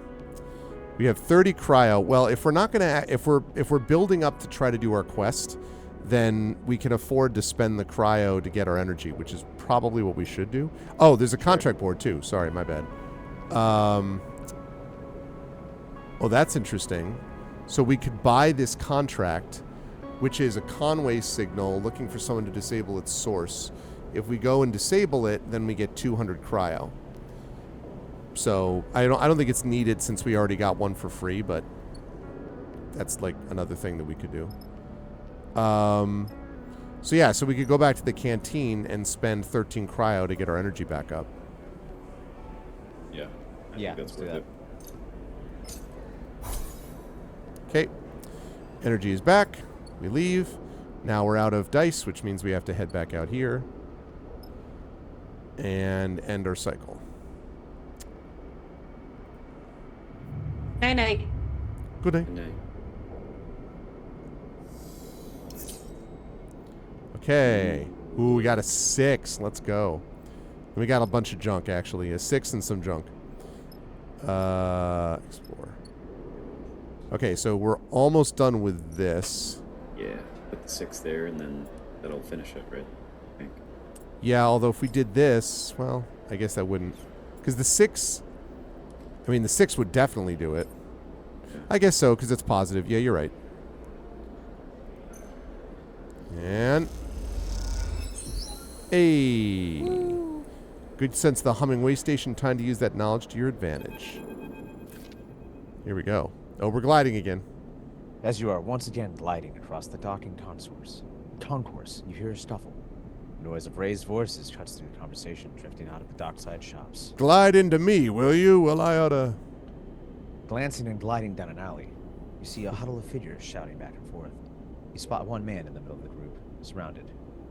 We have 30 cryo. Well, if we're not gonna, if we're building up to try to do our quest, then we can afford to spend the cryo to get our energy, which is probably what we should do. Oh, there's a contract board too. Sorry, my bad. Oh, that's interesting. So we could buy this contract, which is a Conway signal looking for someone to disable its source. If we go and disable it, then we get 200 cryo. So I don't think it's needed since we already got one for free, but that's like another thing that we could do. So yeah, so we could go back to the canteen and spend 13 cryo to get our energy back up. Yeah. I Yeah, think that's let's do worth that. it. Okay. Energy is back. We leave. Now we're out of dice, which means we have to head back out here and end our cycle. Night night. Good day. Good night. Okay. Ooh, we got a 6. Let's go. We got a bunch of junk, actually. A 6 and some junk. Explore. Okay, so we're almost done with this. Yeah. Put the 6 there, and then that'll finish it, right? I think. Yeah, although if we did this, well, I guess that wouldn't. Because the 6... I mean, the 6 would definitely do it. Yeah. I guess so, because it's positive. Yeah, you're right. And... Hey! Good sense of the humming way station. Time to use that knowledge to your advantage. Here we go. Oh, we're gliding again. As you are once again gliding across the docking concourse, you hear a scuffle. The noise of raised voices cuts through the conversation drifting out of the dockside shops. Glide into me, will you? Well, I oughta... Glancing and gliding down an alley, you see a huddle of figures shouting back and forth. You spot one man in the middle of the group, surrounded,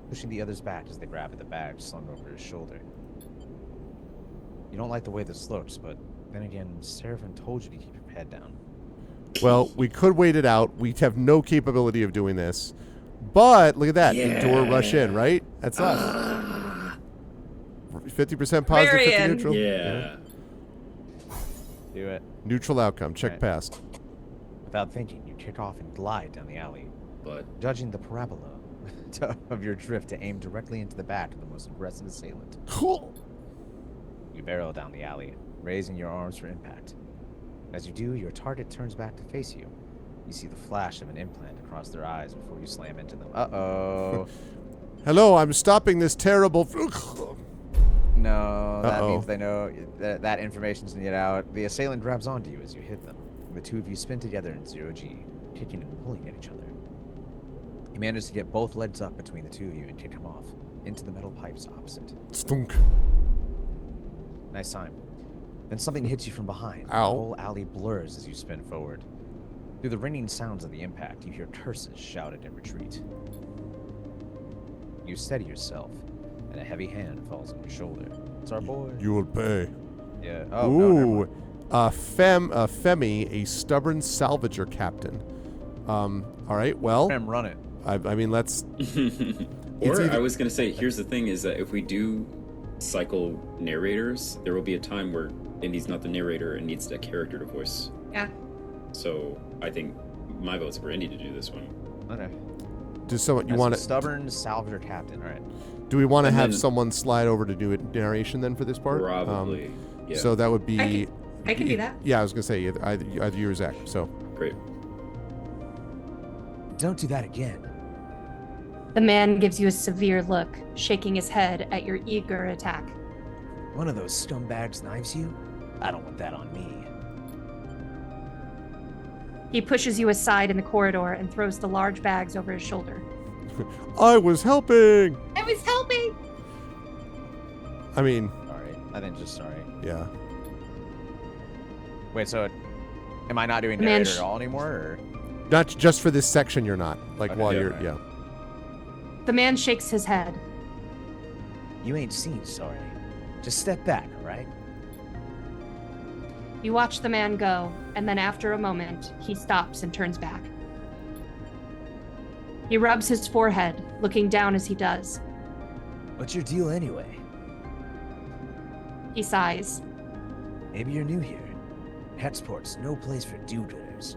pushing the others back as they grab at the bag slung over his shoulder. You don't like the way this looks, but then again, Seraphim told you to keep your head down. Well, we could wait it out. We have no capability of doing this. But, look at that. Endure, rush in, right? That's us. 50% positive, 50 Marion. neutral. Yeah. Do it. Neutral outcome. Check Right. passed. Without thinking, you kick off and glide down the alley, But judging the parabola of your drift to aim directly into the back of the most aggressive assailant. Cool. You barrel down the alley, raising your arms for impact. As you do, your target turns back to face you. You see the flash of an implant across their eyes before you slam into them. Uh-oh. Hello, I'm stopping this terrible... No, that Uh-oh. means they know that information's gonna get out. The assailant grabs onto you as you hit them. The two of you spin together in 0G, kicking and pulling at each other. He manages to get both legs up between the two of you and kick him off into the metal pipes opposite. Stunk. Nice time. Then something hits you from behind. Ow. The whole alley blurs as you spin forward. Through the ringing sounds of the impact, you hear curses shouted in retreat. You steady yourself, and a heavy hand falls on your shoulder. It's our boy. You'll pay. Yeah. Oh, no, never mind. Femi, a stubborn salvager captain. All right, well. Fem, run it. I mean, let's. Or I was going to say, here's the thing is that if we do cycle narrators, there will be a time where Indy's not the narrator and needs a character to voice. Yeah. So I think my vote's for Indy to do this one. Okay. Does someone you That's want a to? stubborn salvager captain. All right. Do we want to And have then- someone slide over to do a narration then for this part? Probably. Yeah. So that would be. I can do that. Yeah, I was gonna say either you or Zach. So. Great. Don't do that again. The man gives you a severe look, shaking his head at your eager attack. One of those scumbags knives you? I don't want that on me. He pushes you aside in the corridor and throws the large bags over his shoulder. I was helping. I was helping! I mean, Sorry. I think just sorry. yeah. Wait, so am I not doing The man narrator sh- at all anymore? Or? Not just for this section. You're not like Okay, while yeah, you're right. yeah. The man shakes his head. You ain't seen sorry. Just step back, all right? You watch the man go, and then after a moment, he stops and turns back. He rubs his forehead, looking down as he does. What's your deal anyway? He sighs. Maybe you're new here. Hetsport's no place for do-gooders.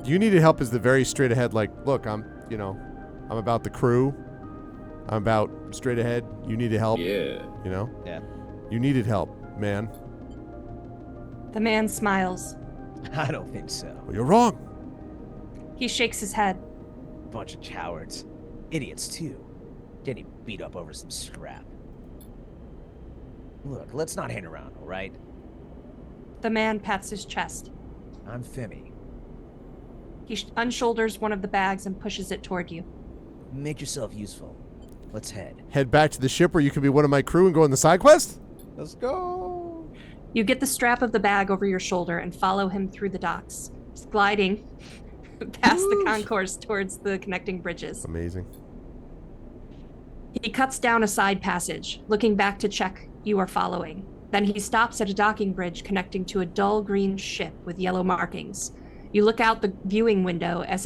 You needed help is the very straight ahead. Like, look, I'm about the crew. I'm about straight ahead. You needed help. Yeah. You know. Yeah. You needed help, man. The man smiles. I don't think so. Well, you're wrong. He shakes his head. Bunch of cowards. Idiots, too. Getting beat up over some scrap. Look, let's not hang around, all right? The man pats his chest. I'm Femi. He unshoulders one of the bags and pushes it toward you. Make yourself useful. Let's head. Head back to the ship where you can be one of my crew and go on the side quest. Let's go. You get the strap of the bag over your shoulder and follow him through the docks, gliding past the concourse towards the connecting bridges. Amazing. He cuts down a side passage, looking back to check you are following. Then he stops at a docking bridge connecting to a dull green ship with yellow markings. You look out the viewing window at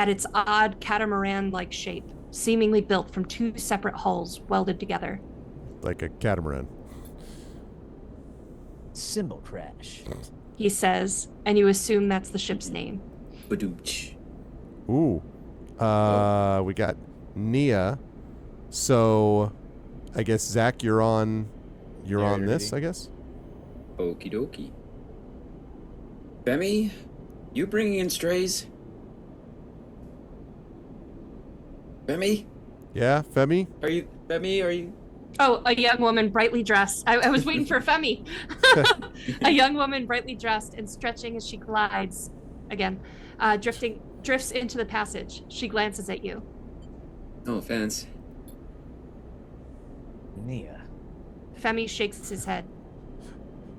its odd catamaran-like shape, seemingly built from two separate hulls welded together. Like a catamaran. Symbol crash. He says, and you assume that's the ship's name. Badoomch. Ooh. We got Nia. So, I guess Zach, you're on this, I guess. Okie dokie. Femi, you bringing in strays? Femi? Yeah, Femi. Femi, are you? Oh, a young woman brightly dressed. I was waiting for Femi. A young woman brightly dressed and stretching as she glides, again, drifts into the passage. She glances at you. No offense. Nia. Femi shakes his head.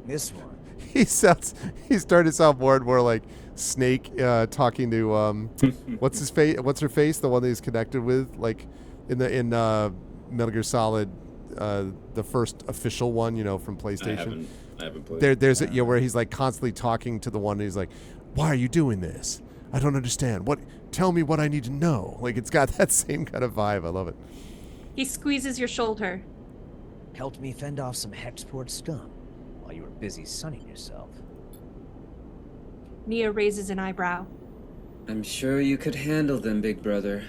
This one. He started to sound more and more like Snake talking to what's her face, the one that he's connected with, like in Metal Gear Solid, the first official one, from PlayStation. I haven't played. There's where he's like constantly talking to the one, and he's like, "Why are you doing this? I don't understand. Tell me what I need to know." Like, it's got that same kind of vibe. I love it. He squeezes your shoulder. Helped me fend off some Hexport scum while you were busy sunning yourself. Nia raises an eyebrow. I'm sure you could handle them, big brother.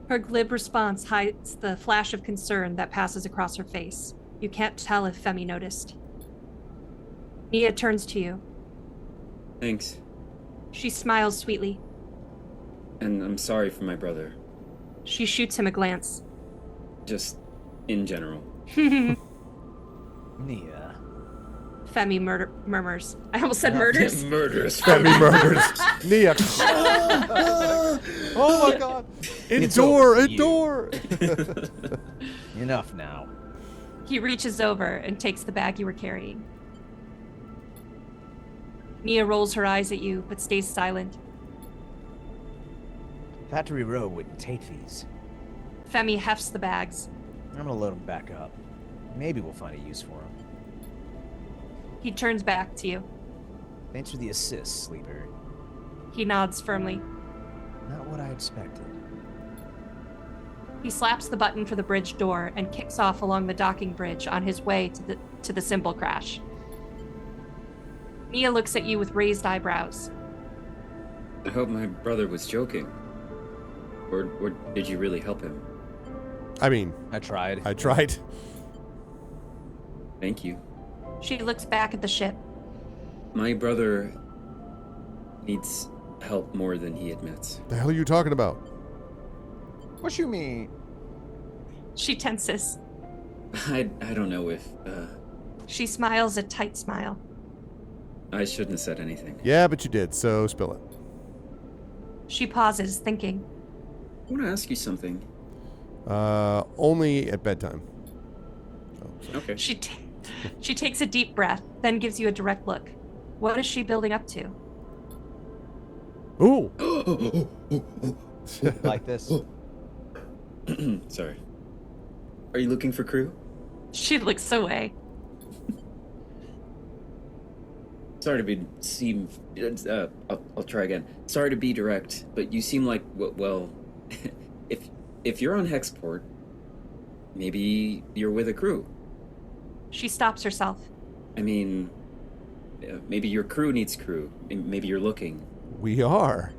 Her glib response hides the flash of concern that passes across her face. You can't tell if Femi noticed. Nia turns to you. Thanks. She smiles sweetly. And I'm sorry for my brother. She shoots him a glance. Just in general. Nia. Femi murmurs. I almost said murders. Murders. Femi murders. Nia. Oh my god. Endure. Enough now. He reaches over and takes the bag you were carrying. Nia rolls her eyes at you, but stays silent. Factory Row wouldn't take these. Femi hefts the bags. I'm gonna load them back up. Maybe we'll find a use for them. He turns back to you. Thanks for the assist, Sleeper. He nods firmly. Not what I expected. He slaps the button for the bridge door and kicks off along the docking bridge on his way to the cymbal crash. Nia looks at you with raised eyebrows. I hope my brother was joking. Or did you really help him? I mean, I tried. Thank you. She looks back at the ship. My brother needs help more than he admits. The hell are you talking about? What you mean? She tenses. I don't know if She smiles a tight smile. I shouldn't have said anything. Yeah, but you did, so spill it. She pauses, thinking. I want to ask you something. Only at bedtime. Okay. She takes a deep breath, then gives you a direct look. What is she building up to? Ooh. Like this. Sorry. Are you looking for crew? She looks away. Sorry to seem. I'll try again. Sorry to be direct, but you seem like well, if you're on Hexport, maybe you're with a crew. She stops herself. I mean, maybe your crew needs crew. Maybe you're looking. We are.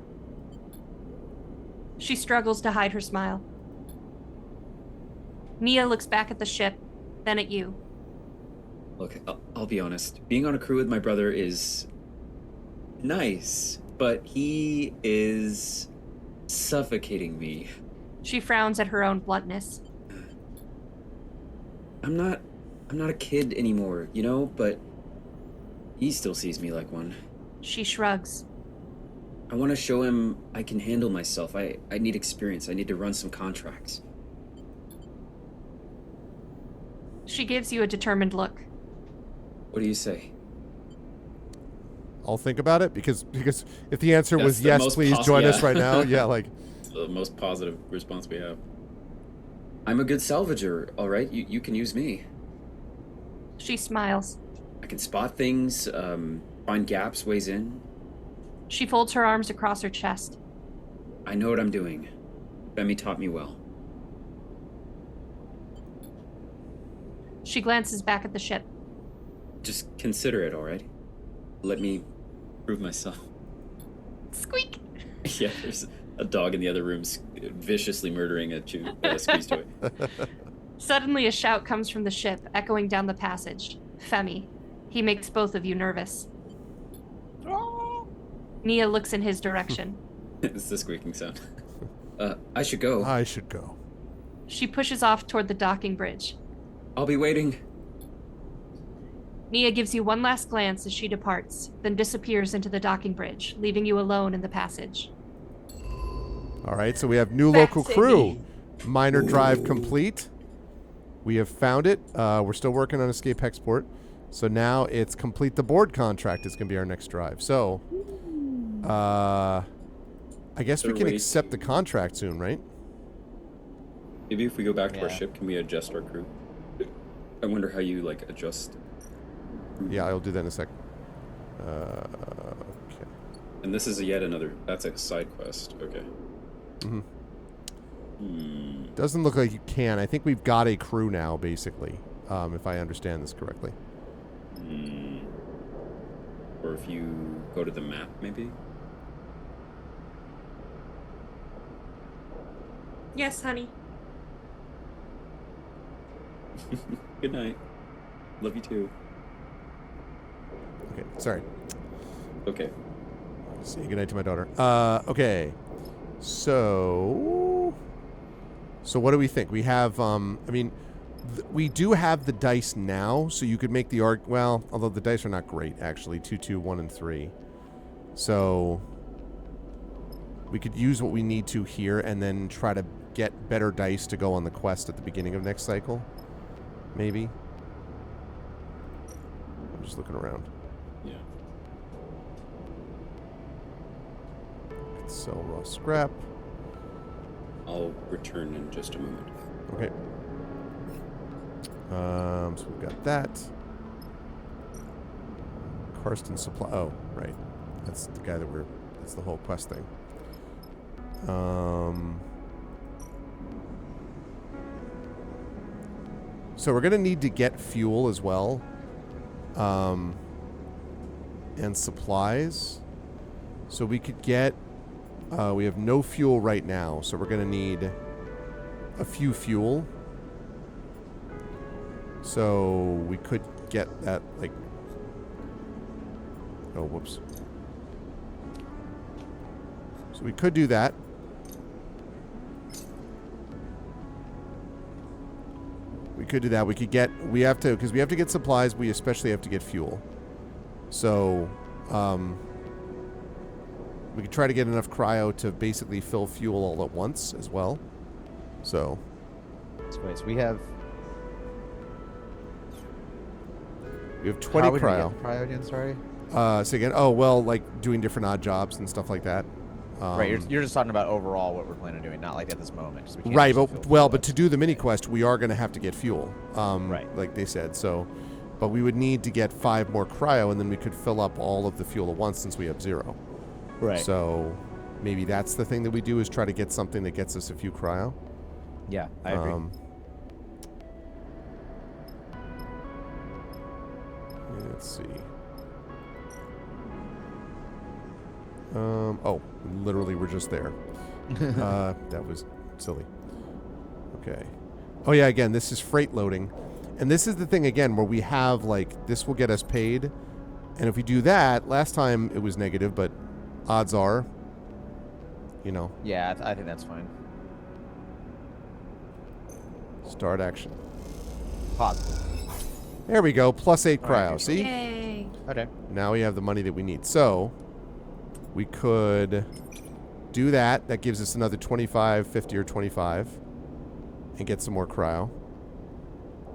She struggles to hide her smile. Nia looks back at the ship, then at you. Look, I'll be honest. Being on a crew with my brother is nice, but he is suffocating me. She frowns at her own bluntness. I'm not a kid anymore, you know, but he still sees me like one. She shrugs. I want to show him I can handle myself. I need experience. I need to run some contracts. She gives you a determined look. What do you say? I'll think about it because if the answer That's was the yes, most please join us right now. Yeah, like it's the most positive response we have. I'm a good salvager, all right? You can use me. She smiles. I can spot things, find gaps, ways in. She folds her arms across her chest. I know what I'm doing. Femi taught me well. She glances back at the ship. Just consider it, all right? Let me prove myself. Squeak! Yeah, there's a dog in the other room viciously murdering a squeeze toy. Suddenly a shout comes from the ship, echoing down the passage. Femi. He makes both of you nervous. Nia looks in his direction. It's the squeaking sound. I should go. I should go. She pushes off toward the docking bridge. I'll be waiting. Nia gives you one last glance as she departs, then disappears into the docking bridge, leaving you alone in the passage. All right, so we have new Back local city. crew. Minor drive complete. We have found it. We're still working on Escape Hexport. So now it's complete the board contract is going to be our next drive. So, I guess we can accept the contract soon, right? Maybe if we go back to our Yeah. ship, can we adjust our crew? I wonder how you, adjust. Yeah, I'll do that in a second. Okay. And this is yet another... That's a side quest. Okay. Doesn't look like you can. I think we've got a crew now, basically, if I understand this correctly. Or if you go to the map, maybe? Yes, honey. Good night. Love you too. Okay, sorry. Okay. Say goodnight to my daughter. Okay. So what do we think? We have, We do have the dice now, so you could make the arc. Well, although the dice are not great, actually. 2, 2, 1, and 3. So we could use what we need to here and then try to get better dice to go on the quest at the beginning of next cycle. Maybe. I'm just looking around. Yeah. Let's sell raw scrap. I'll return in just a moment. Okay. So we've got that. Karsten supply. Oh, right. That's the guy that we're. That's the whole quest thing. So we're gonna need to get fuel as well. And supplies. So we could get. We have no fuel right now, so we're gonna need a few fuel. So we could get that, like... Oh, whoops. So we could do that. We could do that. We could get... We have to... Because we have to get supplies, we especially have to get fuel. So, we could try to get enough cryo to basically fill fuel all at once as well. So... Wait, so we have... We have 20 How would we cryo. get the cryo again, sorry? So again, oh, well, like doing different odd jobs and stuff like that. Right, you're just talking about overall what we're planning on doing, not like at this moment. 'Cause we can't Right, just but fill well, fuel but up. to do the mini quest, we are going to have to get fuel. Right. Like they said. So, but we would need to get 5 more cryo, and then we could fill up all of the fuel at once since we have 0. Right. So, maybe that's the thing that we do is try to get something that gets us a few cryo. Yeah, I agree. Let's see. Oh, literally, we're just there. That was silly. Okay. Oh, yeah, again, this is freight loading. And this is the thing, again, where we have, like, this will get us paid. And if we do that, last time it was negative, but odds are, you know. Yeah, I think that's fine. Start action. Positive. There we go. +8 All cryo. right, See? Yay. Okay. Now we have the money that we need. So, we could do that. That gives us another 25, 50, or 25. And get some more cryo.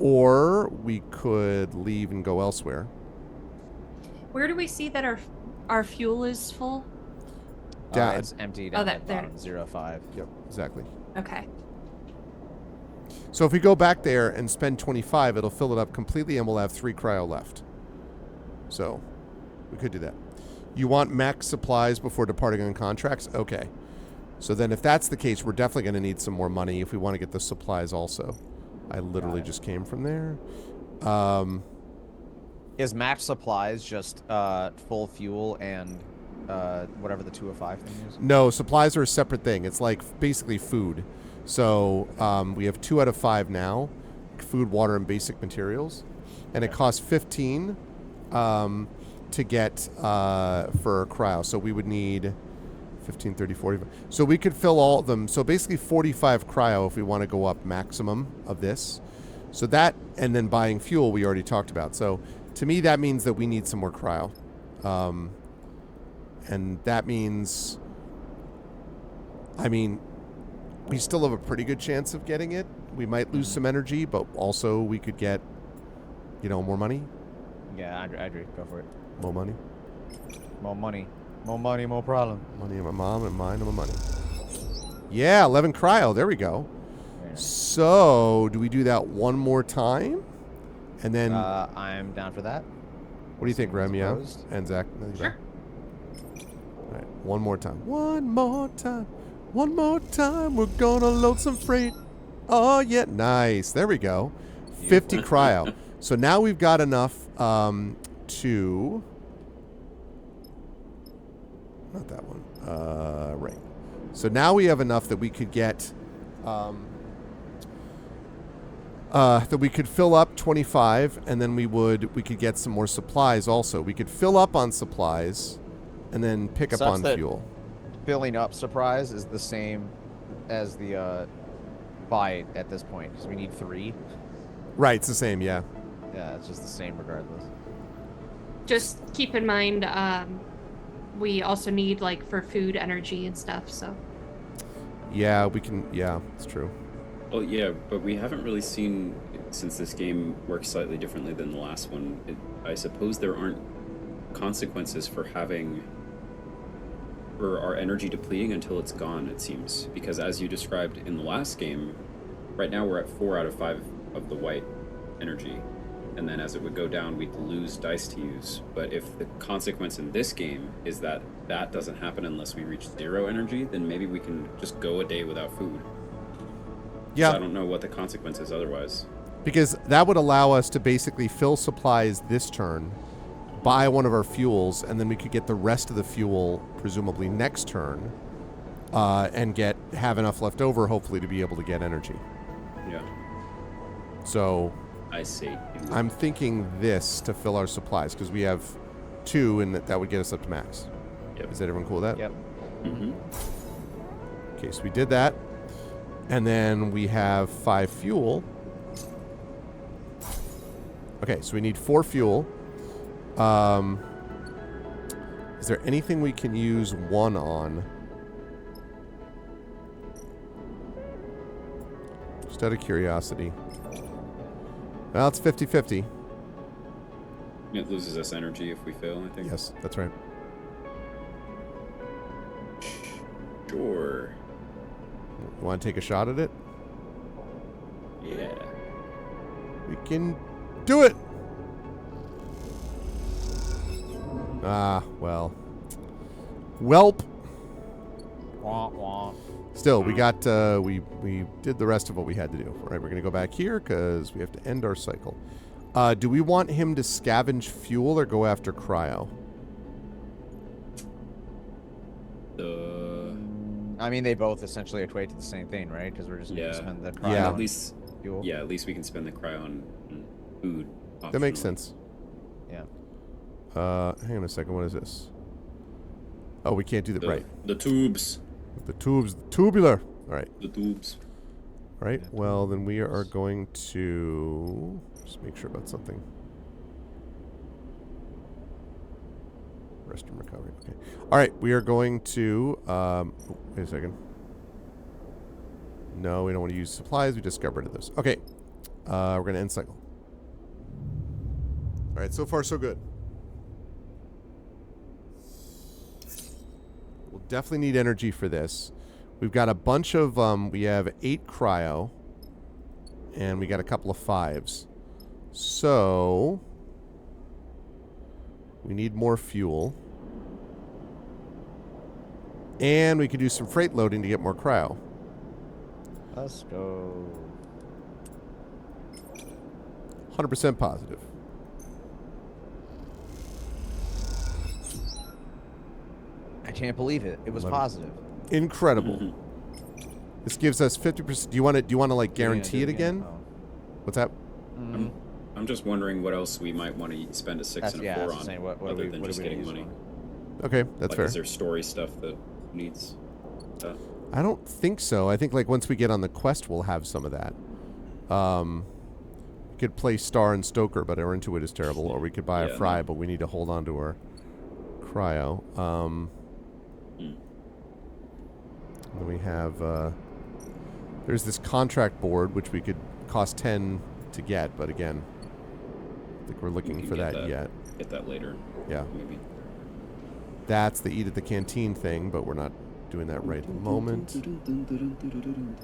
Or we could leave and go elsewhere. Where do we see that our fuel is full? It's empty down that at there. bottom, 0.5. Yep, exactly. Okay. So if we go back there and spend 25, it'll fill it up completely and we'll have 3 cryo left. So, we could do that. You want max supplies before departing on contracts? Okay. So then if that's the case, we're definitely going to need some more money if we want to get the supplies also. I literally just came from there. Is max supplies just full fuel and whatever the 205 thing is? No, supplies are a separate thing. It's like basically food. So we have 2 out of 5 now. Food, water, and basic materials. And it costs 15 to get for cryo. So we would need 15, 30, 40. So we could fill all of them. So basically 45 cryo if we want to go up maximum of this. So that, and then buying fuel we already talked about. So to me that means that we need some more cryo. And that means, I mean, we still have a pretty good chance of getting it. We might lose some energy, but also we could get, you know, more money. Yeah, I agree. Go for it. More money. More money. More money, more problem. Money of my mom and mine and my money. Yeah, 11 cryo. There we go. Nice. So, do we do that one more time? And then... I'm down for that. What do you think, Rem? Yeah? Opposed? And Zach? Sure. All right, one more time. One more time. One more time. We're gonna load some freight. Oh, yeah. Nice. There we go. 50 cryo. So now we've got enough to... Not that one. Right. So now we have enough that we could get... that we could fill up 25, and then we could get some more supplies also. We could fill up on supplies, and then pick up Sucks on that fuel. Filling up surprise is the same as the buy at this point, because we need 3. Right, it's the same, yeah. Yeah, it's just the same regardless. Just keep in mind, we also need like for food, energy, and stuff. So. Yeah, we can. Yeah, it's true. Well, yeah, but we haven't really seen, since this game works slightly differently than the last one, I suppose there aren't consequences for our energy depleting until it's gone, it seems. Because as you described in the last game, right now we're at 4 out of 5 of the white energy. And then as it would go down, we'd lose dice to use. But if the consequence in this game is that that doesn't happen unless we reach 0 energy, then maybe we can just go a day without food. Yeah. So I don't know what the consequence is otherwise. Because that would allow us to basically fill supplies this turn, buy one of our fuels, and then we could get the rest of the fuel, presumably next turn, and have enough left over, hopefully, to be able to get energy. Yeah. So I see. I'm thinking this to fill our supplies, because we have 2, and that would get us up to max. Yep. Is everyone cool with that? Yep. Mm-hmm. Okay, so we did that. And then we have 5 fuel. Okay, so we need 4 fuel. Is there anything we can use 1 on? Just out of curiosity. Well, it's 50-50. It loses us energy if we fail, I think. Yes, that's right. Sure. You want to take a shot at it? Yeah. We can do it! Ah, well. Welp. Wah, wah. Still, we got, we did the rest of what we had to do. All right, we're going to go back here because we have to end our cycle. Do we want him to scavenge fuel or go after cryo? I mean, they both essentially equate to the same thing, right? Because we're just going to spend the cryo Yeah. At least, fuel. yeah, at least we can spend the cryo on food. That makes optionally. sense. Yeah. Hang on a second. What is this? Oh, we can't do that. Right. The tubes. The tubes. Tubular. All right. The tubes. All right. Well, then we are going to just make sure about something. Rest and recovery. Okay. All right. We are going to. Wait a second. No, we don't want to use supplies. We just got rid of those. Okay. We're going to end cycle. All right. So far, so good. We'll definitely need energy for this. We've got a bunch of, we have 8 cryo, and we got a couple of 5s. So, we need more fuel. And we could do some freight loading to get more cryo. Let's go. 100% positive. I can't believe it. It was Love it. positive. Incredible. Mm-hmm. This gives us 50%. Do you want to like guarantee it again? Oh. What's that? I'm just wondering what else we might want to spend a 6 and a 4 on, Saying, what other are we, than what just are we getting gonna use money. it on? Okay, that's Like, fair. is there story stuff that needs that? I don't think so. I think like once we get on the quest, we'll have some of that. We could play Star and Stoker, but our Intuit is terrible. Or we could buy a Fry, but we need to hold on to our cryo. Then we have there's this contract board which we could cost 10 to get, but again, I think we're looking for that yet. Get that later. Yeah. Maybe. That's the eat at the canteen thing, but we're not doing that right at the moment.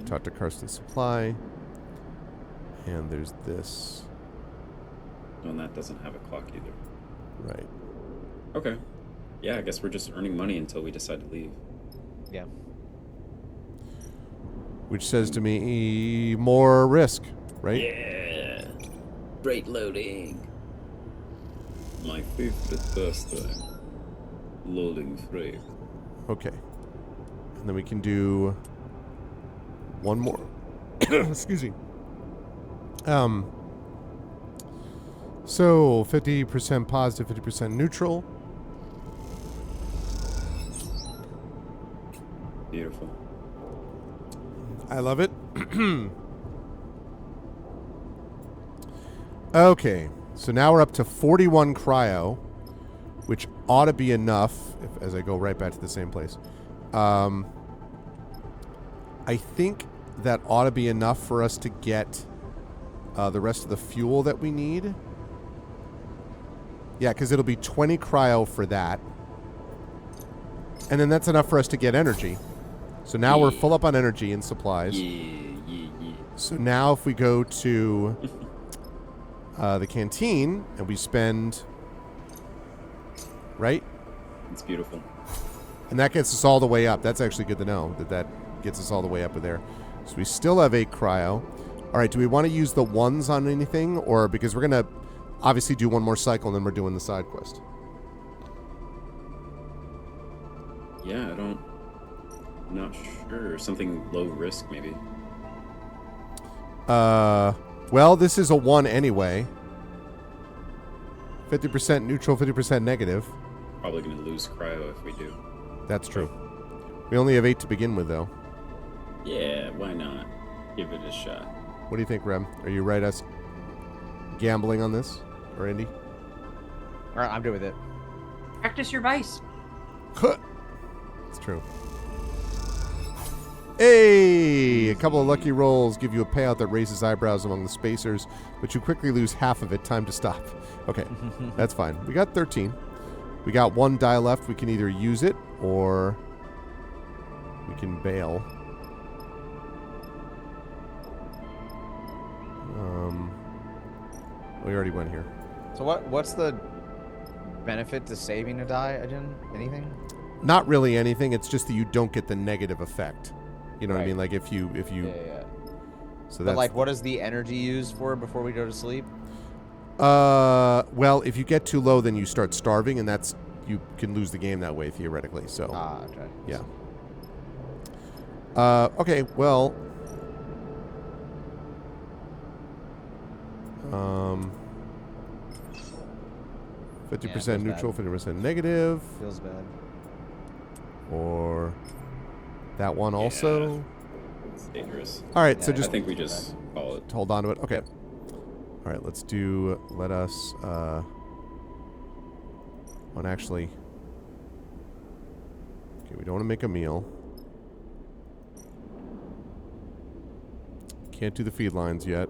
Talk to Karsten Supply. And there's this. Oh, and that doesn't have a clock either. Right. Okay. Yeah, I guess we're just earning money until we decide to leave. Yeah. Which says to me more risk, right? Yeah. Freight loading. My favorite pastime. Loading freight. Okay. And then we can do one more. Excuse me. So 50% positive, 50% neutral. Beautiful. I love it. Okay, so now we're up to 41 cryo, which ought to be enough, as I go right back to the same place. I think that ought to be enough for us to get the rest of the fuel that we need. Yeah, because it'll be 20 cryo for that. And then that's enough for us to get energy. So now we're full up on energy and supplies. So now if we go to the canteen and we spend... Right? It's beautiful. And that gets us all the way up. That's actually good to know that that gets us all the way up there. So we still have 8 cryo. All right, do we want to use the ones on anything? Or because we're going to obviously do one more cycle and then we're doing the side quest. Yeah, I'm not sure. Something low risk, maybe. Well, this is a 1 anyway. 50% neutral, 50% negative. Probably going to lose cryo if we do. That's true. We only have 8 to begin with, though. Yeah, why not? Give it a shot. What do you think, Rem? Are you right us gambling on this? Or Indy? All right, I'm good with it. Practice your vice. It's true. Hey! A couple of lucky rolls give you a payout that raises eyebrows among the spacers, but you quickly lose half of it. Time to stop. Okay, that's fine. We got 13. We got 1 die left. We can either use it or we can bail. We already went here. So what's the benefit to saving a die again? Anything? Not really anything. It's just that you don't get the negative effect. You know what I Right. mean? Like if you. Yeah. So But that's like, what is the energy used for before we go to sleep? Well, if you get too low, then you start starving, and that's you can lose the game that way theoretically. So Okay. yeah. Okay. Well. 50% neutral, 50% negative. Feels bad. Or that one also. It's dangerous. All right, Yeah, so I just think we just call it. hold on to it. Okay. All right, let's do. Let us. Well, actually. Okay, we don't want to make a meal. Can't do the feed lines yet.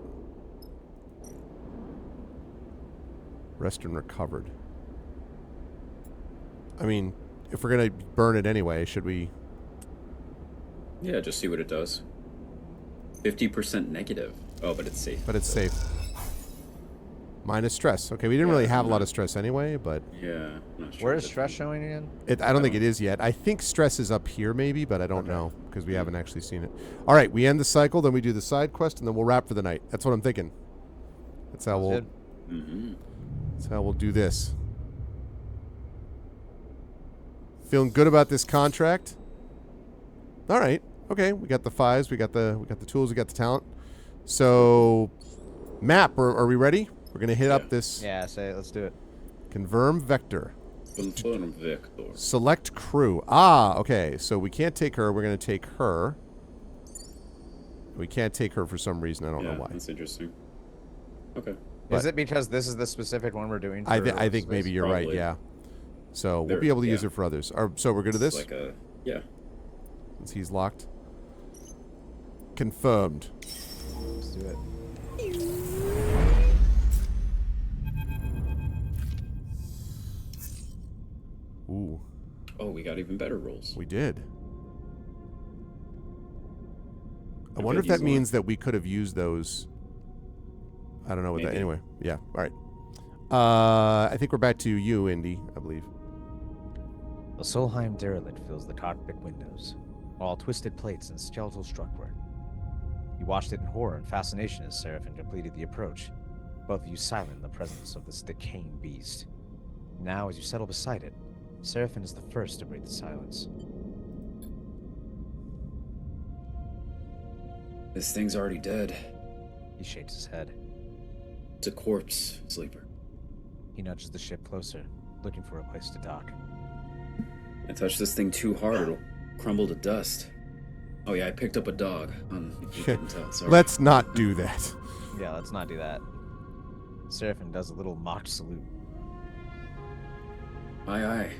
Rest and recovered. I mean, if we're gonna burn it anyway, should we? Yeah, just see what it does. 50% negative. Oh, but it's safe. But it's safe. Minus stress. Okay, we didn't really have a lot of stress anyway, but Yeah, not sure. Where is stress showing again? I don't think it is yet. I think stress is up here maybe, but I don't know because we haven't actually seen it. All right, we end the cycle, then we do the side quest, and then we'll wrap for the night. That's what I'm thinking. That's how we'll. That's how we'll do this. Feeling good about this contract. All right. Okay, we got the fives, we got the tools, we got the talent. So, map. Are we ready? We're gonna hit up this. Yeah, say it. Let's do it. Confirm vector. Confirm vector. Select crew. Ah, okay. So we can't take her. We're gonna take her. We can't take her for some reason. I don't know why. That's interesting. Okay. But- Is it because this is the specific one we're doing? I for think maybe you're right. Probably. Yeah. So we'll There- be able to use yeah. it for others. So we're good at this. It's like a yeah. Since he's locked. Confirmed. Let's do it. Ooh, Oh, we got even better rolls. we did. I I wonder if could that use means that we could have used those. I don't know what that. Maybe. Anyway, yeah. All right. I think we're back to you, Indy. I believe. A Solheim derelict fills the cockpit windows, all twisted plates and skeletal structwork. You watched it in horror and fascination as Seraphim completed the approach, both of you silent in the presence of this decaying beast. Now, as you settle beside it, Seraphim is the first to break the silence. This thing's already dead. He shakes his head. It's a corpse, Sleeper. He nudges the ship closer, looking for a place to dock. I touched this thing too hard, it'll crumble to dust. Oh yeah, I picked up a dog. If you couldn't tell, sorry. Let's not do that. Yeah, let's not do that. Seraphim does a little mock salute. Aye, aye.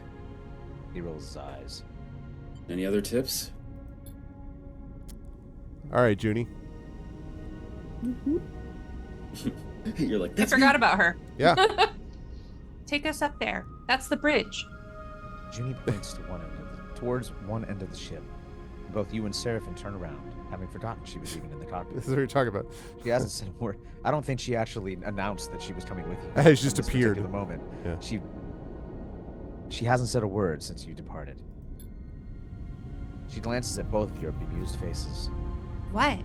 He rolls his eyes. Any other tips? All right, Junie. You're like, I that's forgot me. about her. Yeah. Take us up there. That's the bridge. Junie points to towards one end of the ship. Both you and Seraphim turn around, having forgotten she was even in the cockpit. This is what you're talking about. She hasn't said a word. I don't think she actually announced that she was coming with you. She just at this appeared. particular moment. Yeah. She hasn't said a word since you departed. She glances at both of your bemused faces. What?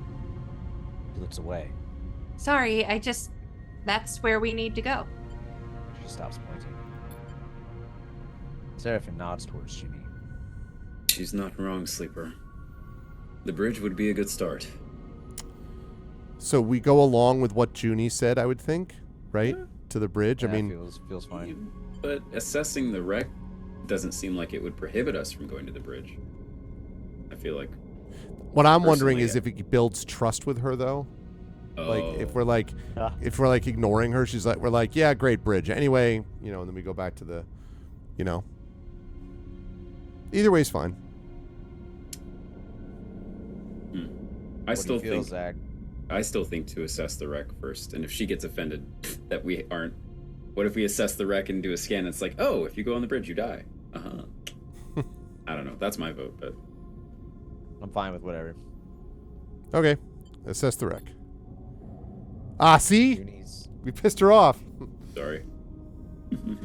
She looks away. Sorry, that's where we need to go. She stops pointing. Seraphim nods towards Junie. She's not wrong, Sleeper. The bridge would be a good start. So we go along with what Junie said, I would think, right? To the bridge. Yeah, I mean, feels fine. But assessing the wreck doesn't seem like it would prohibit us from going to the bridge. I feel like. what I'm wondering personally, is if it builds trust with her, though. Like Oh. if we're like ignoring her, we're like, yeah, great bridge. Anyway, and then we go back to the, Either way's fine. I still do you feel, think Zach? I still think to assess the wreck first, and if she gets offended that we aren't, what if we assess the wreck and do a scan? It's like, oh, if you go on the bridge, you die. I don't know. That's my vote, but I'm fine with whatever. Okay, assess the wreck. Ah, see, Junie's we pissed her off. sorry.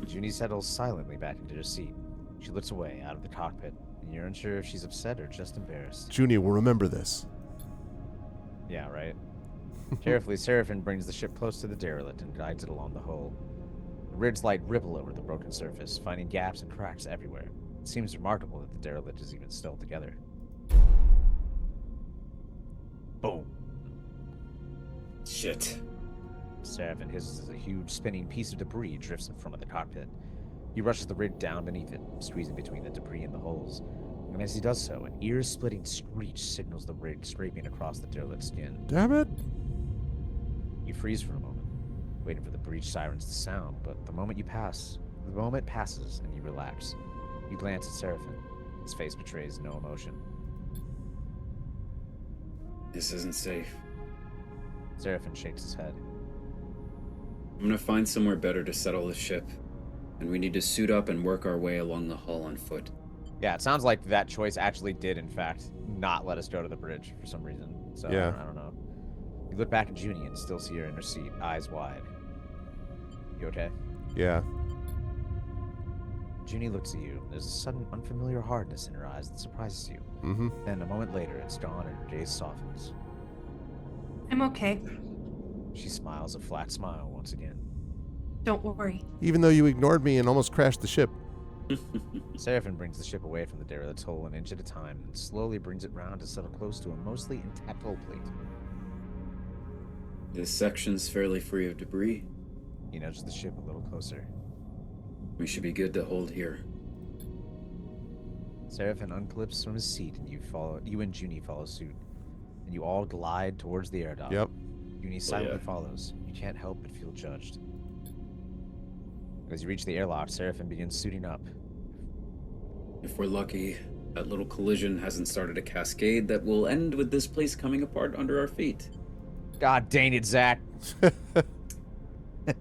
Junie settles silently back into her seat. She looks away out of the cockpit, and you're unsure if she's upset or just embarrassed. Junie will remember this. Yeah, right. Carefully, Seraphim brings the ship close to the derelict and guides it along the hull. The ridge light ripple over the broken surface, finding gaps and cracks everywhere. It seems remarkable that the derelict is even still together. Boom. Shit. Seraphim hisses as a huge spinning piece of debris drifts in front of the cockpit. He rushes the rig down beneath it, squeezing between the debris and the holes. And as he does so, an ear-splitting screech signals the rig scraping across the derelict skin. Damn it. You freeze for a moment, waiting for the breach sirens to sound, but the moment passes and you relax. You glance at Seraphim. His face betrays no emotion. This isn't safe. Seraphim shakes his head. I'm gonna find somewhere better to settle the ship, and we need to suit up and work our way along the hull on foot. Yeah, it sounds like that choice actually did, in fact, not let us go to the bridge for some reason. So, Yeah. I don't know. You look back at Junie and still see her in her seat, eyes wide. You okay? Yeah. Junie looks at you. There's a sudden unfamiliar hardness in her eyes that surprises you. Mm-hmm. Then, a moment later, it's gone and her gaze softens. I'm okay. She smiles a flat smile once again. Don't worry. Even though you ignored me and almost crashed the ship. Seraphim brings the ship away from the derelict's hull an inch at a time and slowly brings it round to settle close to a mostly intact hull plate. This section's fairly free of debris. He nudges the ship a little closer. We should be good to hold here. Seraphim unclips from his seat and you and Junie follow suit. And you all glide towards the air dock. Yep. Junie silently follows. You can't help but feel judged. As you reach the airlock, Seraphim begins suiting up. If we're lucky, that little collision hasn't started a cascade that will end with this place coming apart under our feet. God dang it, Zach.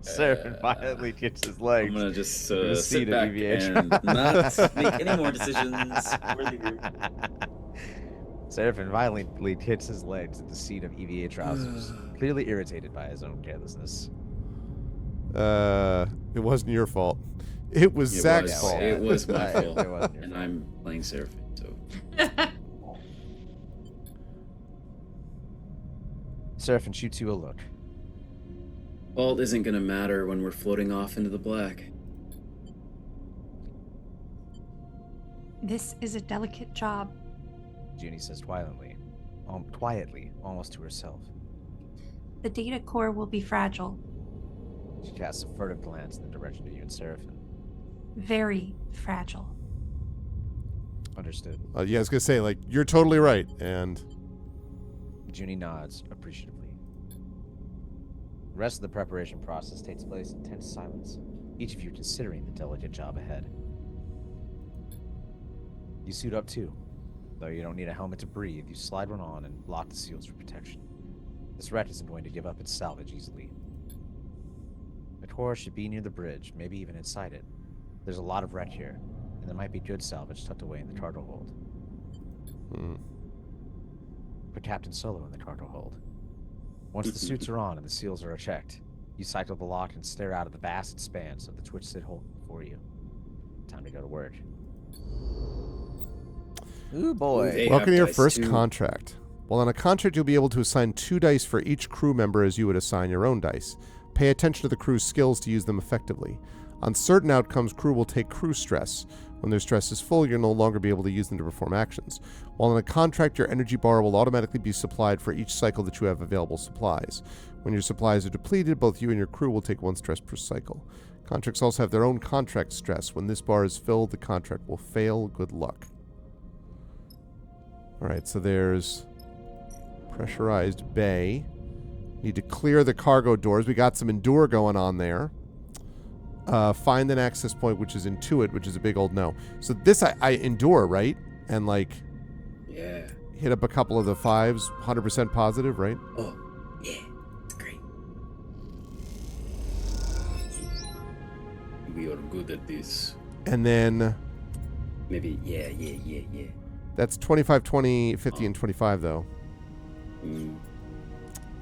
Seraphim violently kicks his legs. I'm gonna just the sit seat of back EVH. and not make any more decisions for the group. Seraphim violently hits his legs at the seat of EVA trousers, clearly irritated by his own carelessness. It wasn't your fault. It was Zach's fault. It was my fault. It wasn't your And fault. I'm playing Seraphim, so. Seraphim shoots you a look. Fault isn't gonna matter when we're floating off into the black. This is a delicate job. Junie says quietly, almost to herself. The data core will be fragile. She casts a furtive glance in the direction of you and Seraphim. Very fragile. Understood. Yeah, I was gonna say, like, you're totally right, and Junie nods appreciatively. The rest of the preparation process takes place in tense silence, each of you considering the delicate job ahead. You suit up too. Though you don't need a helmet to breathe, you slide one on and lock the seals for protection. This wreck isn't going to give up its salvage easily. The core should be near the bridge, maybe even inside it. There's a lot of wreck here, and there might be good salvage tucked away in the cargo hold. Put Captain Solo in the cargo hold. Once the suits are on and the seals are checked, you cycle the lock and stare out at the vast expanse of the twisted hold before you. Time to go to work. Ooh, boy. Welcome to your first contract. Well, on a contract, you'll be able to assign 2 dice for each crew member as you would assign your own dice. Pay attention to the crew's skills to use them effectively. On certain outcomes, crew will take crew stress. When their stress is full, you'll no longer be able to use them to perform actions. While on a contract, your energy bar will automatically be supplied for each cycle that you have available supplies. When your supplies are depleted, both you and your crew will take 1 stress per cycle. Contracts also have their own contract stress. When this bar is filled, the contract will fail. Good luck. Alright, so there's pressurized bay. Need to clear the cargo doors. We got some endure going on there. Find an access point, which is intuit, which is a big old no. So this I endure, right? And like, yeah, hit up a couple of the 5s, 100% positive, right? Oh, yeah, it's great. We are good at this. And then Maybe, yeah. that's 25, 20, 50, and 25, though.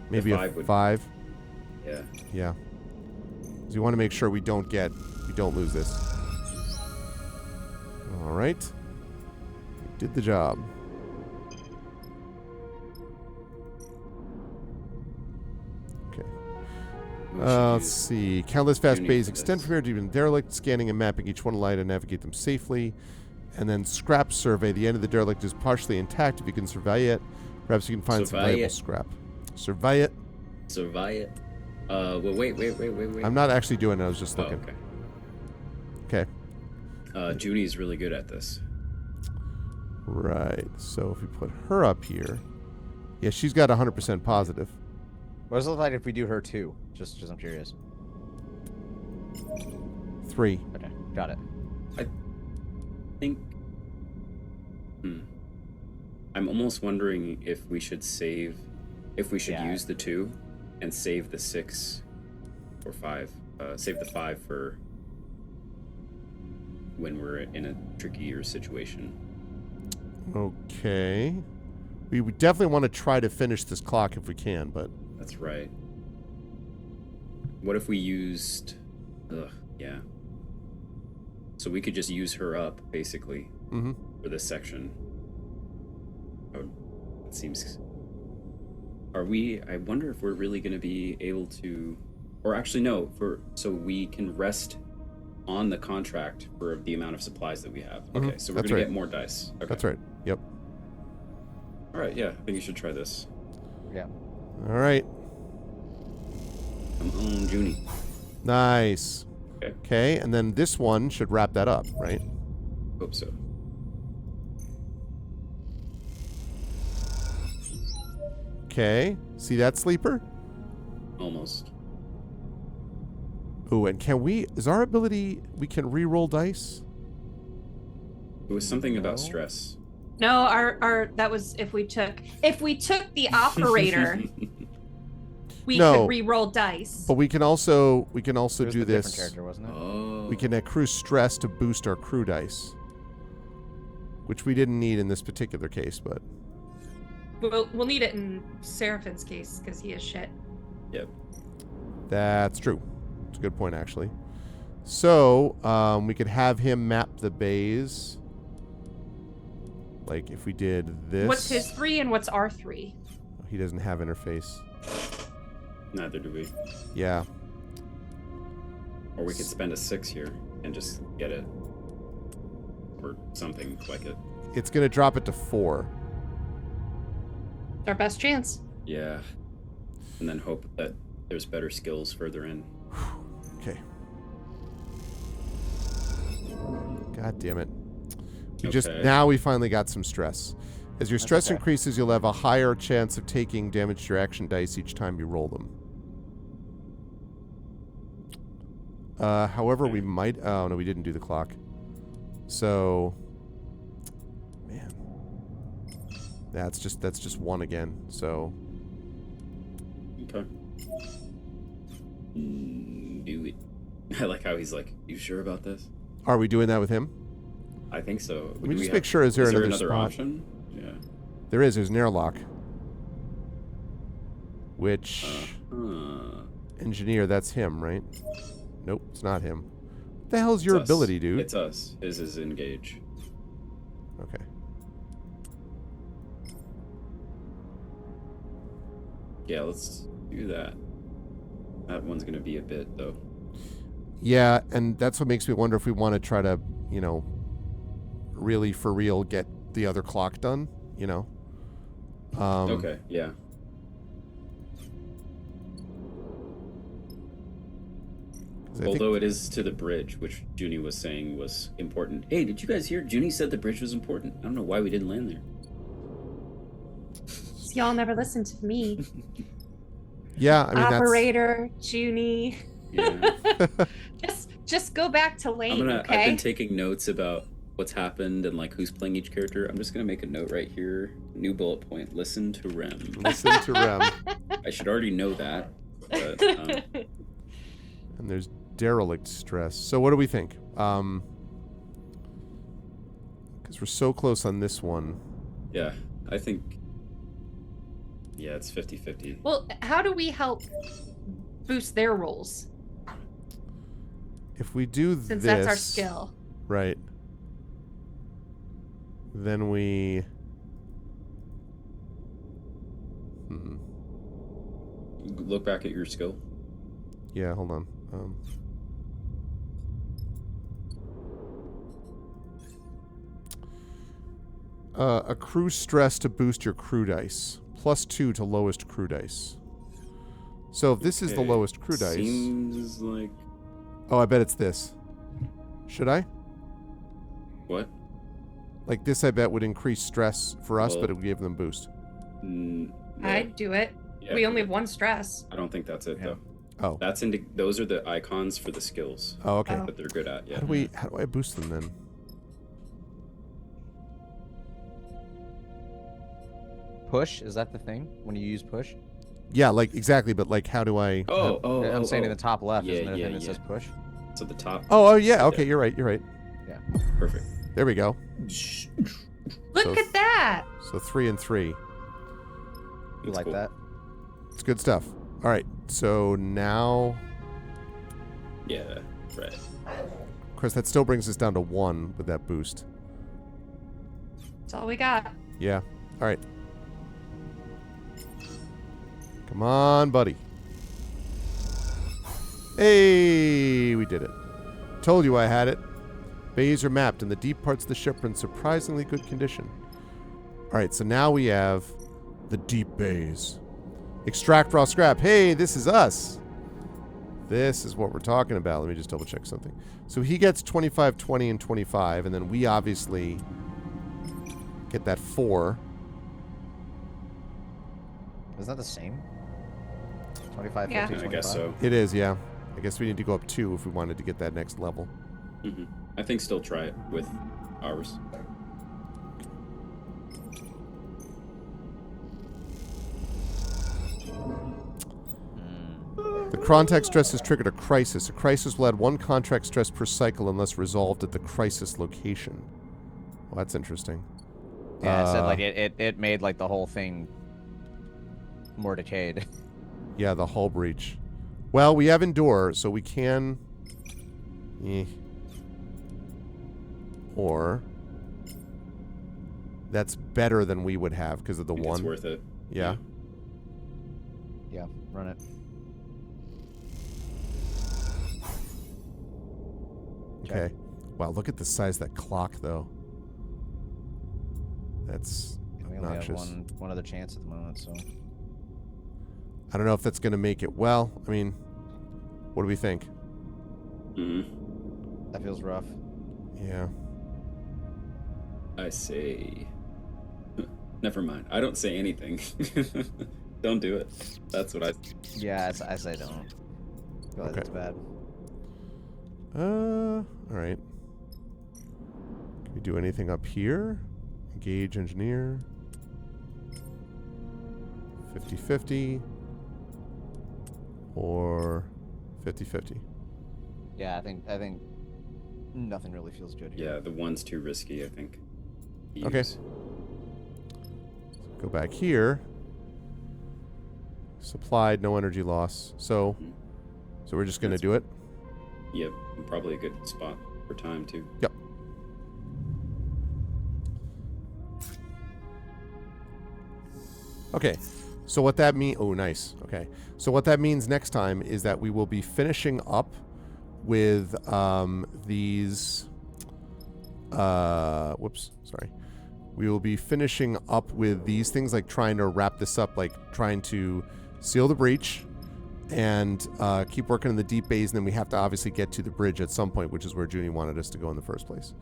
Maybe a 5. Yeah. Yeah. So you want to make sure we don't lose this. All right. We did the job. Okay. Let's see. Countless fast bays extend from here to even derelict, scanning and mapping each one light and navigate them safely. And then scrap survey. The end of the derelict is partially intact. If you can survey it, perhaps you can find some valuable scrap. Survey it. Well, wait. I'm not actually doing it. I was just looking. Okay. Junie's really good at this. Right. So if we put her up here, yeah, she's got 100% positive. What does it look like if we do her too? Just I'm curious. 3. Okay, got it. I think. I'm almost wondering if we should use the 2 and save the 6 or 5. Save the 5 for when we're in a trickier situation. Okay. We would definitely want to try to finish this clock if we can, but... That's right. What if we used... yeah. So we could just use her up, basically, for this section. It seems... I wonder if we're really going to be able to... Or actually, no, so we can rest on the contract for the amount of supplies that we have. Okay, so we're going to get more dice. Okay. That's right. Yep. All right, yeah, I think you should try this. Yeah. All right. Come on, Junie. Nice. Okay. Okay, and then this one should wrap that up, right? Hope so. Okay. See that, Sleeper? Almost. Ooh, and is our ability, we can re-roll dice? It was something about stress. No, our that was if we took the operator, we could re-roll dice. But we can also do different this. Character, wasn't it? Oh. We can accrue stress to boost our crew dice, which we didn't need in this particular case, but We'll need it in Seraphin's case because he is shit. Yep. That's true. It's a good point, actually. So we could have him map the bays. Like if we did this. What's his 3 and what's our 3? He doesn't have interface. Neither do we. Yeah. Or we could spend a 6 here and just get it. Or something like it. It's going to drop it to 4. It's our best chance. Yeah. And then hope that there's better skills further in. Okay. God damn it. Now we finally got some stress. As your stress increases, you'll have a higher chance of taking damage to your action dice each time you roll them. However, we might... Oh, no, we didn't do the clock. So... Man. That's just one again, so... Okay. Do it. I like how he's like, you sure about this? Are we doing that with him? I think so. Let me just make sure, is there another spot? option? Yeah. There's an airlock. Which... Engineer, that's him, right? Nope, it's not him. What the hell is your ability, dude? It's us. His is engage. Okay. Yeah, let's do that. That one's going to be a bit, though. Yeah, and that's what makes me wonder if we want to try to, you know, really for real get the other clock done, you know? Okay, yeah. Although it is to the bridge, which Junie was saying was important. Hey, did you guys hear? Junie said the bridge was important. I don't know why we didn't land there. Y'all never listened to me. Yeah, I mean, Operator, Junie. Yeah. just go back to Lane, okay? I've been taking notes about what's happened and like who's playing each character. I'm just gonna make a note right here. New bullet point. Listen to Rem. Listen to Rem. I should already know that. But, and there's derelict stress. So what do we think? Because we're so close on this one. Yeah, I think... Yeah, it's 50-50. Well, how do we help boost their rolls? If we do Since this... that's our skill. Right. Then we... Look back at your skill. Yeah, hold on. Accrue stress to boost your crew dice. +2 to lowest crew dice. So if this is the lowest crew dice... Seems like... Oh, I bet it's this. Should I? What? Like this, I bet, would increase stress for us, but it would give them boost. No. I'd do it. Yeah, we only have one stress. I don't think that's it, though. Oh. Those are the icons for the skills. Oh, okay. That they're good at, yeah. How do I boost them then? Push, is that the thing when you use push? Yeah, like exactly, but like how do I... I'm saying in the top left, Yeah, isn't there a yeah, thing that says push? So the top... Oh, yeah, okay, you're right. Yeah. Perfect. There we go. Look at that! So 3 and 3. You That's like cool. that? It's good stuff. All right, so now... Yeah, right. Of course, that still brings us down to 1 with that boost. That's all we got. Yeah. All right. Come on, buddy. Hey, we did it. Told you I had it. Bays are mapped, and the deep parts of the ship are in surprisingly good condition. All right, so now we have the deep bays. Extract raw scrap. Hey, this is us. This is what we're talking about. Let me just double check something. So he gets 25, 20, and 25, and then we obviously get that 4. Is that the same? 25, Yeah. 50, I guess so. It is, yeah. I guess we need to go up 2 if we wanted to get that next level. Mm-hmm. I think still try it with ours. The contact stress has triggered a crisis. A crisis will add 1 contract stress per cycle unless resolved at the crisis location. Well, that's interesting. Yeah, it said like it made like the whole thing more decayed. Yeah, the hull breach. Well, we have Endure, so we can... Or... That's better than we would have because of the I think 1. It's worth it. Yeah. Yeah, run it. Okay. Wow, look at the size of that clock, though. That's We only have obnoxious. one other chance at the moment, so... I don't know if that's going to make it. Well, I mean, what do we think? Mm-hmm. That feels rough. Yeah. I say... Never mind. I don't say anything. Don't do it. That's what I... Yeah, I say don't. I feel like Okay. that's bad. All right. Can we do anything up here? Engage engineer. 50-50. Or 50-50. Yeah, I think nothing really feels good here. Yeah, the one's too risky, I think. to Okay. use. Go back here. Supplied, no energy loss. So we're just gonna do it. Yep, probably a good spot for time too. Yep. Okay. So what that means? Oh, nice. Okay. So what that means next time is that we will be finishing up with these. Whoops. Sorry. We will be finishing up with these things, like trying to wrap this up, like trying to seal the breach and keep working in the deep bays. And then we have to obviously get to the bridge at some point, which is where Junie wanted us to go in the first place.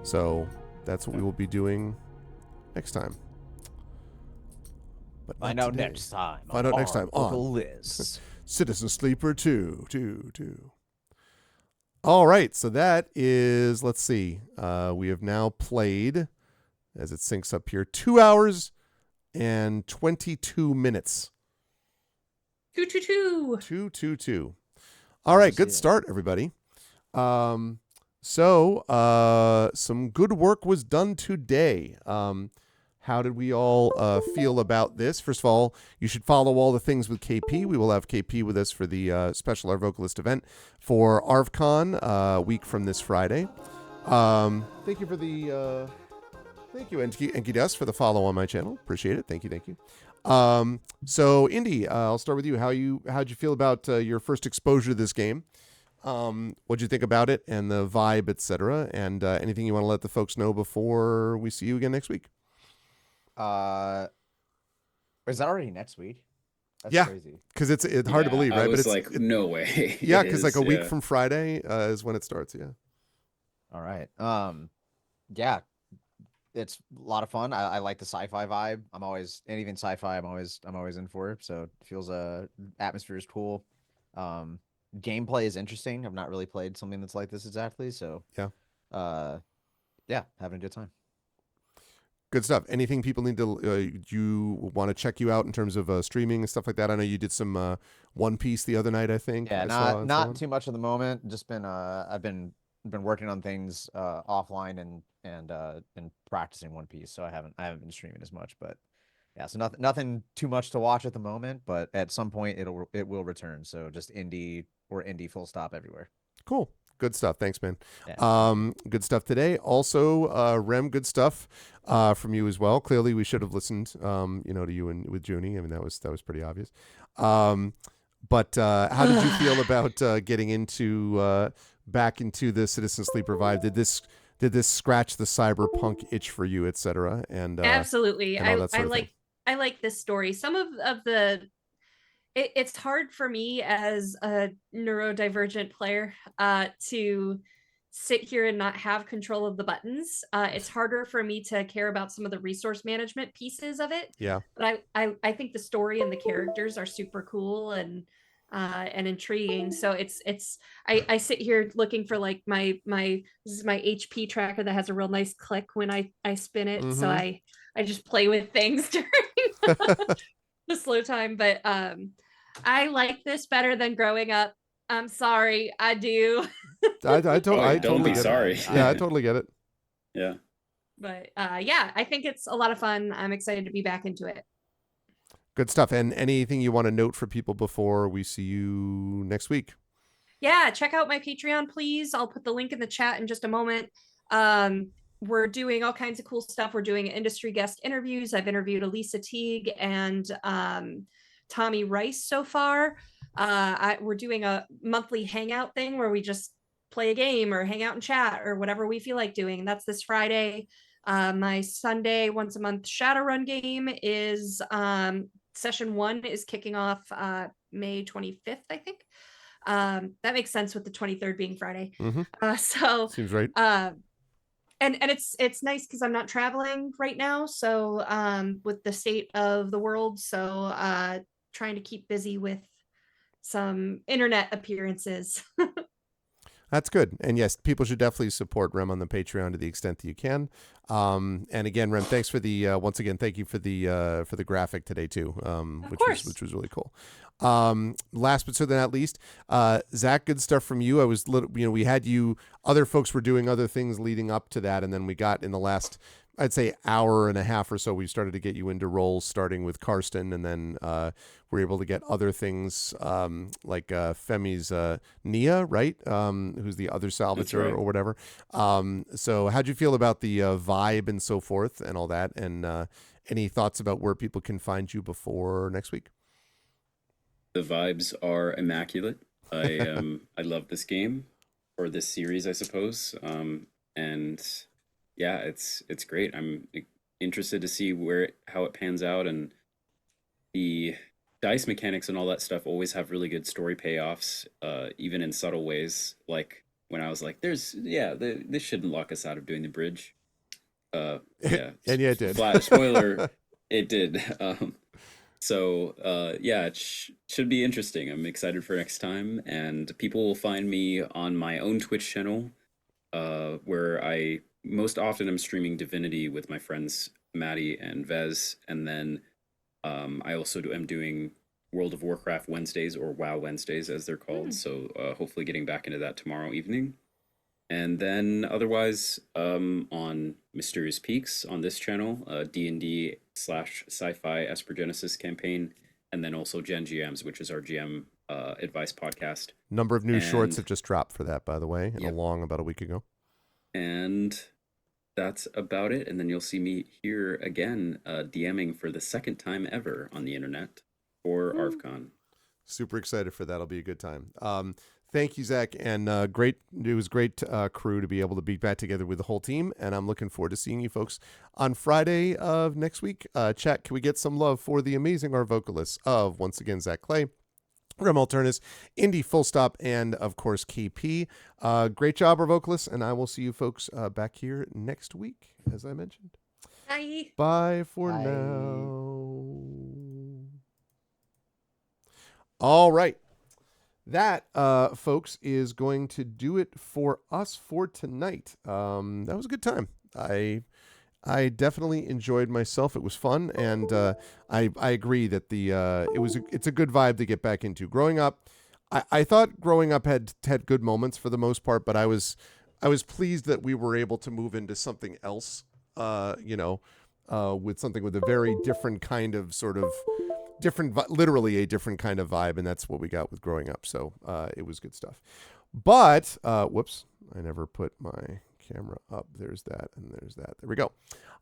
So that's what we will be doing next time. But Find out next time. Find out next time on Arvocalists. Citizen Sleeper 2. All right, so that is, let's see. We have now played, as it syncs up here, 2 hours and 22 minutes. 222. All right, good start, everybody. So some good work was done today. How did we all feel about this? First of all, you should follow all the things with KP. We will have KP with us for the special Arvocalist event for ArvCon a week from this Friday. Thank you for the... Thank you, Enki Dust, for the follow on my channel. Appreciate it. Thank you. So, Indy, I'll start with you. How'd you feel about your first exposure to this game? What'd you think about it and the vibe, etc.? And anything you want to let the folks know before we see you again next week? Is that already next week? That's yeah, crazy. Because it's hard to believe, right? I was but it's like, no way. Yeah, because like a week from Friday is when it starts. Yeah. All right. Yeah, it's a lot of fun. I like the sci-fi vibe. I'm always anything sci-fi. I'm always in for it. So it feels atmosphere is cool. Gameplay is interesting. I've not really played something that's like this exactly. So yeah, having a good time. Good stuff. Anything people need to you want to check you out in terms of streaming and stuff like that? I know you did some One Piece the other night, I think. Yeah, not too much at the moment. Just been I've been working on things offline and practicing One Piece, so I haven't been streaming as much. But yeah, so nothing too much to watch at the moment. But at some point it will return. So just indie full stop everywhere. Cool. Good stuff. Thanks, man. Yeah. Good stuff today. Also, Rem, good stuff from you as well. Clearly, we should have listened, to you and with Junie. I mean, that was pretty obvious. But how did you feel about getting into back into the Citizen Sleeper vibe? Did this scratch the cyberpunk itch for you, etc.? And absolutely, and I like this story. Some of the it's hard for me as a neurodivergent player to sit here and not have control of the buttons. It's harder for me to care about some of the resource management pieces of it. Yeah. But I think the story and the characters are super cool and intriguing. So I sit here looking for like my this is my HP tracker that has a real nice click when I spin it. So I just play with things during the slow time. But I like this better than growing up. I'm sorry, I do. I totally get sorry. It. Yeah, I totally get it. Yeah. But yeah, I think it's a lot of fun. I'm excited to be back into it. Good stuff. And anything you want to note for people before we see you next week? Yeah, check out my Patreon, please. I'll put the link in the chat in just a moment. We're doing all kinds of cool stuff. We're doing industry guest interviews. I've interviewed Elisa Teague and Tommy Rice so far. We're doing a monthly hangout thing where we just play a game or hang out and chat or whatever we feel like doing. And that's this Friday. My Sunday once a month Shadowrun game is session 1 is kicking off May 25th, I think. That makes sense with the 23rd being Friday. So seems right. And it's nice because I'm not traveling right now. So with the state of the world, so trying to keep busy with some internet appearances. That's good. And yes, people should definitely support Rem on the Patreon to the extent that you can. And again, Rem, thanks for the once again, thank you for the graphic today too, which was really cool. Last but certainly not least, Zach, good stuff from you. We had you. Other folks were doing other things leading up to that, and then we got in the last, I'd say, hour and a half or so, we started to get you into roles, starting with Karsten, and then we're able to get other things like Femi's Nia, right? Who's the other Salvatore or whatever. So how'd you feel about the vibe and so forth and all that? And any thoughts about where people can find you before next week? The vibes are immaculate. I love this game, or this series, I suppose. And yeah, it's great. I'm interested to see how it pans out, and the dice mechanics and all that stuff always have really good story payoffs, even in subtle ways. Like when I was like, this shouldn't lock us out of doing the bridge. Yeah. And yeah, it did. Flat spoiler, it did. Yeah, it should be interesting. I'm excited for next time, and people will find me on my own Twitch channel, where I most often am streaming Divinity with my friends Maddie and Vez, and then I also am doing World of Warcraft Wednesdays, or WoW Wednesdays as they're called. So hopefully getting back into that tomorrow evening. And then otherwise, on Mysterious Peaks on this channel, D&D/Sci-Fi Esper Genesis campaign, and then also Gen GMs, which is our GM advice podcast. Number of new shorts have just dropped for that, by the way, along about a week ago. And that's about it. And then you'll see me here again, DMing for the second time ever on the internet for ArvCon. Super excited for that. It'll be a good time. Thank you, Zach, and great. It was great crew to be able to be back together with the whole team, and I'm looking forward to seeing you folks on Friday of next week. Chat, can we get some love for the amazing Arvocalists of, once again, Zach Clay, Rem Alternus, Indy Full Stop, and of course KP. Great job, Arvocalists, and I will see you folks back here next week, as I mentioned. Bye. Bye for now. All right. That, folks, is going to do it for us for tonight. That was a good time. I definitely enjoyed myself. It was fun, and I agree that it's a good vibe to get back into. Growing up, I thought growing up had good moments for the most part, but I was pleased that we were able to move into something else. With something with a very different kind of literally a different kind of vibe, and that's what we got with growing up. So it was good stuff. But whoops, I never put my camera up. There's that, and there's that. There we go.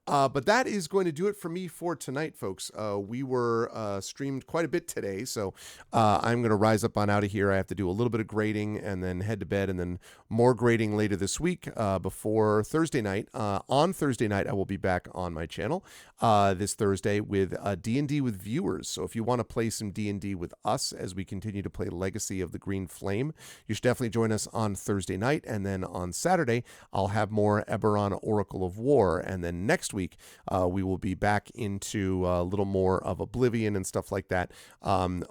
But that is going to do it for me for tonight, folks. We were streamed quite a bit today, so I'm going to rise up on out of here. I have to do a little bit of grading and then head to bed, and then more grading later this week before Thursday night. On Thursday night, I will be back on my channel this Thursday with D&D with viewers. So if you want to play some D&D with us as we continue to play Legacy of the Green Flame, you should definitely join us on Thursday night. And then on Saturday, I'll have more Eberron Oracle of War. And then next week, we will be back into a little more of Oblivion and stuff like that,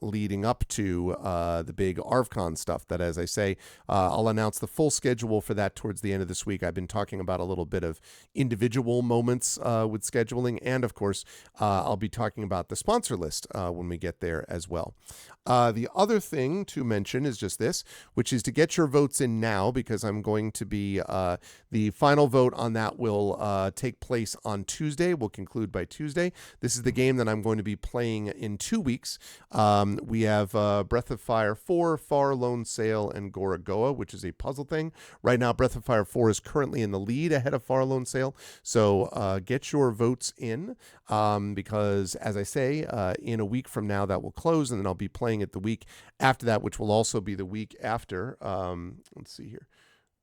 leading up to the big ArvCon stuff that, as I say, I'll announce the full schedule for that towards the end of this week. I've been talking about a little bit of individual moments with scheduling, and of course, I'll be talking about the sponsor list when we get there as well. The other thing to mention is just this, which is to get your votes in now, because I'm going to be, the final vote on that will take place on Tuesday. We'll conclude by Tuesday. This is the game that I'm going to be playing in 2 weeks. We have Breath of Fire 4, Far Lone Sail, and Gorogoa, which is a puzzle thing. Right now, Breath of Fire 4 is currently in the lead ahead of Far Lone Sail. So get your votes in, because, as I say, in a week from now, that will close, and then I'll be playing it the week after that, which will also be the week after. Let's see here.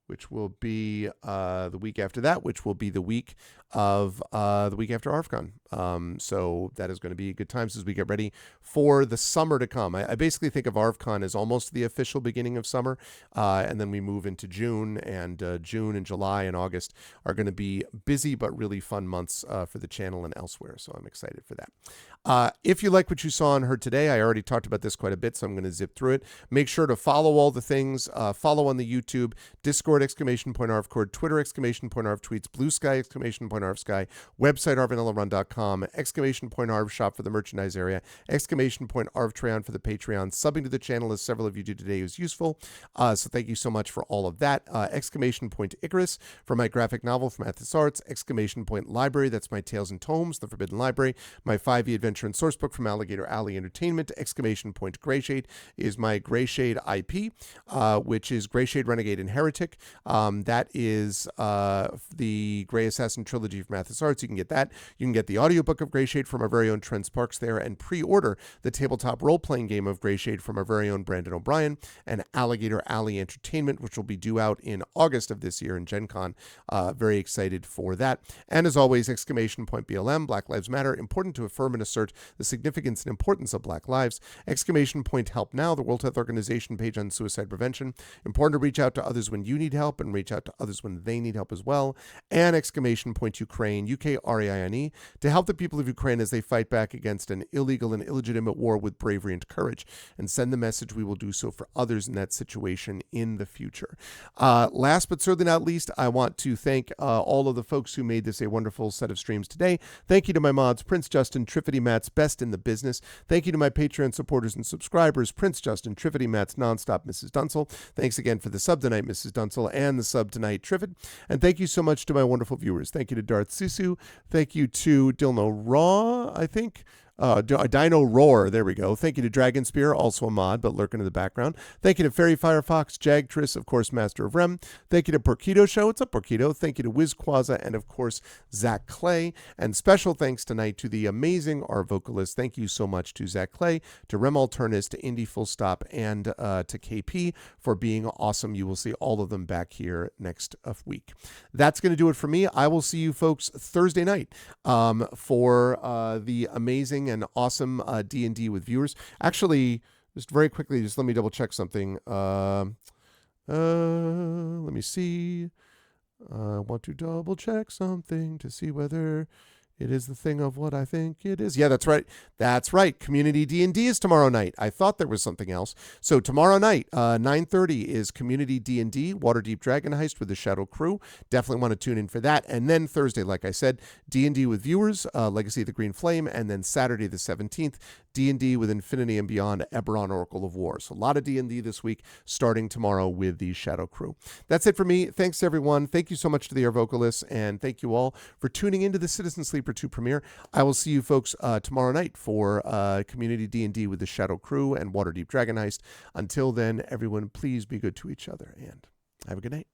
Which will be the week after that, which will be the week of the week after ArvCon. So that is going to be good times as we get ready for the summer to come. I basically think of ArvCon as almost the official beginning of summer, and then we move into June, and June and July and August are going to be busy but really fun months for the channel and elsewhere. So I'm excited for that. If you like what you saw and heard today, I already talked about this quite a bit, so I'm going to zip through it. Make sure to follow all the things. Follow on the YouTube, Discord, !ArvCord, Twitter, !ArvTweets, Blue Sky, !ArvSky, website, arvanellarun.com, !Arv shop for the merchandise area, !Arvtreon for the Patreon. Subbing to the channel, as several of you did today, is useful. So thank you so much for all of that. !Icarus for my graphic novel from Athos Arts, !Library, that's my Tales and Tomes, The Forbidden Library, my 5e adventure and sourcebook from Alligator Alley Entertainment, Grayshade is my Grayshade IP, which is Grayshade Renegade and Heretic. That is the Grey Assassin trilogy from Athos Arts. You can get that. You can get the audiobook of Grayshade from our very own Trent Sparks there, and pre-order the tabletop role-playing game of Grayshade from our very own Brandon O'Brien and Alligator Alley Entertainment, which will be due out in August of this year in Gen Con. Very excited for that. And as always, BLM, Black Lives Matter, important to affirm and assert the significance and importance of Black lives. Help Now, the World Health Organization page on suicide prevention. Important to reach out to others when you need help and reach out to others when they need help as well. And Ukraine, UKRAINE, to help the people of Ukraine as they fight back against an illegal and illegitimate war with bravery and courage, and send the message we will do so for others in that situation in the future. Last but certainly not least, I want to thank all of the folks who made this a wonderful set of streams today. Thank you to my mods, Prince Justin, Triffity Mats, best in the business. Thank you to my Patreon supporters and subscribers, Prince Justin, Triffity Mats, Nonstop, Mrs. Dunsel. Thanks again for the sub tonight, Mrs. Dunsel, and the sub tonight, Triffid. And thank you so much to my wonderful viewers. Thank you to Darth Sisu. Thank you to Dilno Raw, I think. Dino Roar, there we go. Thank you to Dragon Spear, also a mod, but lurking in the background. Thank you to Fairy Firefox, Jagtris, of course, Master of Rem. Thank you to Porquito Show. What's up, Porquito? Thank you to Wizquaza, and of course, Zach Clay. And special thanks tonight to the amazing Arvocalists. Thank you so much to Zach Clay, to Rem Alternus, to Indy Full Stop, and to KP for being awesome. You will see all of them back here next week. That's going to do it for me. I will see you folks Thursday night for the amazing and awesome D&D with viewers. Actually, just very quickly, just let me double check something. Let me see. I want to double check something to see whether it is the thing of what I think it is. Yeah, that's right. That's right. Community D&D is tomorrow night. I thought there was something else. So tomorrow night, 9:30 is Community D&D, Waterdeep Dragon Heist with the Shadow Crew. Definitely want to tune in for that. And then Thursday, like I said, D&D with viewers, Legacy of the Green Flame. And then Saturday the 17th, D&D with Infinity and Beyond, Eberron, Oracle of War. So a lot of D&D this week, starting tomorrow with the Shadow Crew. That's it for me. Thanks to everyone. Thank you so much to the Arvocalists, and thank you all for tuning into the Citizen Sleeper 2 premiere. I will see you folks tomorrow night for Community D&D with the Shadow Crew and Waterdeep Dragon Heist. Until then, everyone, please be good to each other, and have a good night.